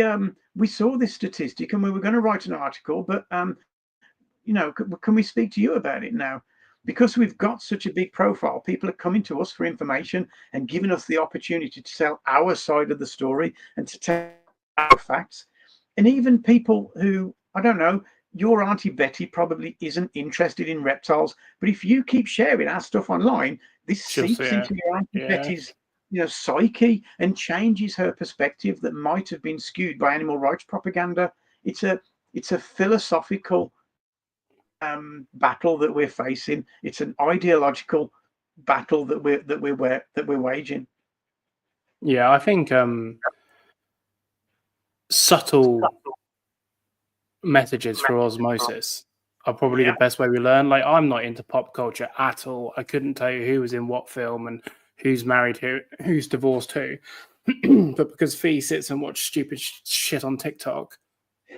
saw this statistic and we were going to write an article, but can we speak to you about it now? Because we've got such a big profile, people are coming to us for information and giving us the opportunity to tell our side of the story and to tell our facts. And even people who, I don't know, your Auntie Betty probably isn't interested in reptiles, but if you keep sharing our stuff online, this seeps into your Auntie Betty's psyche and changes her perspective that might have been skewed by animal rights propaganda. It's a philosophical battle that we're facing. It's an ideological battle that we're waging. Yeah, I think subtle messages for osmosis are probably the best way we learn. Like, I'm not into pop culture at all. I couldn't tell you who was in what film and who's married who, who's divorced who. But because Fee sits and watches stupid shit on TikTok,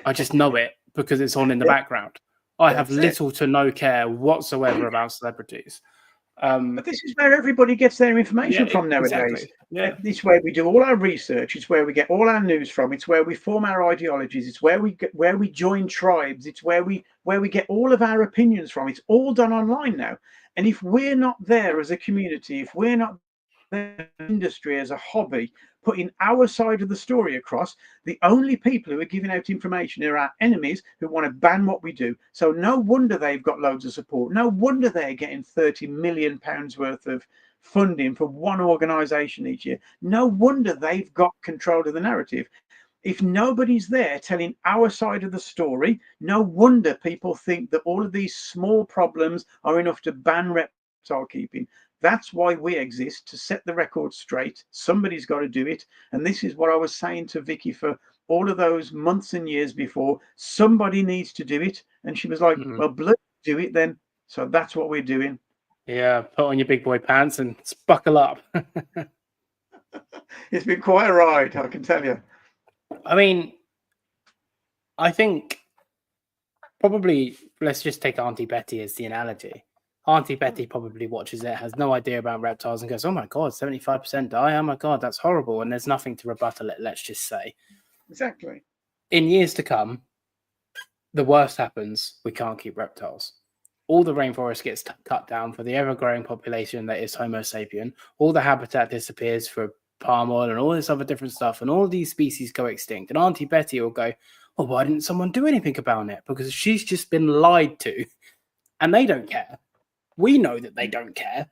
I just know it because it's on in the background. I have little to no care whatsoever about celebrities. But this is where everybody gets their information from nowadays. Exactly. Yeah. This is where we do all our research. It's where we get all our news from. It's where we form our ideologies. It's where we join tribes. It's where we get all of our opinions from. It's all done online now. And if we're not there as a community, if we're not there as an industry, as a hobby, putting our side of the story across, the only people who are giving out information are our enemies who want to ban what we do. So no wonder they've got loads of support. No wonder they're getting £30 million worth of funding for one organisation each year. No wonder they've got control of the narrative. If nobody's there telling our side of the story, no wonder people think that all of these small problems are enough to ban reptile keeping. That's why we exist, to set the record straight. Somebody's got to do it. And this is what I was saying to Vicky for all of those months and years before. Somebody needs to do it. And she was like, well, blood, do it then. So that's what we're doing. Yeah, put on your big boy pants and buckle up. It's been quite a ride, I can tell you. I mean, I think probably, let's just take Auntie Betty as the analogy. Auntie Betty probably watches it, has no idea about reptiles, and goes, oh my God, 75% die. Oh my God, that's horrible. And there's nothing to rebuttal it, let's just say. Exactly. In years to come, the worst happens, we can't keep reptiles. All the rainforest gets cut down for the ever-growing population that is Homo sapien. All the habitat disappears for palm oil and all this other different stuff, and all these species go extinct. And Auntie Betty will go, oh, why didn't someone do anything about it? Because she's just been lied to, and they don't care. We know that they don't care.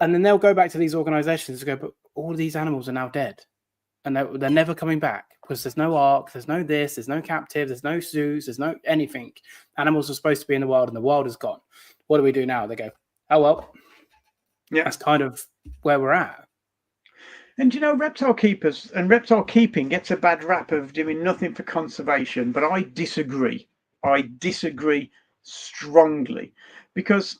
And then they'll go back to these organizations and go, but all of these animals are now dead. And they're never coming back because there's no ARC, there's no this, there's no captive, there's no zoos, there's no anything. Animals are supposed to be in the wild and the wild is gone. What do we do now? They go, oh, well, yeah, that's kind of where we're at. And, you know, reptile keepers and reptile keeping gets a bad rap of doing nothing for conservation. But I disagree. I disagree strongly, because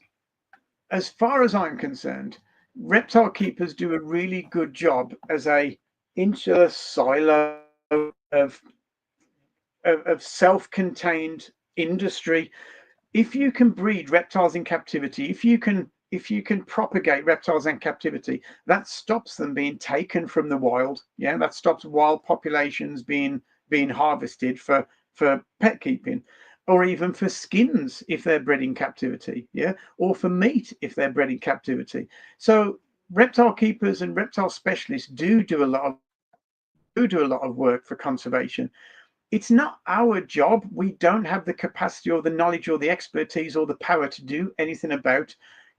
as far as I'm concerned, reptile keepers do a really good job as a insular silo of self-contained industry. If you can breed reptiles in captivity, if you can propagate reptiles in captivity, that stops them being taken from the wild. Yeah, that stops wild populations being harvested for pet keeping, or even for skins if they're bred in captivity, yeah, or for meat if they're bred in captivity. So reptile keepers and reptile specialists do a lot of work for conservation. It's not our job. We don't have the capacity or the knowledge or the expertise or the power to do anything about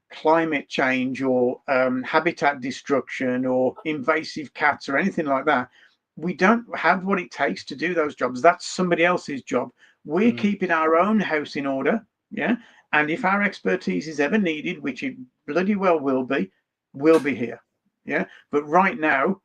climate change or habitat destruction or invasive cats or anything like that. We don't have what it takes to do those jobs. That's somebody else's job. We're keeping our own house in order, yeah. And if our expertise is ever needed, which it bloody well will be, we'll be here, yeah. But right now,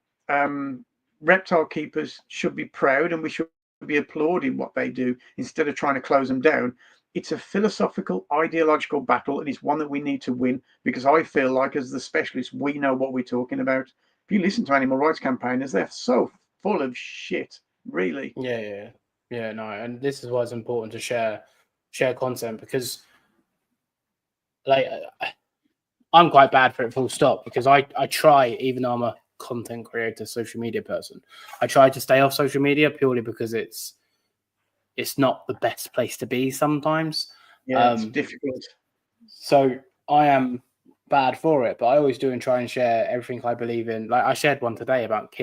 reptile keepers should be proud, and we should be applauding what they do instead of trying to close them down. It's a philosophical, ideological battle, and it's one that we need to win, because I feel like, as the specialists, we know what we're talking about. If you listen to animal rights campaigners, they're so full of shit, really. Yeah, no, and this is why it's important to share content, because, like, I'm quite bad for it, full stop, because I try, even though I'm a content creator, social media person, I try to stay off social media purely because it's not the best place to be sometimes. Yeah, it's difficult. So I am bad for it, but I always do and try and share everything I believe in. Like, I shared one today about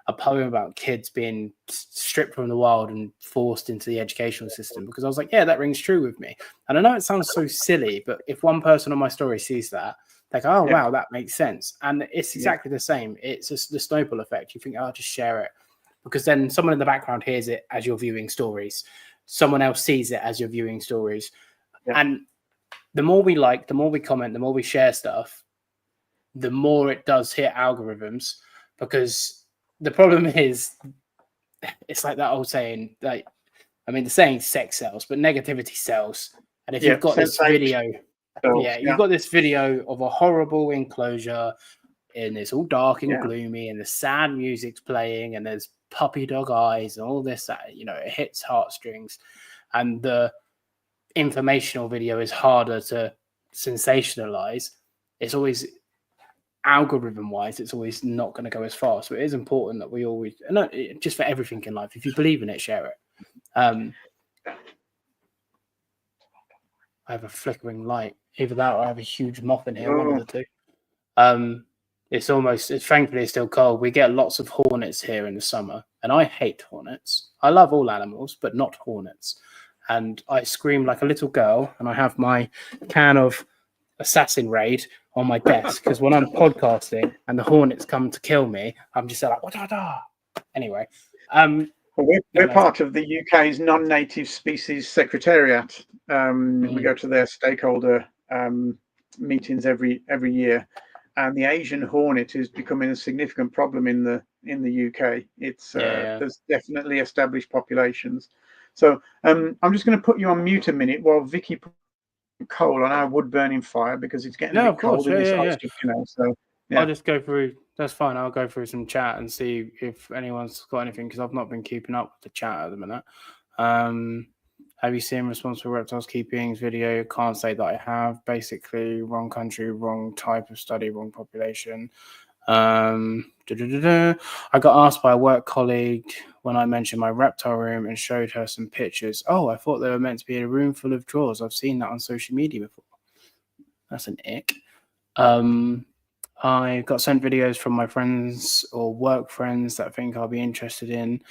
a poem about kids being stripped from the wild and forced into the educational system, because I was like, yeah, that rings true with me. And I know it sounds so silly, but if one person on my story sees that, like, oh, wow, that makes sense. And it's exactly the same. It's just the snowball effect. You think, oh, I'll just share it, because then someone in the background hears it as you're viewing stories. Someone else sees it as you're viewing stories. Yeah. And the more we like, the more we comment, the more we share stuff, the more it does hit algorithms. Because the problem is, it's like that old saying, like, I mean, the saying sex sells, but negativity sells. And if you've got this video, you've got this video of a horrible enclosure, and it's all dark and gloomy, and the sad music's playing, and there's puppy dog eyes and all this, you know, it hits heartstrings. And the informational video is harder to sensationalize. It's always, algorithm wise, it's always not going to go as far. So it is important that we always, not just for everything in life, if you believe in it, share it. I have a flickering light, either that or I have a huge moth in here, one of the two. It's thankfully still cold. We get lots of hornets here in the summer, and I hate hornets. I love all animals, but not hornets. And I scream like a little girl, and I have my can of Assassin Raid on my desk, because when I'm podcasting and the hornets come to kill me, I'm just like, da. Anyway, we're part of the UK's non-native species secretariat. We go to their stakeholder meetings every year, and the Asian hornet is becoming a significant problem in the UK. It's there's definitely established populations. So I'm just going to put you on mute a minute while Vicky put coal on our wood burning fire, because it's getting a bit cold in this ice, So I'll just go through. That's fine. I'll go through some chat and see if anyone's got anything, because I've not been keeping up with the chat at the minute. Have you seen Responsible Reptiles Keeping's video? Can't say that I have. Basically, wrong country, wrong type of study, wrong population. I got asked by a work colleague when I mentioned my reptile room and showed her some pictures. Oh, I thought they were meant to be a room full of drawers. I've seen that on social media before. That's an ick. I got sent videos from my friends or work friends that I think I'll be interested in,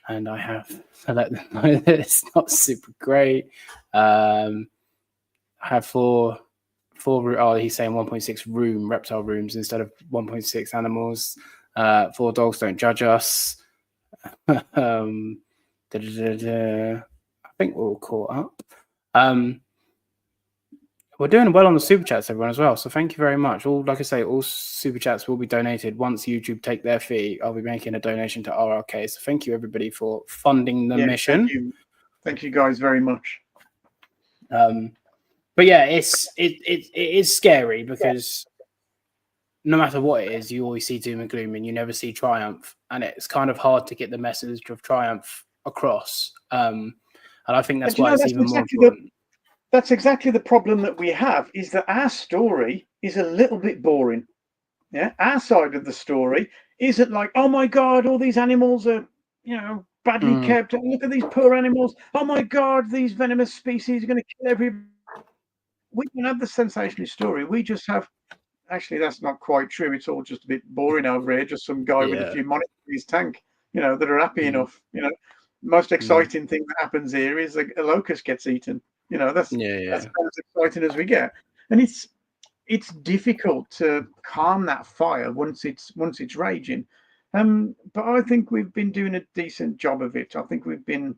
and I have to let them know that it's not super great. I have four. Oh, he's saying 1.6 reptile rooms instead of 1.6 animals. 4 dogs, don't judge us. I think we're all caught up. We're doing well on the super chats, everyone, as well. So thank you very much. Like I say, all super chats will be donated once YouTube take their fee. I'll be making a donation to RRK. So thank you, everybody, for funding the mission. Thank you guys very much. But yeah, it is scary, because no matter what it is, you always see doom and gloom and you never see triumph. And it's kind of hard to get the message of triumph across. And I think that's why it's even more important. That's exactly the problem that we have, is that our story is a little bit boring. Yeah, our side of the story isn't like, oh my God, all these animals are, badly kept. Look at these poor animals. Oh my God, these venomous species are going to kill everybody. We don't have the sensationalist story. We just have, actually, that's not quite true. It's all just a bit boring over here. Just some guy with a few monitors in his tank, that are happy enough. Most exciting thing that happens here is a locust gets eaten. That's as exciting as we get. And it's difficult to calm that fire once it's raging. But I think we've been doing a decent job of it. I think we've been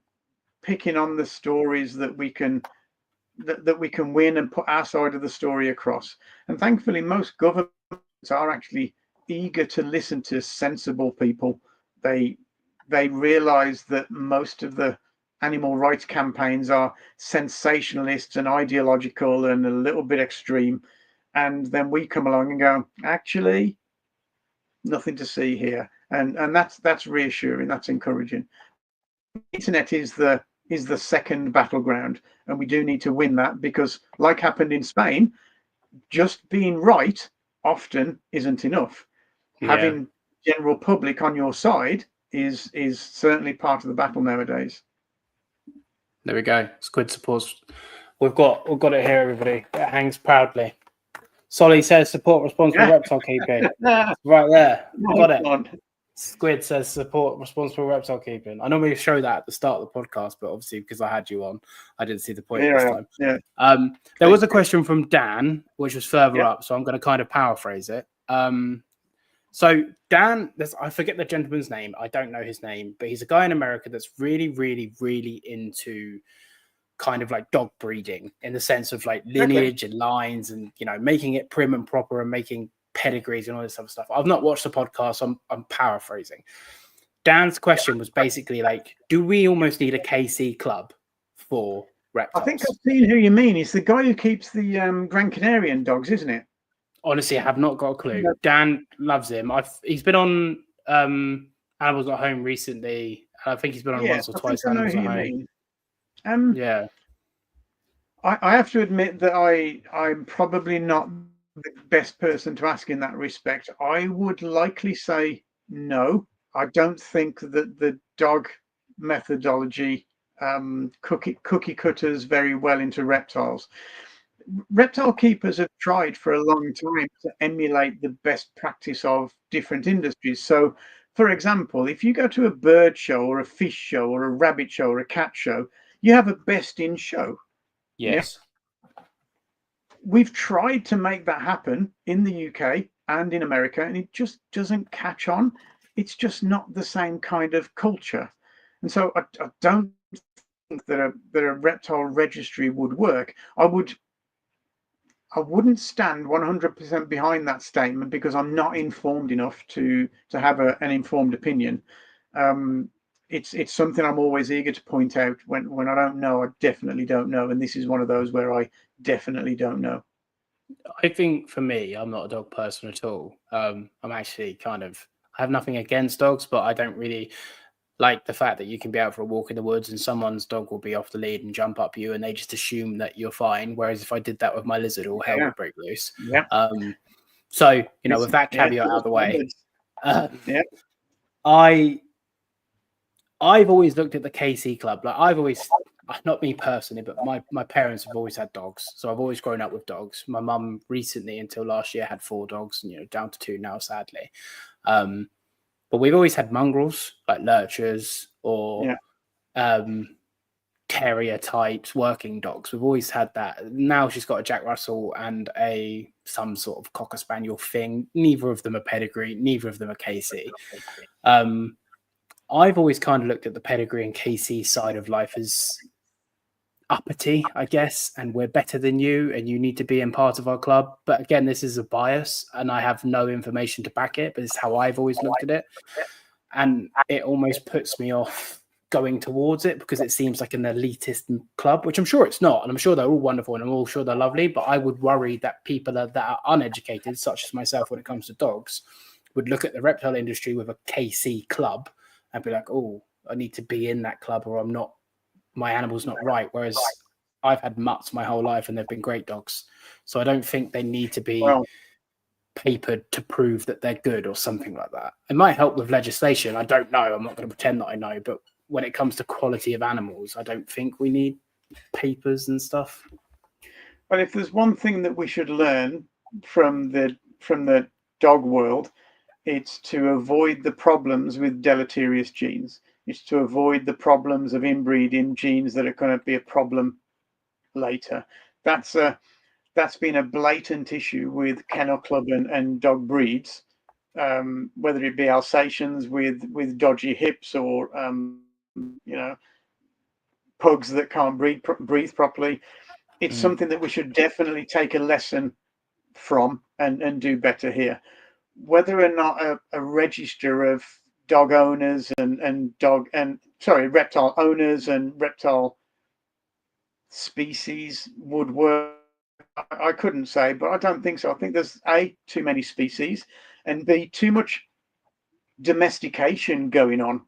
picking on the stories that we can win and put our side of the story across. And thankfully, most governments are actually eager to listen to sensible people. They realize that most of the animal rights campaigns are sensationalist and ideological and a little bit extreme. And then we come along and go, actually, nothing to see here. And that's reassuring. That's encouraging. Internet is the second battleground, and we do need to win that, because, like happened in Spain, just being right often isn't enough. Having general public on your side is certainly part of the battle nowadays. There we go. Squid supports. We've got it here, everybody. It hangs proudly. Solly says support responsible reptile keeping. Right there. Got it. Squid says support responsible reptile keeping. I normally show that at the start of the podcast, but obviously because I had you on, I didn't see the point this time. Yeah. There was a question from Dan, which was further up, so I'm going to kind of paraphrase it. So Dan, I forget the gentleman's name. I don't know his name, but he's a guy in America that's really, really, really into kind of like dog breeding, in the sense of like lineage and lines and, making it prim and proper and making pedigrees and all this other stuff. I've not watched the podcast, so I'm paraphrasing. Dan's question was basically like, do we almost need a KC club for reptiles? I think I've seen who you mean. It's the guy who keeps the Grand Canarian dogs, isn't it? Honestly, I have not got a clue. No. Dan loves him. He's been on Animals at Home recently. I think he's been on once or twice. Animals at Home. Yeah. I have to admit that I'm probably not the best person to ask in that respect. I would likely say no. I don't think that the dog methodology cookie cutters very well into reptiles. Reptile keepers have tried for a long time to emulate the best practice of different industries. So, for example, if you go to a bird show or a fish show or a rabbit show or a cat show, you have a best in show. Yes. Yeah? We've tried to make that happen in the UK and in America, and it just doesn't catch on. It's just not the same kind of culture. And so I don't think that a reptile registry would work. I wouldn't stand 100% behind that statement because I'm not informed enough to have an informed opinion. It's something I'm always eager to point out. When I don't know, I definitely don't know, and this is one of those where I definitely don't know. I think for me, I'm not a dog person at all. I'm actually I have nothing against dogs, but I don't really like the fact that you can be out for a walk in the woods and someone's dog will be off the lead and jump up you and they just assume that you're fine. Whereas if I did that with my lizard, all hell would break loose. Yeah. So, with that caveat out of the way, yeah. I've always looked at the KC Club. Like I've always, not me personally, but my parents have always had dogs. So I've always grown up with dogs. My mum recently, until last year, had 4 dogs, and down to 2 now, sadly. But we've always had mongrels, like lurchers or terrier types, working dogs. We've always had that. Now she's got a Jack Russell and some sort of Cocker Spaniel thing. Neither of them are pedigree. Neither of them are KC. I've always kind of looked at the pedigree and KC side of life as uppity, I guess, and we're better than you and you need to be in part of our club. But again, this is a bias and I have no information to back it, but it's how I've always looked at it. And it almost puts me off going towards it because it seems like an elitist club, which I'm sure it's not. And I'm sure they're all wonderful and I'm all sure they're lovely, but I would worry that people that are uneducated, such as myself when it comes to dogs, would look at the reptile industry with a KC club and be like, oh, I need to be in that club or I'm not, my animal's not right. Whereas I've had mutts my whole life and they've been great dogs. So I don't think they need to be papered to prove that they're good or something like that. It might help with legislation. I don't know. I'm not going to pretend that I know. But when it comes to quality of animals, I don't think we need papers and stuff. Well, if there's one thing that we should learn from the dog world, it's to avoid the problems with deleterious genes. It's to avoid the problems of inbreeding genes that are going to be a problem later. That's been a blatant issue with kennel club and dog breeds, whether it be Alsatians with dodgy hips or pugs that can't breathe properly. It's something that we should definitely take a lesson from and do better here. Whether or not a register of dog owners reptile owners and reptile species would work, I couldn't say, but I don't think so. I think there's A, too many species, and B, too much domestication going on.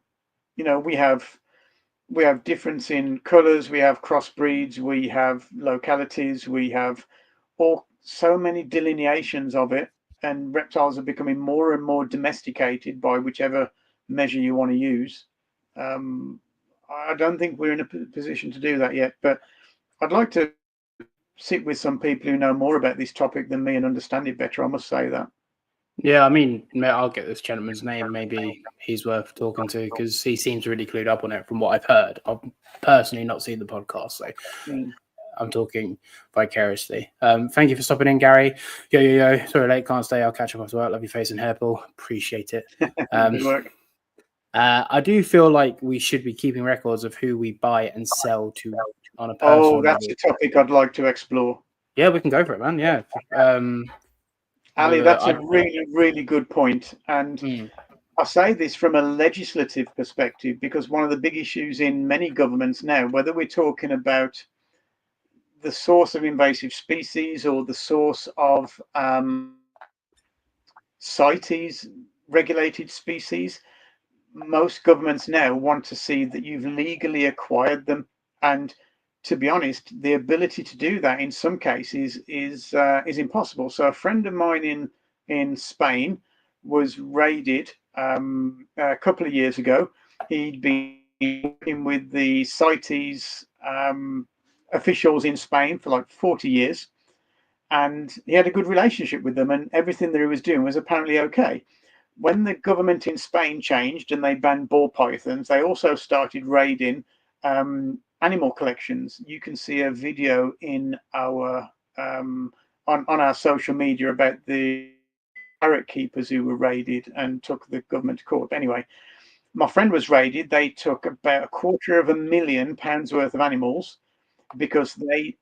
We have difference in colors, we have crossbreeds, we have localities, we have so many delineations of it, and reptiles are becoming more and more domesticated by whichever measure you want to use. I don't think we're in a position to do that yet, but I'd like to sit with some people who know more about this topic than me and understand it better. I must say that. Yeah, I mean, I'll get this gentleman's name. Maybe he's worth talking to because he seems really clued up on it from what I've heard. I've personally not seen the podcast, so I'm talking vicariously. Thank you for stopping in, Gary. Yo. Sorry, late, can't stay. I'll catch up after work. Love your face and hair, Paul. Appreciate it. Good work. I do feel like we should be keeping records of who we buy and sell to on a personal that's level. a topic I'd like to explore. Yeah, we can go for it, man. Yeah. Ali, that's a really, really good point. And I say this from a legislative perspective because one of the big issues in many governments now, whether we're talking about the source of invasive species or the source of CITES regulated species, most governments now want to see that you've legally acquired them. And to be honest, the ability to do that in some cases is impossible. So a friend of mine in Spain was raided a couple of years ago. He'd been working with the CITES officials in Spain for like 40 years, and he had a good relationship with them, and everything that he was doing was apparently okay. When the government in Spain changed and they banned ball pythons, they also started raiding animal collections. You can see a video in our on our social media about the parrot keepers who were raided and took the government to court. Anyway, my friend was raided. They took about £250,000 worth of animals because they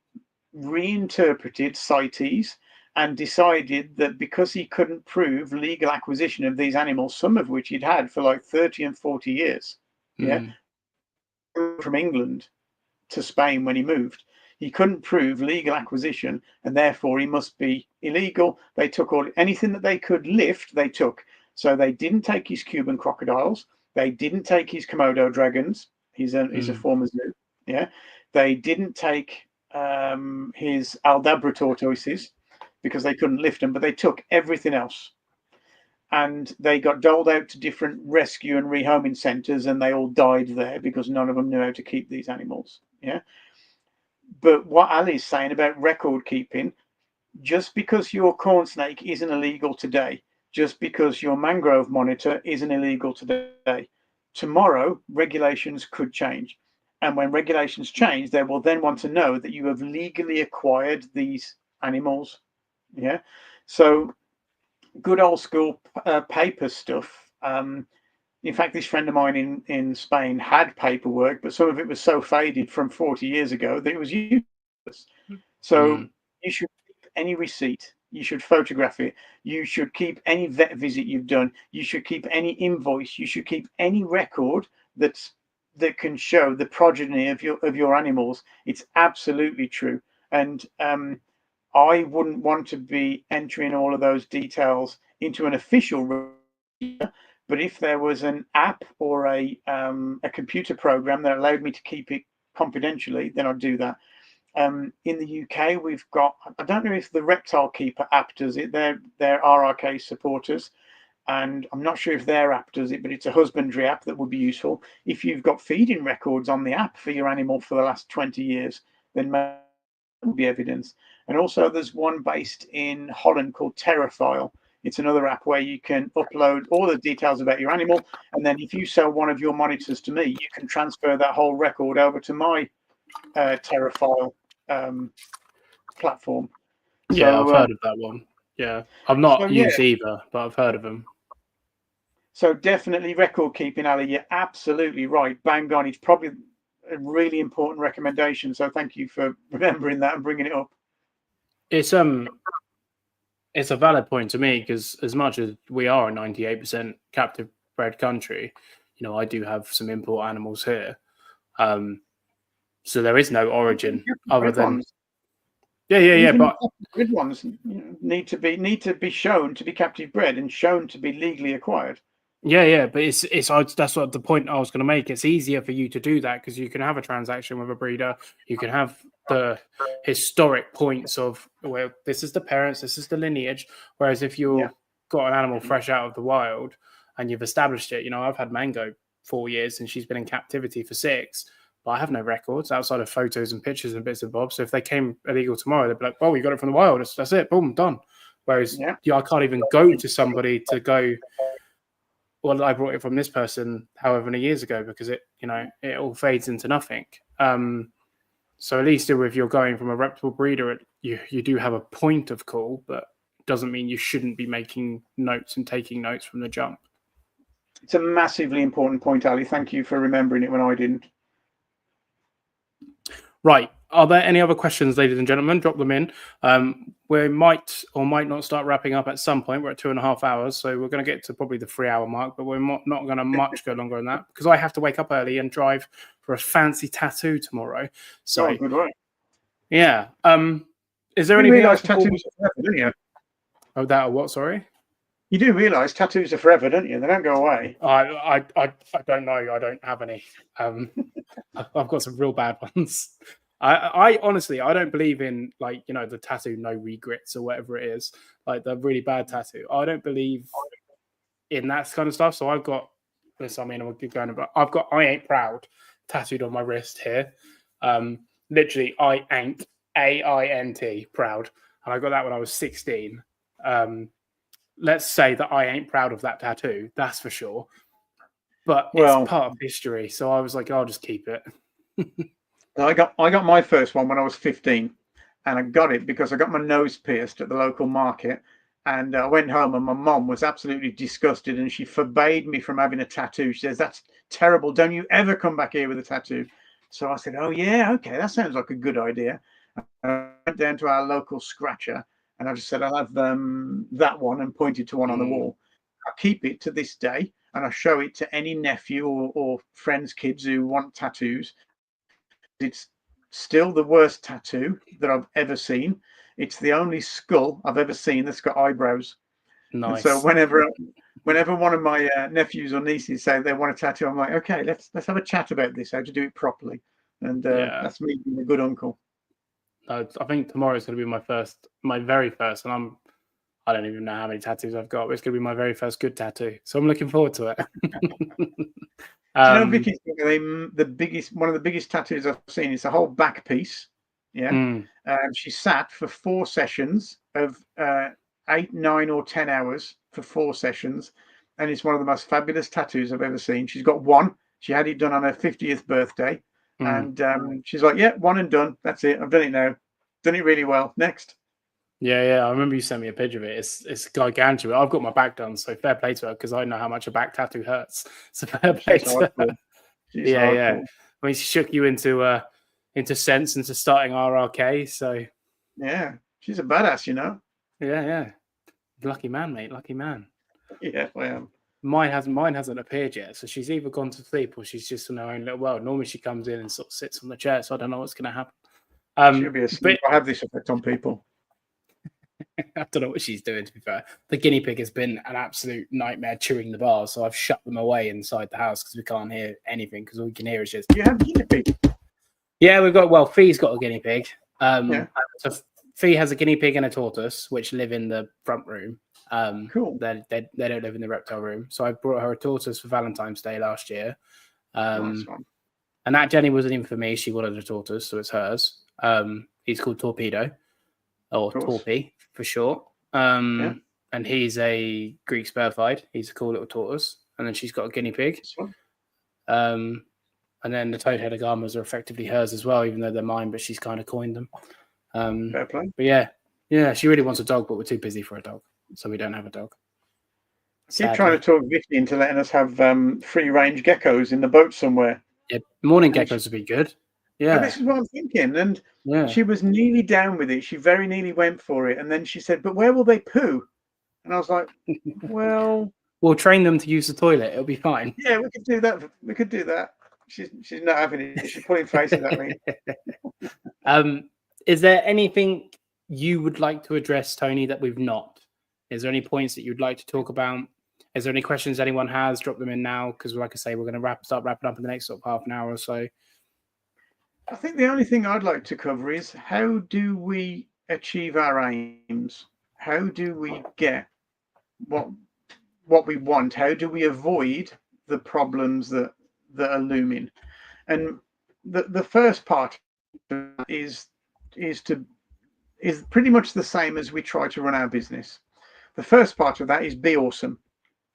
reinterpreted CITES and decided that because he couldn't prove legal acquisition of these animals, some of which he'd had for like 30 and 40 years, from England to Spain when he moved, he couldn't prove legal acquisition, and therefore he must be illegal. They took anything that they could lift, they took. So they didn't take his Cuban crocodiles. They didn't take his Komodo dragons. He's a former zoo. Yeah. They didn't take his Aldabra tortoises because they couldn't lift them, but they took everything else. And they got doled out to different rescue and rehoming centres, and they all died there because none of them knew how to keep these animals. Yeah. But what Ali's saying about record keeping, just because your corn snake isn't illegal today, just because your mangrove monitor isn't illegal today, tomorrow regulations could change. And when regulations change, they will then want to know that you have legally acquired these animals. Yeah. So good old school paper stuff. In fact, this friend of mine in Spain had paperwork, but some of it was so faded from 40 years ago that it was useless. So you should keep any receipt. You should photograph it. You should keep any vet visit you've done. You should keep any invoice. You should keep any record that can show the progeny of your animals. It's absolutely true. And I wouldn't want to be entering all of those details into an official register. But if there was an app or a computer program that allowed me to keep it confidentially, then I'd do that. In the UK, we've got, I don't know if the Reptile Keeper app does it. They're RRK supporters, and I'm not sure if their app does it, but it's a husbandry app that would be useful. If you've got feeding records on the app for your animal for the last 20 years, then that will be evidence. And also there's one based in Holland called Terrafile. It's another app where you can upload all the details about your animal, and then if you sell one of your monitors to me, you can transfer that whole record over to my Terrafile platform. Yeah, I've heard of that one. Yeah, I've not used either, but I've heard of them. So definitely record keeping, Ali. You're absolutely right. Bang on. It's probably a really important recommendation. So thank you for remembering that and bringing it up. It's a valid point to me, because as much as we are a 98% captive bred country, you know, I do have some import animals here. So there is no origin other than but good ones need to be shown to be captive bred and shown to be legally acquired. But that's what the point I was going to make. It's easier for you to do that because you can have a transaction with a breeder. You can have the historic points of, well, this is the parents, this is the lineage. Whereas if you've got an animal fresh out of the wild and you've established it, you know, I've had Mango 4 years and she's been in captivity for 6. But I have no records outside of photos and pictures and bits and bobs. So if they came illegal tomorrow, they'd be like, well, we got it from the wild. That's it. Boom, done. Whereas I can't even go to somebody to go, well, I brought it from this person however many years ago, because it all fades into nothing. So at least if you're going from a reputable breeder, you do have a point of call, but it doesn't mean you shouldn't be making notes and taking notes from the jump. It's a massively important point, Ali. Thank you for remembering it when I didn't. Right. Are there any other questions, ladies and gentlemen? Drop them in. We might or might not start wrapping up at some point. We're at 2.5 hours, so we're going to get to probably the 3-hour mark, but we're not going to much go longer than that, because I have to wake up early and drive for a fancy tattoo tomorrow. So, good work. Yeah. Is there anything else? Tattoos are forever, don't you? Oh, that or what? Sorry. You do realise tattoos are forever, don't you? They don't go away. I don't know. I don't have any. I've got some real bad ones. I honestly, I don't believe in, like, you know, the tattoo no regrets or whatever it is, like the really bad tattoo. I don't believe in that kind of stuff. So I've got this. I mean, I'm going, but I've got "I ain't proud" tattooed on my wrist here. Literally, I ain't AINT proud, and I got that when I was 16. Let's say that I ain't proud of that tattoo, that's for sure. But it's part of history, so I was like, I'll just keep it. I got my first one when I was 15, and I got it because I got my nose pierced at the local market, and I went home and my mom was absolutely disgusted, and she forbade me from having a tattoo. She says, "That's terrible. Don't you ever come back here with a tattoo." So I said, "Oh yeah, okay, that sounds like a good idea." I went down to our local scratcher and I just said, I'll have that one, and pointed to one on the wall. I keep it to this day, and I show it to any nephew or friends' kids who want tattoos. It's still the worst tattoo that I've ever seen. It's the only skull I've ever seen that's got eyebrows. Nice. And so whenever one of my nephews or nieces say they want a tattoo, I'm like, okay, let's have a chat about this, how to do it properly. And that's me being a good uncle. I think tomorrow is going to be my very first, and I don't even know how many tattoos I've got, but it's going to be my very first good tattoo. So I'm looking forward to it. Vicky, one of the biggest tattoos I've seen is a whole back piece. Yeah. She sat for 4 sessions of 8, 9, or 10 hours for 4 sessions. And it's one of the most fabulous tattoos I've ever seen. She's got one. She had it done on her 50th birthday. And she's like, yeah, one and done. That's it. I've done it now. Done it really well. Next. Yeah. I remember you sent me a picture of it. It's gargantuan. I've got my back done, so fair play to her, because I know how much a back tattoo hurts. So fair play to her. Yeah. I mean, she shook you into sense, into starting RRK. So yeah, she's a badass, you know. Yeah. Lucky man, mate. Lucky man. Yeah, I am. Mine hasn't appeared yet, so she's either gone to sleep or she's just in her own little world. Normally she comes in and sort of sits on the chair, so I don't know what's going to happen. She'll be asleep. I have this effect on people. I don't know what she's doing, to be fair. The guinea pig has been an absolute nightmare chewing the bars, so I've shut them away inside the house because we can't hear anything, because all we can hear is just... You have a guinea pig? Yeah, Fee's got a guinea pig. So Fee has a guinea pig and a tortoise, which live in the front room. Cool. They don't live in the reptile room. So I brought her a tortoise for Valentine's Day last year. Nice one. And that Jenny wasn't even for me. She wanted a tortoise, so it's hers. He's called Torpedo, or Torpy for short. And he's a Greek spurfied. He's a cool little tortoise. And then she's got a guinea pig. And then the toad-headed Agamas are effectively hers as well, even though they're mine, but she's kind of coined them. Fair play. But yeah, she really wants a dog, but we're too busy for a dog, so we don't have a dog. Keep trying to talk Vicky into letting us have free-range geckos in the boat somewhere. Yeah, morning geckos would be good. Yeah, but this is what I'm thinking. And she was nearly down with it. She very nearly went for it, and then she said, "But where will they poo?" And I was like, "Well, we'll train them to use the toilet. It'll be fine." Yeah, we could do that. We could do that. She's not having it. She's putting faces at me. Is there anything you would like to address, Tony, that we've not? Is there any points that you'd like to talk about? Is there any questions anyone has? Drop them in now, because like I say, we're going to start wrapping up in the next sort of half an hour or so. I think the only thing I'd like to cover is, how do we achieve our aims? How do we get what we want? How do we avoid the problems that are looming? And the first part is pretty much the same as we try to run our business. The first part of that is be awesome.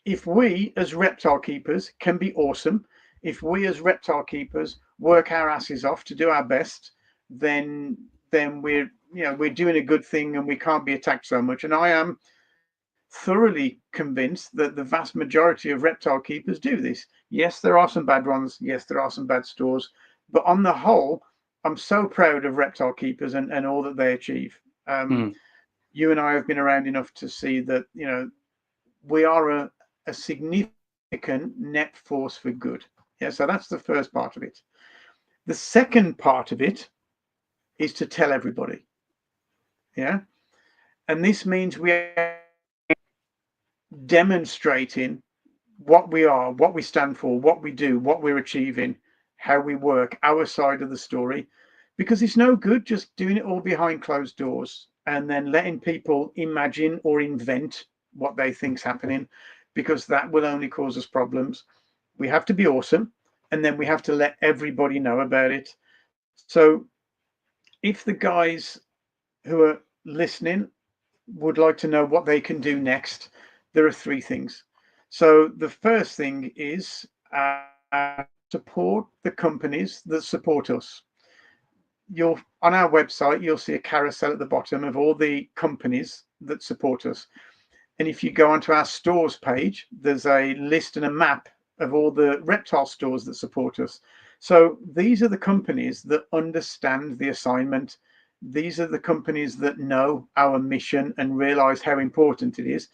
If we as reptile keepers can be awesome, if we as reptile keepers work our asses off to do our best, then we're doing a good thing, and we can't be attacked so much. And I am thoroughly convinced that the vast majority of reptile keepers do this. Yes, there are some bad ones. Yes, there are some bad stores. But on the whole, I'm so proud of reptile keepers and all that they achieve. You and I have been around enough to see that, we are a significant net force for good. Yeah, so that's the first part of it. The second part of it is to tell everybody. Yeah. And this means we are demonstrating what we are, what we stand for, what we do, what we're achieving, how we work, our side of the story, because it's no good just doing it all behind closed doors and then letting people imagine or invent what they think's happening, because that will only cause us problems. We have to be awesome, and then we have to let everybody know about it. So if the guys who are listening would like to know what they can do next, there are 3 things. So the first thing is support the companies that support us. On our website, you'll see a carousel at the bottom of all the companies that support us. And if you go onto our stores page, there's a list and a map of all the reptile stores that support us. So these are the companies that understand the assignment. these are the companies that know our mission and realize how important it is.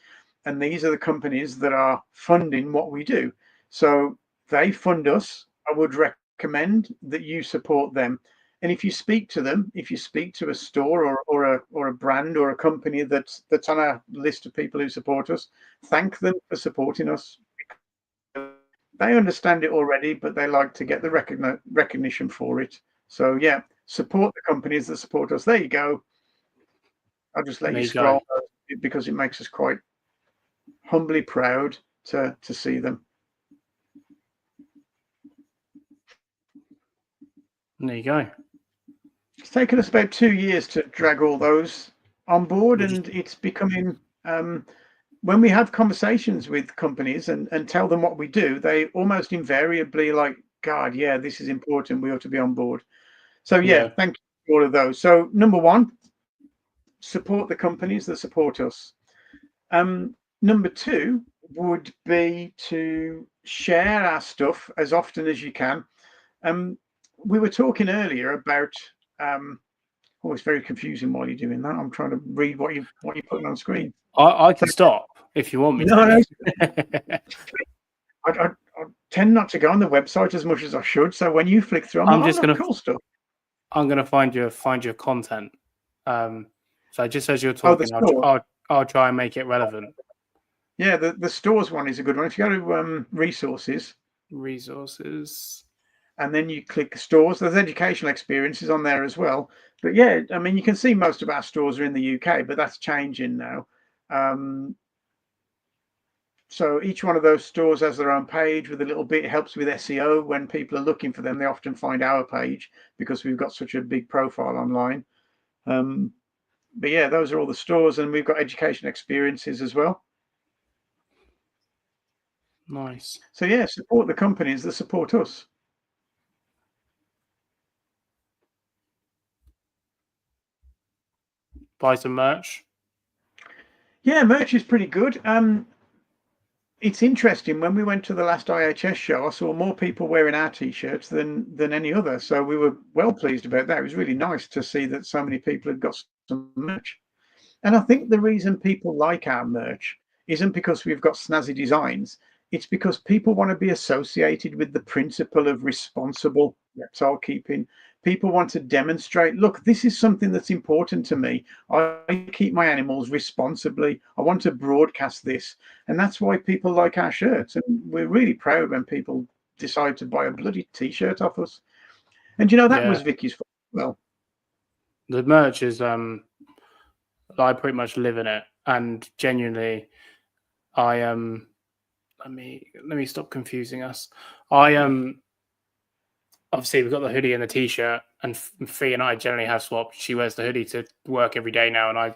And these are the companies that are funding what we do. So they fund us. I would recommend that you support them. And if you speak to them, if you speak to a store or a brand or a company that's on a list of people who support us, thank them for supporting us. They understand it already, but they like to get the recognition for it. So yeah, support the companies that support us. There you go. I'll just let you scroll because it makes us quite humbly proud to see them. There you go. It's taken us about 2 years to drag all those on board, and it's becoming when we have conversations with companies and tell them what we do, they almost invariably like, God, yeah, this is important. We ought to be on board. So yeah, thank you for all of those. So number one, support the companies that support us. Number two would be to share our stuff as often as you can. We were talking earlier about it's very confusing while you're doing that. I'm trying to read what you're putting on screen. I can stop if you want me to. No. I tend not to go on the website as much as I should. So when you flick through, I'm just going to cool stuff. I'm going to find your content. So just as you're talking, I'll try and make it relevant. Yeah, the stores one is a good one. If you go to resources, and then you click stores, there's educational experiences on there as well. But yeah, I mean, you can see most of our stores are in the UK, but that's changing now. So each one of those stores has their own page with a little bit. It helps with SEO. When people are looking for them, they often find our page because we've got such a big profile online. But yeah, those are all the stores, and we've got education experiences as well. Nice. So yeah, support the companies that support us. Buy some merch. Yeah, merch is pretty good. It's interesting. When we went to the last IHS show, I saw more people wearing our t-shirts than any other. So we were well pleased about that. It was really nice to see that so many people had got some merch. And I think the reason people like our merch isn't because we've got snazzy designs. It's because people want to be associated with the principle of responsible reptile keeping. People want to demonstrate, look, this is something that's important to me. I keep my animals responsibly. I want to broadcast this. And that's why people like our shirts. And we're really proud when people decide to buy a bloody t-shirt off us. And you know, that was Vicky's fault as well. The merch is I pretty much live in it, and genuinely I let me stop confusing us. Obviously we've got the hoodie and the t-shirt, and Fee and I generally have swapped. She wears the hoodie to work every day now, and I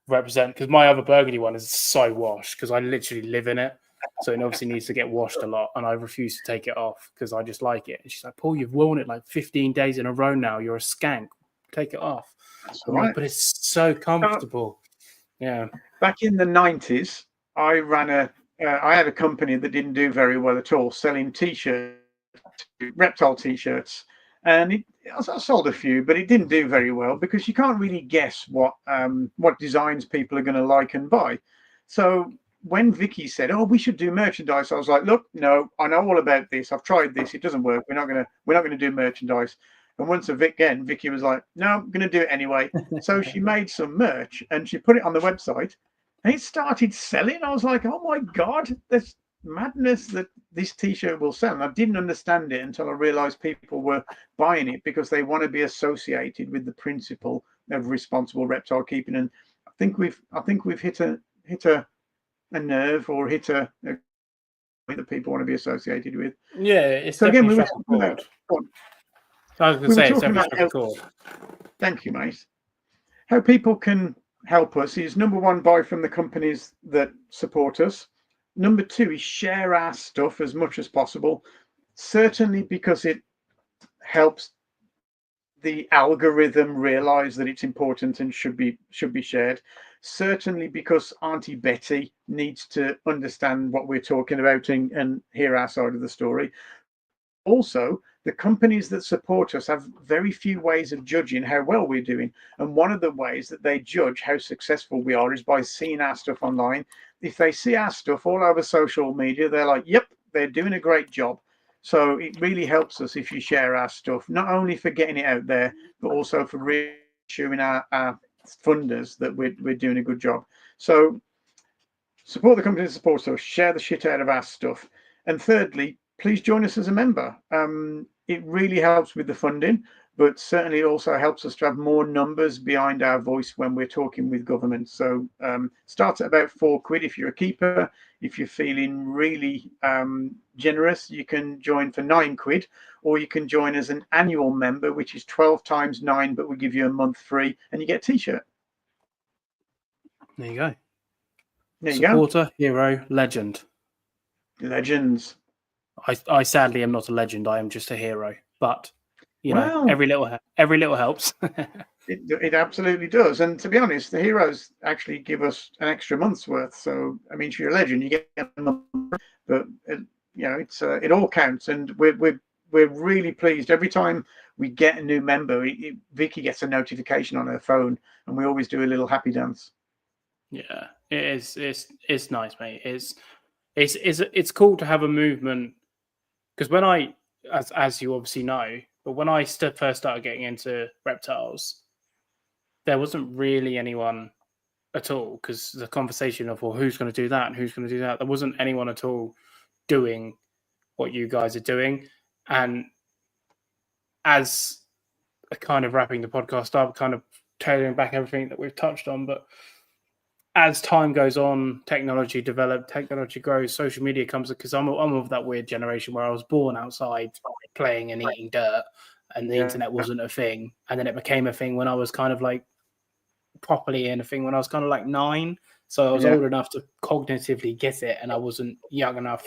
represent, because my other burgundy one is so washed because I literally live in it, so it obviously needs to get washed a lot, and I refuse to take it off because I just like it. And she's like, Paul, you've worn it like 15 days in a row now, you're a skank, take it off. I'm like, but it's so comfortable. Yeah, back in the 90s I had a company that didn't do very well at all, selling t-shirts, reptile t-shirts, and I sold a few, but it didn't do very well because you can't really guess what designs people are going to like and buy. So when Vicky said, "Oh, we should do merchandise," I was like, "Look, no, I know all about this. I've tried this. It doesn't work. We're not going to do merchandise." And once Vicky was like, "No, I'm going to do it anyway." So she made some merch and she put it on the website, and it started selling. I was like, "Oh my God, there's madness that this t-shirt will sell." And I didn't understand it until I realized people were buying it because they want to be associated with the principle of responsible reptile keeping. And I think we've hit a nerve, or hit a that people want to be associated with. Yeah, it's so again, we were talking about. I was going to say it's definitely Thank you, mate. How people can help us is, number one, buy from the companies that support us. Number two is share our stuff as much as possible, certainly because it helps the algorithm realize that it's important and should be shared. Certainly because Auntie Betty needs to understand what we're talking about and hear our side of the story. also the companies that support us have very few ways of judging how well we're doing. And one of the ways that they judge how successful we are is by seeing our stuff online. If they see our stuff all over social media, they're like, yep, they're doing a great job. So it really helps us if you share our stuff, not only for getting it out there, but also for reassuring our funders that we're doing a good job. So support the company that supports us, share the shit out of our stuff. And thirdly, please join us as a member. It really helps with the funding, but certainly also helps us to have more numbers behind our voice when we're talking with government. So start at about £4 if you're a keeper. If you're feeling really generous, you can join for £9, or you can join as an annual member, which is 12 times 9, but we give you a month free and you get a t-shirt. There you go. There you Supporter, hero, legend. Legends. I sadly am not a legend. I am just a hero. But you know, Well, every little helps. it absolutely does. And to be honest, the heroes actually give us an extra month's worth. So I mean, if you're a legend, you get a month. But you know, it's it all counts, and we're really pleased every time we get a new member. Vicky gets a notification on her phone, and we always do a little happy dance. Yeah, it is. It's nice, mate. It's cool to have a movement, because when I, as you obviously know, but when I first started getting into reptiles, there wasn't really anyone at all, because the conversation of, well, who's going to do that and who's going to do that, there wasn't anyone at all doing what you guys are doing. And as a kind of wrapping the podcast up, kind of tailoring back everything that we've touched on, but as time goes on, technology develops, technology grows, social media comes, because I'm of that weird generation where I was born outside playing and eating dirt, and the internet wasn't a thing. And then it became a thing when I was kind of like properly in a thing when I was kind of like 9. So I was old enough to cognitively get it, and I wasn't young enough.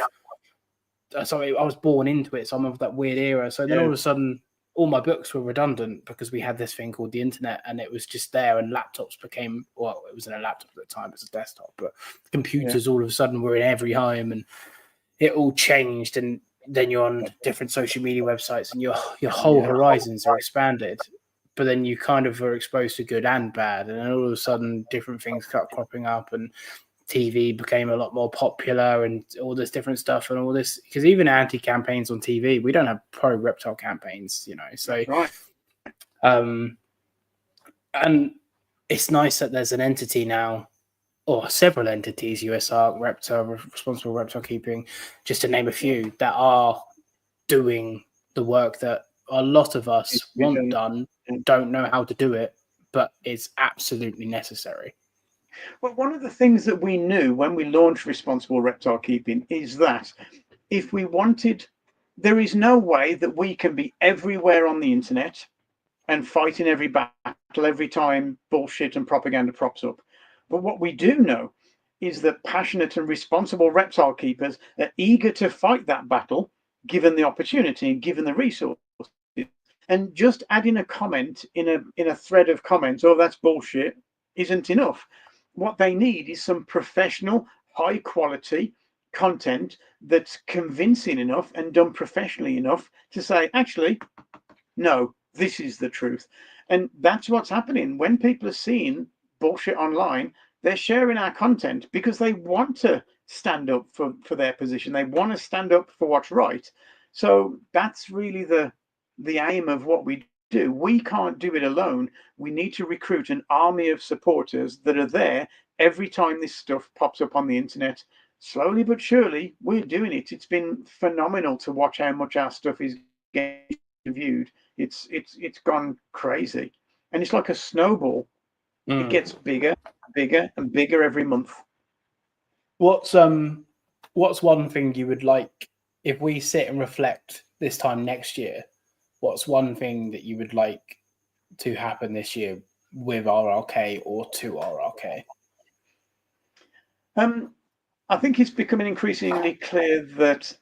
So I was born into it. So I'm of that weird era. So then all of a sudden, all my books were redundant because we had this thing called the internet, and it was just there, and laptops became, well, it wasn't a laptop at the time, it was a desktop, but computers all of a sudden were in every home, and it all changed. And then you're on different social media websites, and your whole horizons are expanded. But then you kind of are exposed to good and bad, and then all of a sudden different things start cropping up, and TV became a lot more popular, and all this different stuff, and all this, because even anti-campaigns on TV, we don't have pro-reptile campaigns, you know. So, and it's nice that there's an entity now, or several entities, USARK, Reptile, Responsible Reptile Keeping, just to name a few, that are doing the work that a lot of us want done, don't know how to do it, but it's absolutely necessary. Well, one of the things that we knew when we launched Responsible Reptile Keeping is that if we wanted, there is no way that we can be everywhere on the internet and fighting every battle every time bullshit and propaganda props up. But what we do know is that passionate and responsible reptile keepers are eager to fight that battle, given the opportunity and given the resources. And just adding a comment in a thread of comments, oh, that's bullshit, isn't enough. What they need is some professional, high quality content that's convincing enough and done professionally enough to say, actually, no, this is the truth. And that's what's happening. When people are seeing bullshit online, they're sharing our content because they want to stand up for their position. They want to stand up for what's right. So that's really the aim of what we do. We can't do it alone. We need to recruit an army of supporters that are there every time this stuff pops up on the internet. Slowly but surely, we're doing it. It's been phenomenal to watch how much our stuff is getting viewed. It's gone crazy, and it's like a snowball. It gets bigger, bigger, and bigger every month. What's one thing you would like, if we sit and reflect this time next year? What's one thing that you would like to happen this year with RRK or to RRK? I think it's becoming increasingly clear that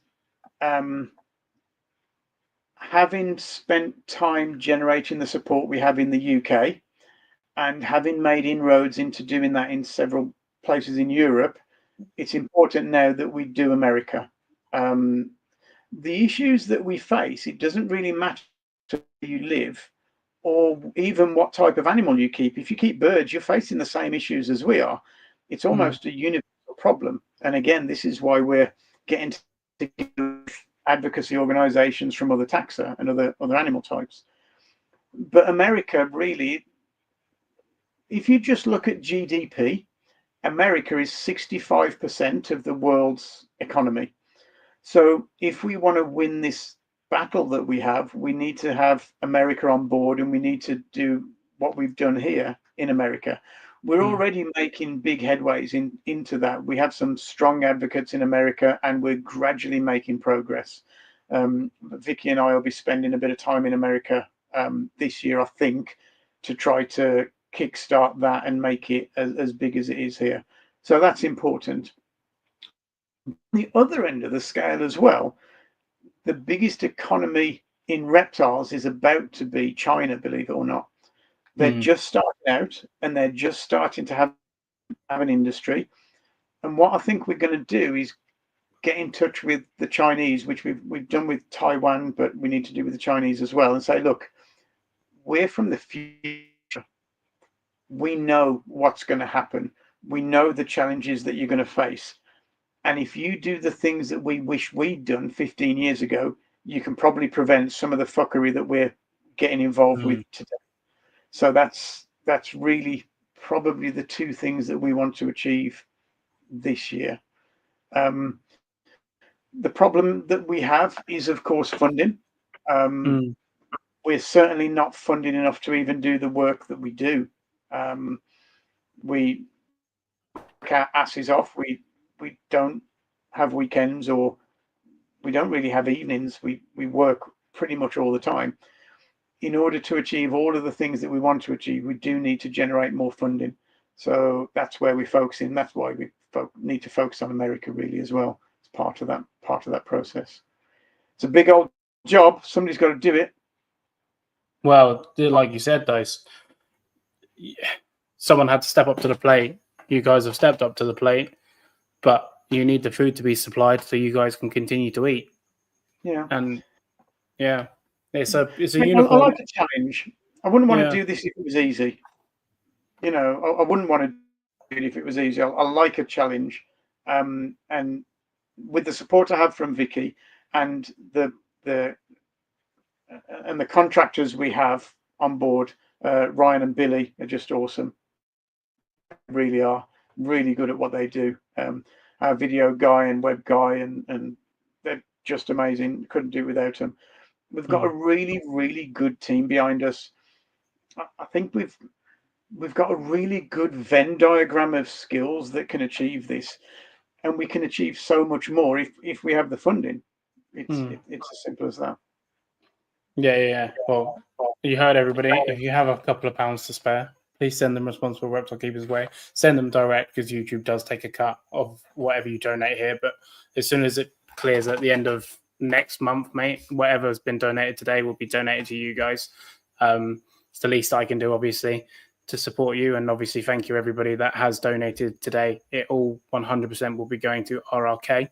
having spent time generating the support we have in the UK and having made inroads into doing that in several places in Europe, it's important now that we do America. the issues that we face, it doesn't really matter where you live or even what type of animal you keep. If you keep birds, you're facing the same issues as we are. It's almost a universal problem. And again, this is why we're getting to advocacy organizations from other taxa and other animal types. But America really, if you just look at GDP, America is 65% of the world's economy. So if we want to win this battle that we have, we need to have America on board, and we need to do what we've done here in America. We're already making big headways into that. We have some strong advocates in America, and we're gradually making progress. Vicky and I will be spending a bit of time in America this year, I think, to try to kickstart that and make it as big as it is here. So that's important. The other end of the scale as well, the biggest economy in reptiles is about to be China, believe it or not. They're just starting out, and they're just starting to have an industry. And what I think we're going to do is get in touch with the Chinese, which we've done with Taiwan, but we need to do with the Chinese as well, and say, look, we're from the future. We know what's going to happen. We know the challenges that you're going to face. And if you do the things that we wish we'd done 15 years ago, you can probably prevent some of the fuckery that we're getting involved with today. So that's really probably the two things that we want to achieve this year. The problem that we have is, of course, funding. We're certainly not funding enough to even do the work that we do. We work our asses off. We don't have weekends, or we don't really have evenings. We work pretty much all the time. In order to achieve all of the things that we want to achieve, we do need to generate more funding. So that's where we focus in. That's why we need to focus on America really as well. It's part of that process. It's a big old job. Somebody's got to do it. Well, like you said, Dice, someone had to step up to the plate. You guys have stepped up to the plate, but you need the food to be supplied so you guys can continue to eat. Yeah. And yeah, it's a unicorn. I like a challenge. I wouldn't want to do this if it was easy. You know, I wouldn't want to do it if it was easy. I like a challenge. And with the support I have from Vicky and the contractors we have on board, Ryan and Billy are just awesome. They really are really good at what they do. Our video guy and web guy, and they're just amazing. Couldn't do it without them. We've got a really, really good team behind us. I think we've got a really good Venn diagram of skills that can achieve this, and we can achieve so much more if we have the funding. It's as simple as that. Yeah. Well, you heard everybody. If you have a couple of pounds to spare, please send them Responsible Reptile Keepers' way. Send them direct, because YouTube does take a cut of whatever you donate here. But as soon as it clears at the end of next month, mate, whatever has been donated today will be donated to you guys. It's the least I can do, obviously, to support you. And obviously, thank you, everybody that has donated today. It all 100% will be going to RRK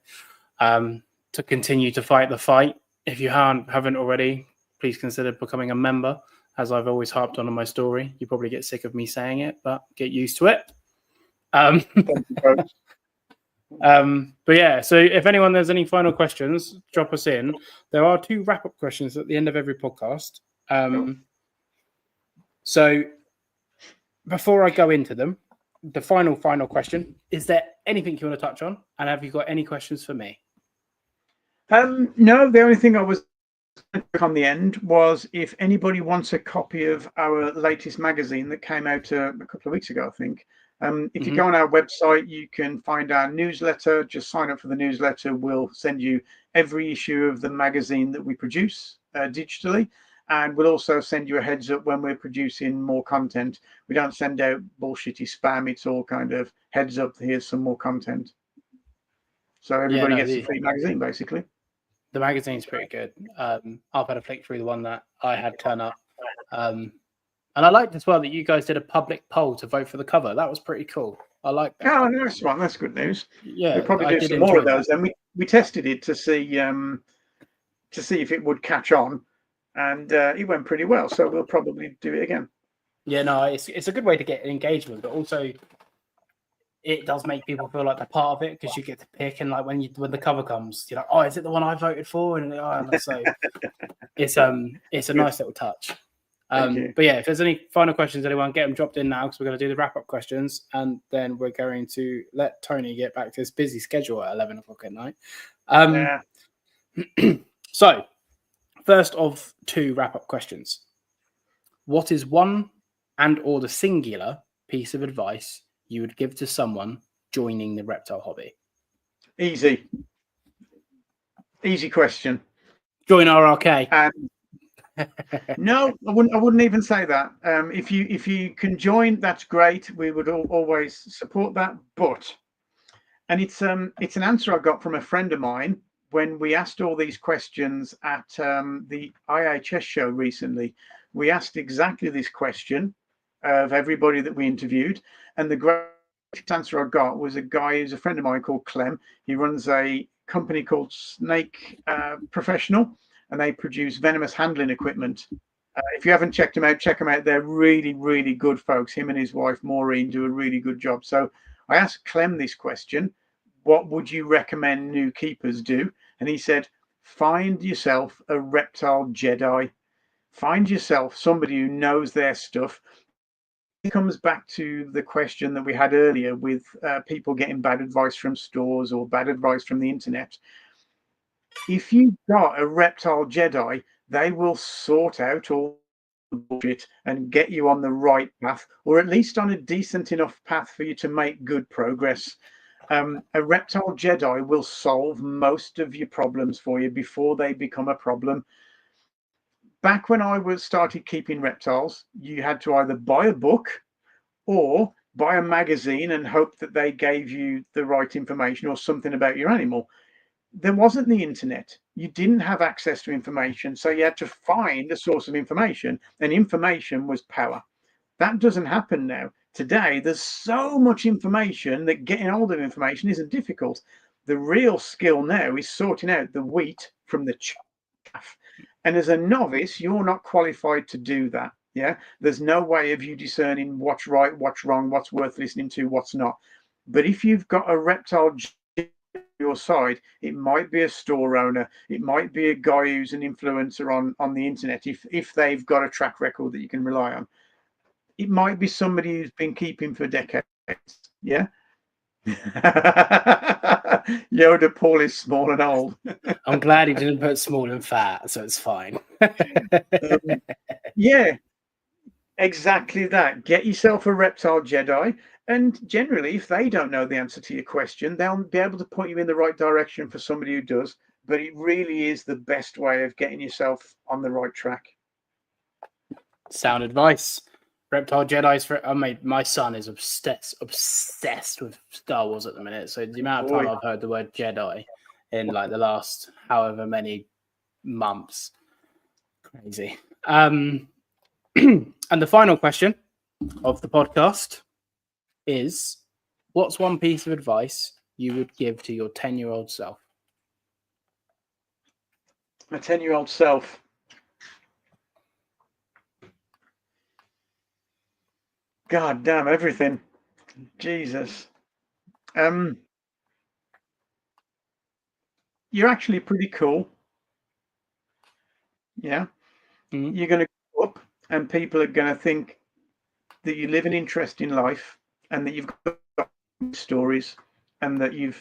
to continue to fight the fight. If you haven't already, please consider becoming a member. As I've always harped on my story, you probably get sick of me saying it, but get used to it. But yeah, so if anyone there's any final questions, drop us in. There are 2 wrap-up questions at the end of every podcast. So before I go into them, the final question, is there anything you want to touch on? And have you got any questions for me? No, the only thing I was on the end was if anybody wants a copy of our latest magazine that came out a couple of weeks ago, I think. If you go on our website, you can find our newsletter. Just sign up for the newsletter. We'll send you every issue of the magazine that we produce digitally. And we'll also send you a heads up when we're producing more content. We don't send out bullshitty spam. It's all kind of heads up. Here's some more content. So everybody gets a free magazine, basically. The magazine's pretty good. I've had a flick through the one that I had turn up. And I liked as well that you guys did a public poll to vote for the cover. That was pretty cool. I like that. Oh, nice one. That's good news. Yeah. We'll probably do some more of those. Then we tested it to see to see if it would catch on, and it went pretty well. So we'll probably do it again. Yeah, no, it's a good way to get engagement, but also it does make people feel like they're part of it because you get to pick, and like when the cover comes, you're like, oh, is it the one I voted for? And so it's a nice little touch. But yeah, if there's any final questions, anyone, get them dropped in now because we're going to do the wrap-up questions, and then we're going to let Tony get back to his busy schedule at 11 o'clock at night. So, first of 2 wrap-up questions. What is one and or the singular piece of advice you would give to someone joining the reptile hobby? Easy question. Join RRK. No, I wouldn't even say that. If you can join, that's great. We would always support that. But, and it's an answer I got from a friend of mine when we asked all these questions at the IHS show recently. We asked exactly this question of everybody that we interviewed, and the greatest answer I got was a guy who's a friend of mine called Clem. He runs a company called Snake Professional, and they produce venomous handling equipment. If you haven't checked them out, check them out. They're really, really good folks. Him and his wife, Maureen, do a really good job. So I asked Clem this question: what would you recommend new keepers do? And he said, find yourself a reptile Jedi. Find yourself somebody who knows their stuff. It comes back to the question that we had earlier with people getting bad advice from stores or bad advice from the internet. If you've got a reptile Jedi, they will sort out all the bullshit and get you on the right path, or at least on a decent enough path for you to make good progress. A reptile Jedi will solve most of your problems for you before they become a problem. Back when I started keeping reptiles, you had to either buy a book or buy a magazine and hope that they gave you the right information or something about your animal. There wasn't the internet. You didn't have access to information, so you had to find a source of information, and information was power. That doesn't happen now. Today, there's so much information that getting hold of information isn't difficult. The real skill now is sorting out the wheat from the chaff. And as a novice, you're not qualified to do that. Yeah, there's no way of you discerning what's right, what's wrong, what's worth listening to, what's not. But if you've got a reptile your side, it might be a store owner, it might be a guy who's an influencer on the internet, if they've got a track record that you can rely on. It might be somebody who's been keeping for decades. Yeah. Yoda Paul is small and old. I'm glad he didn't put small and fat, so it's fine. Yeah, exactly that. Get yourself a reptile Jedi, and generally, if they don't know the answer to your question, they'll be able to point you in the right direction for somebody who does. But it really is the best way of getting yourself on the right track. Sound advice. Reptile Jedi's for my son is obsessed with Star Wars at the minute. So the amount of time I've heard the word Jedi in like the last however many months, crazy. And the final question of the podcast is: what's one piece of advice you would give to your 10-year-old self? My 10-year-old self. God damn everything. Jesus. You're actually pretty cool. Yeah. Mm-hmm. You're going to grow up and people are going to think that you live an interesting life and that you've got stories and that you're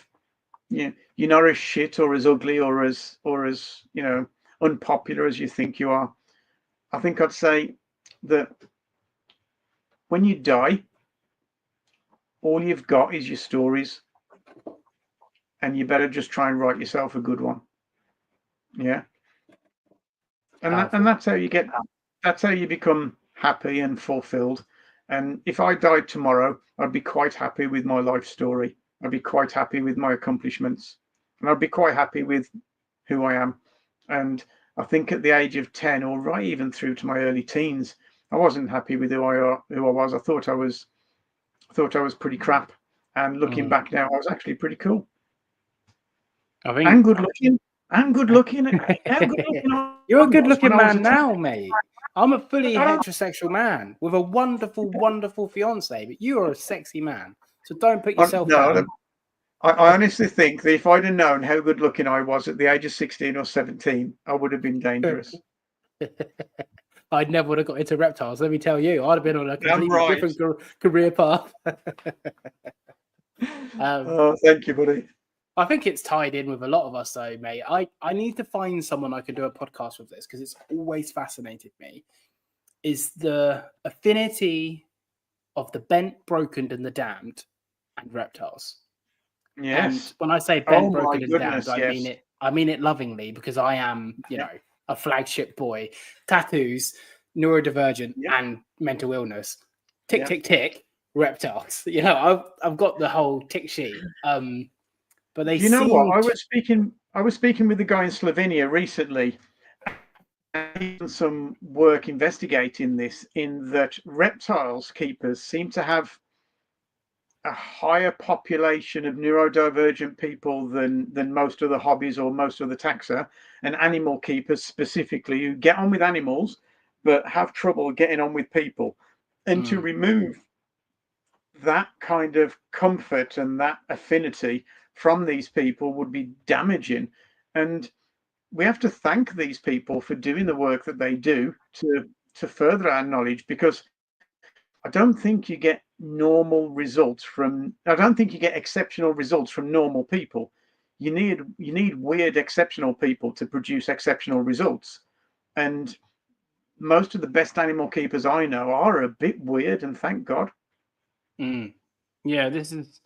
not as shit or as ugly or as unpopular as you think you are. I think I'd say that when you die, all you've got is your stories, and you better just try and write yourself a good one. Yeah, and that's how you become happy and fulfilled. And if I died tomorrow, I'd be quite happy with my life story. I'd be quite happy with my accomplishments, and I'd be quite happy with who I am. And I think at the age of 10, or right even through to my early teens, I wasn't happy with who I was. I thought I was pretty crap. And looking back now, I was actually pretty cool. I think, and good looking. I'm good looking. How good looking You're a good-looking man now, mate. I'm a fully heterosexual man with a wonderful, wonderful fiance, but you are a sexy man. So don't put yourself down. I honestly think that if I'd have known how good looking I was at the age of 16 or 17, I would have been dangerous. I never would have got into reptiles. Let me tell you, I'd have been on a completely different career path. Thank you, buddy. I think it's tied in with a lot of us, though, mate. I need to find someone I can do a podcast with this because it's always fascinated me. Is the affinity of the bent, broken, and the damned, and reptiles. Yes. And when I say bent, broken, and damned, I mean it lovingly because I am, you know, a flagship boy. Tattoos, neurodivergent, and mental illness. Tick, tick, tick. Reptiles. You know, I've got the whole tick sheet. But they, you know what? I was speaking with a guy in Slovenia recently. And done some work investigating this. In that, reptiles keepers seem to have a higher population of neurodivergent people than most other hobbies or most other taxa, and animal keepers specifically who get on with animals but have trouble getting on with people. And to remove that kind of comfort and that affinity from these people would be damaging. And we have to thank these people for doing the work that they do to further our knowledge, because I don't think you get normal results from, I don't think you get exceptional results from normal people. You need weird, exceptional people to produce exceptional results. And most of the best animal keepers I know are a bit weird, and thank God. Yeah, this is,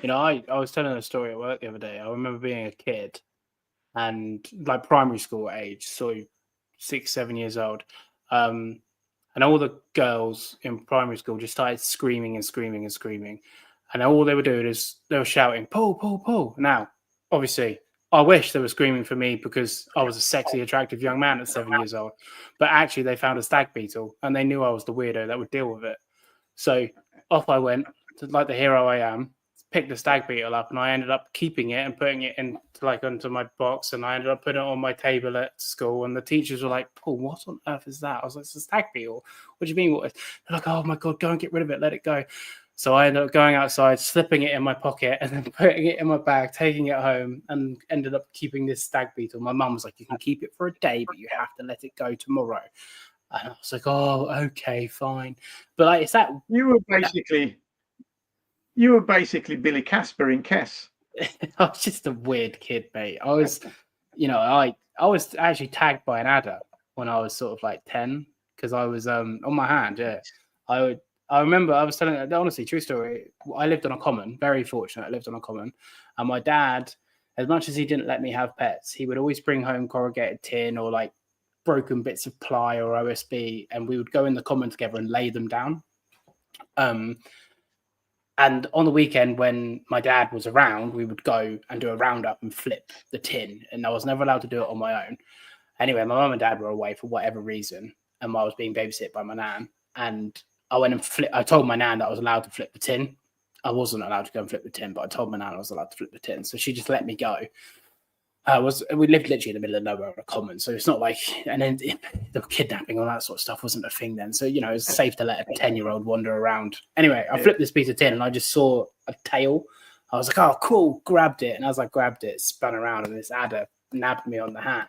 you know, I was telling a story at work the other day. I remember being a kid and like primary school age, so 6, 7 years old. And all the girls in primary school just started screaming and screaming and screaming. And all they were doing is they were shouting, pull, pull, pull. Now, obviously, I wish they were screaming for me because I was a sexy, attractive young man at 7 years old. But actually, they found a stag beetle and they knew I was the weirdo that would deal with it. So off I went, to, like the hero I am, picked the stag beetle up, and I ended up keeping it and putting it into my box, and I ended up putting it on my table at school. And the teachers were like, "Paul, what on earth is that?" I was like, "It's a stag beetle." What do you mean? What? They're like, "Oh my god, go and get rid of it, let it go." So I ended up going outside, slipping it in my pocket, and then putting it in my bag, taking it home, and ended up keeping this stag beetle. My mum was like, "You can keep it for a day, but you have to let it go tomorrow." And I was like, "Oh, okay, fine." But like, it's that you were basically Billy Casper in Kess. I was just a weird kid, mate. I was, you know, I was actually tagged by an adder when I was sort of like 10 because I was on my hand. Yeah, I remember I was telling, honestly, true story. I lived on a common, very fortunate. I lived on a common, and my dad, as much as he didn't let me have pets, he would always bring home corrugated tin or like broken bits of ply or OSB, and we would go in the common together and lay them down. And on the weekend, when my dad was around, we would go and do a roundup and flip the tin. And I was never allowed to do it on my own. Anyway, my mum and dad were away for whatever reason, and I was being babysat by my nan. And I went and I told my nan that I was allowed to flip the tin. I wasn't allowed to go and flip the tin, but I told my nan I was allowed to flip the tin. So she just let me go. We lived literally in the middle of nowhere on a common, so it's not like, and then the kidnapping, all that sort of stuff wasn't a thing then. So, you know, it's safe to let a 10-year-old wander around. Anyway, I flipped this piece of tin and I just saw a tail. I was like, "Oh, cool," grabbed it. And as I grabbed it, spun around and this adder nabbed me on the hand.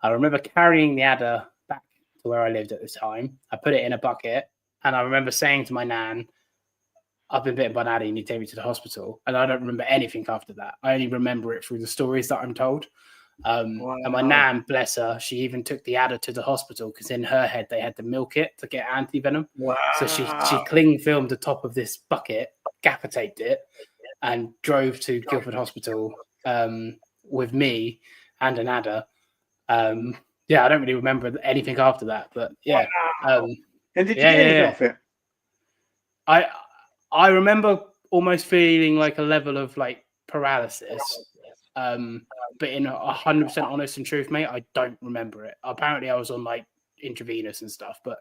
I remember carrying the adder back to where I lived at the time. I put it in a bucket, and I remember saying to my nan, "I've been bitten by an adder, you need to take me to the hospital." And I don't remember anything after that. I only remember it through the stories that I'm told. And my nan, bless her, she even took the adder to the hospital because in her head they had to milk it to get anti-venom. Wow. So she cling filmed the top of this bucket, gaffer taped it, and drove to Guildford Hospital with me and an adder. Yeah, I don't really remember anything after that, but yeah. Wow. And did you get anything off it? I remember almost feeling like a level of like paralysis, but in 100% honest and truth, mate, I don't remember it. Apparently, I was on like intravenous and stuff, but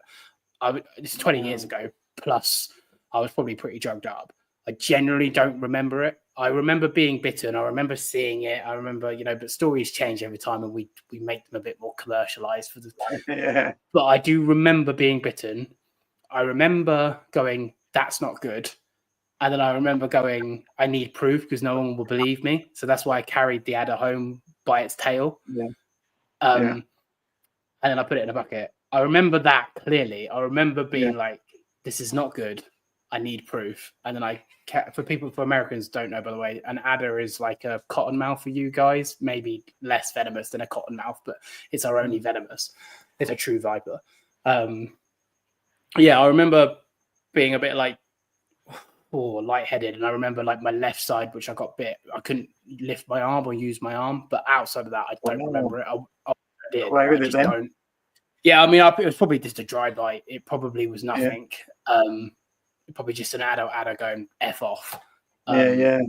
this is 20 years ago. Plus, I was probably pretty drugged up. I generally don't remember it. I remember being bitten. I remember seeing it. I remember, but stories change every time, and we make them a bit more commercialized for the. Yeah. But I do remember being bitten. I remember going, "That's not good," and then I remember going, "I need proof because no one will believe me." So that's why I carried the adder home by its tail. Yeah. And then I put it in a bucket. I remember that clearly. I remember being like, "This is not good. I need proof." And then for Americans don't know, by the way, an adder is like a cottonmouth for you guys, maybe less venomous than a cottonmouth, but it's our only venomous. It's a true viper. I remember being a bit like, lightheaded, and I remember like my left side, which I got bit. I couldn't lift my arm or use my arm, but outside of that, I don't remember it. I did. I just don't. Yeah, I mean, it was probably just a dry bite. It probably was nothing. Probably just an adult going F off. But it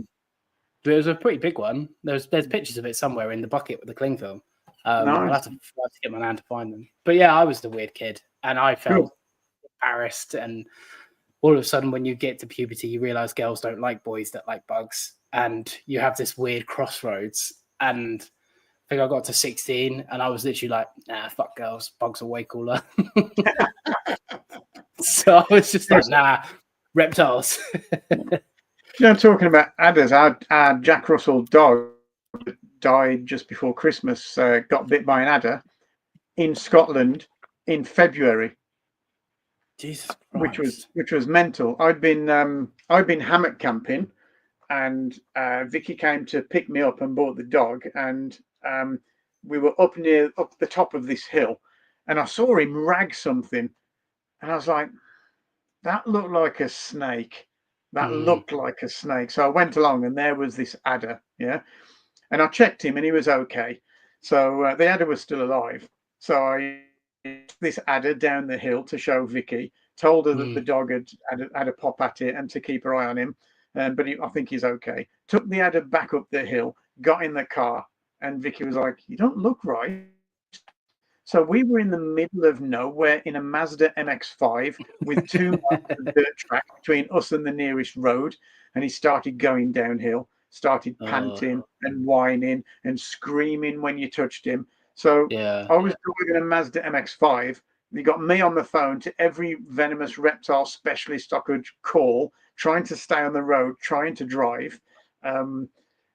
was a pretty big one. There's pictures of it somewhere in the bucket with the cling film. Nice. I'll have to get my hand to find them. But yeah, I was the weird kid, and I felt embarrassed. And all of a sudden, when you get to puberty, you realize girls don't like boys that like bugs, and you have this weird crossroads. And I think I got to 16, and I was literally like, "Nah, fuck girls. Bugs are way cooler." So I was just like, "Nah, reptiles." Talking about adders, our Jack Russell dog died just before Christmas, got bit by an adder in Scotland in February. Jesus Christ. which was mental. I'd been hammock camping, and Vicky came to pick me up and brought the dog, and we were up the top of this hill, and I saw him rag something, and I was like, that looked like a snake. Looked like a snake. So I went along, and there was this adder, and I checked him, and he was okay. So the adder was still alive. So I this adder down the hill to show Vicky, told her that the dog had a pop at it and to keep her eye on him, but I think he's okay. Took the adder back up the hill, got in the car, and Vicky was like, "You don't look right." So we were in the middle of nowhere in a Mazda MX-5 with 2 miles of dirt track between us and the nearest road, and he started going downhill, started panting and whining and screaming when you touched him. So I was driving a Mazda MX-5. You got me on the phone to every venomous reptile specialist I could call, trying to stay on the road, trying to drive.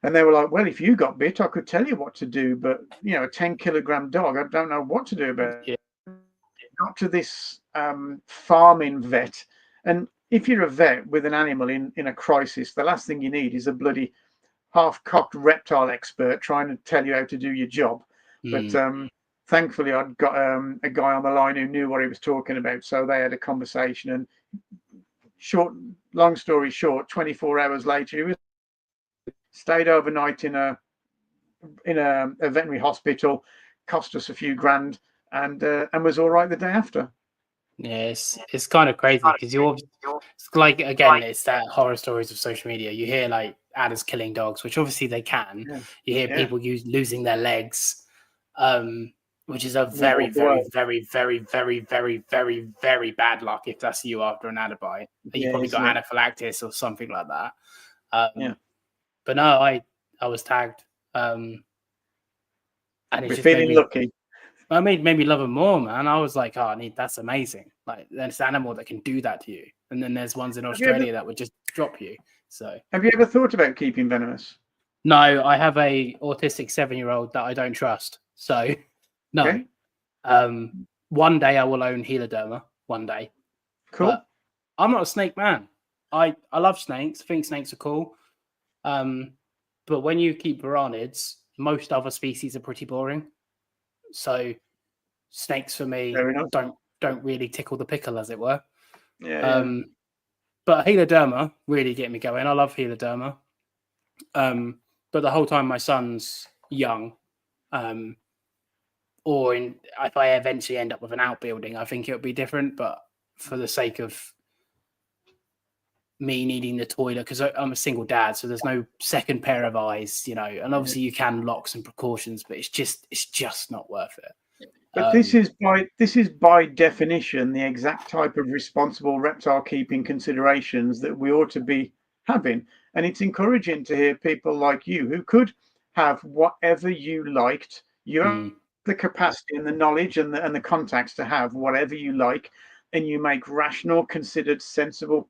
And they were like, "Well, if you got bit, I could tell you what to do. But, a 10-kilogram dog, I don't know what to do about it." Got to this farming vet. And if you're a vet with an animal in a crisis, the last thing you need is a bloody half-cocked reptile expert trying to tell you how to do your job. But thankfully, I'd got a guy on the line who knew what he was talking about. So they had a conversation, and long story short, 24 hours later, he was stayed overnight in a veterinary hospital, cost us a few grand, and was all right the day after. Yes, it's kind of crazy because it's like, again, it's that horror stories of social media. You hear like adders killing dogs, which obviously they can. You hear people losing their legs, which is a very, very, very, very, very, very, very, very bad luck if that's you after an adder bite. You probably got anaphylaxis or something like that. But no, I was tagged, and it just feeling lucky. I made me love them more, man. I was like, that's amazing. Like, there's an animal that can do that to you, and then there's ones in Australia that would just drop you. So, have you ever thought about keeping venomous? No, I have a autistic 7-year-old that I don't trust. So, no. Okay. One day I will own Heloderma. One day. Cool. But I'm not a snake man. I love snakes. I think snakes are cool. But when you keep varanids, most other species are pretty boring. So snakes for me don't really tickle the pickle, as it were. But Heloderma really get me going. I love Heloderma. But the whole time my son's young, or if I eventually end up with an outbuilding, I think it would be different. But for the sake of me needing the toilet, because I'm a single dad, so there's no second pair of eyes, and obviously you can lock some precautions, but it's just not worth it. But this is by definition the exact type of responsible reptile keeping considerations that we ought to be having. And it's encouraging to hear people like you who could have whatever you liked. You have the capacity and the knowledge and the contacts to have whatever you like, and you make rational, considered, sensible,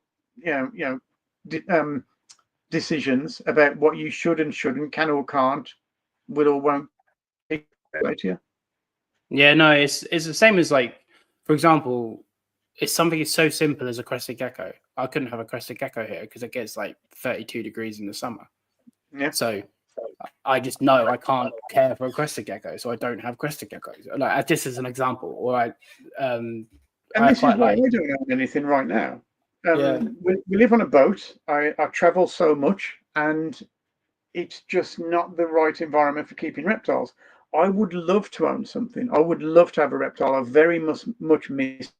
decisions about what you should and shouldn't, can or can't, will or won't take to you. Yeah, no, it's the same as, like, for example, it's something as so simple as a crested gecko. I couldn't have a crested gecko here because it gets like 32 degrees in the summer. Yeah. So I just know I can't care for a crested gecko, so I don't have crested geckos. Like, just as an example, or and this is why I don't own anything right now. We live on a boat. I travel so much, and it's just not the right environment for keeping reptiles. I would love to own something. I would love to have a reptile. I very much miss.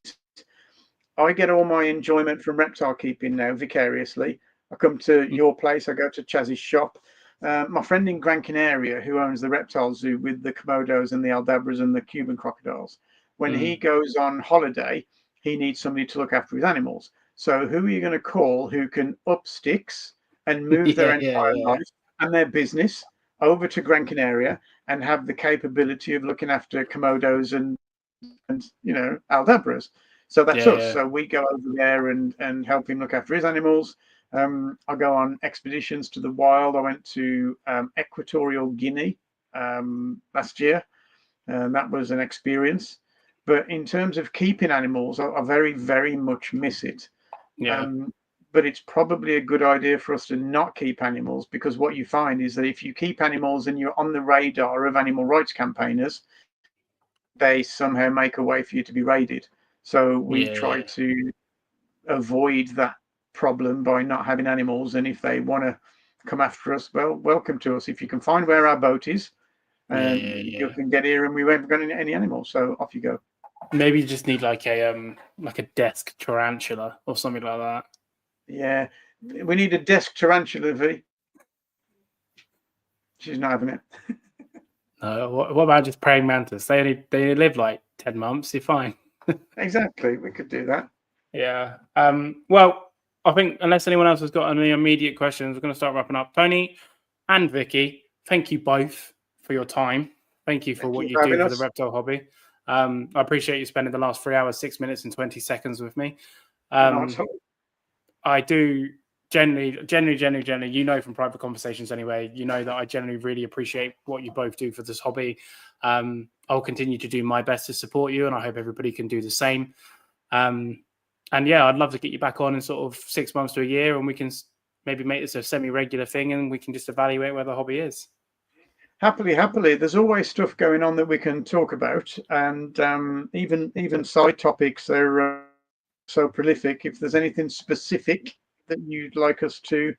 I get all my enjoyment from reptile keeping now vicariously. I come to your place. I go to Chaz's shop. My friend in Gran Canaria, who owns the reptile zoo with the Komodos and the Aldabras and the Cuban crocodiles, when he goes on holiday, he needs somebody to look after his animals. So who are you going to call who can up sticks and move their entire life and their business over to Gran Canaria and have the capability of looking after Komodos and Aldabras? So that's us. Yeah. So we go over there and help him look after his animals. I go on expeditions to the wild. I went to Equatorial Guinea last year, and that was an experience. But in terms of keeping animals, I very, very much miss it. Yeah. But it's probably a good idea for us to not keep animals, because what you find is that if you keep animals and you're on the radar of animal rights campaigners, they somehow make a way for you to be raided. So we try to avoid that problem by not having animals. And if they want to come after us, well, welcome to us. If you can find where our boat is, you can get here, and we won't got any animals. So off you go. Maybe you just need like a desk tarantula or something like that. Yeah, we need a desk tarantula, V. She's not having it. No, what about just praying mantis? They live like 10 months. You're fine. Exactly, we could do that. Yeah. Well, I think unless anyone else has got any immediate questions, we're going to start wrapping up. Tony and Vicky, thank you both for your time. Thank you for what you do for the reptile hobby. I appreciate you spending the last 3 hours, 6 minutes and 20 seconds with me. I do generally, from private conversations anyway, that I generally really appreciate what you both do for this hobby. I'll continue to do my best to support you, and I hope everybody can do the same. And yeah, I'd love to get you back on in sort of 6 months to a year, and we can maybe make this a semi-regular thing, and we can just evaluate where the hobby is. Happily. There's always stuff going on that we can talk about, and even side topics are so prolific. If there's anything specific that you'd like us to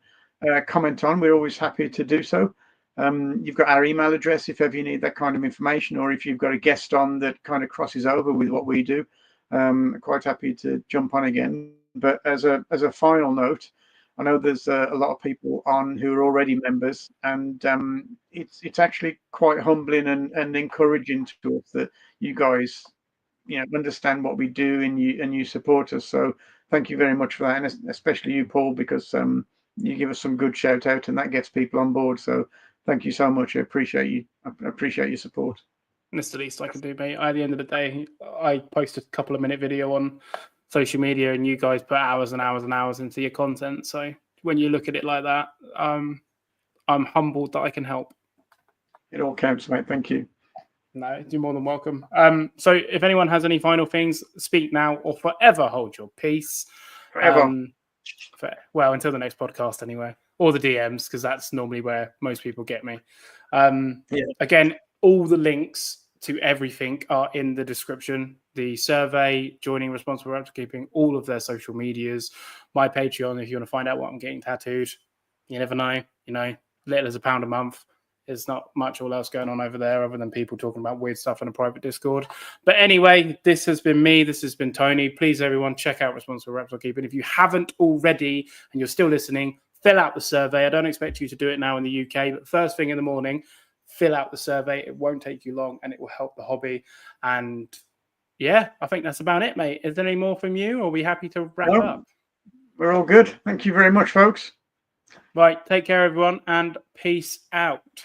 comment on, we're always happy to do so. You've got our email address if ever you need that kind of information, or if you've got a guest on that kind of crosses over with what we do. Quite happy to jump on again. But as a final note, I know there's a lot of people on who are already members, and it's actually quite humbling and encouraging to us that you guys understand what we do and you support us. So thank you very much for that, and especially you, Paul, because you give us some good shout out, and that gets people on board. So thank you so much. I appreciate you. I appreciate your support. That's the least I can do, mate. At the end of the day, I post a couple of minute video on social media, and you guys put hours and hours and hours into your content. So when you look at it like that, I'm humbled that I can help. It all counts, mate. Thank you. No, you're more than welcome. So if anyone has any final things, speak now or forever hold your peace. Forever. Well, until the next podcast anyway, or the DMs, because that's normally where most people get me. Again, all the links to everything are in the description. The survey, joining Responsible Reptile Keeping, all of their social medias, my Patreon, if you want to find out what I'm getting tattooed. You never know, little as £1 a month. There's not much all else going on over there other than people talking about weird stuff in a private Discord. But anyway, this has been me. This has been Tony. Please, everyone, check out Responsible Reptile Keeping. If you haven't already and you're still listening, fill out the survey. I don't expect you to do it now in the UK, but first thing in the morning, fill out the survey. It won't take you long, and it will help the hobby. And yeah, I think that's about it, mate. Is there any more from you, or are we happy to wrap up? We're all good. Thank you very much, folks. Right. Take care, everyone, and peace out.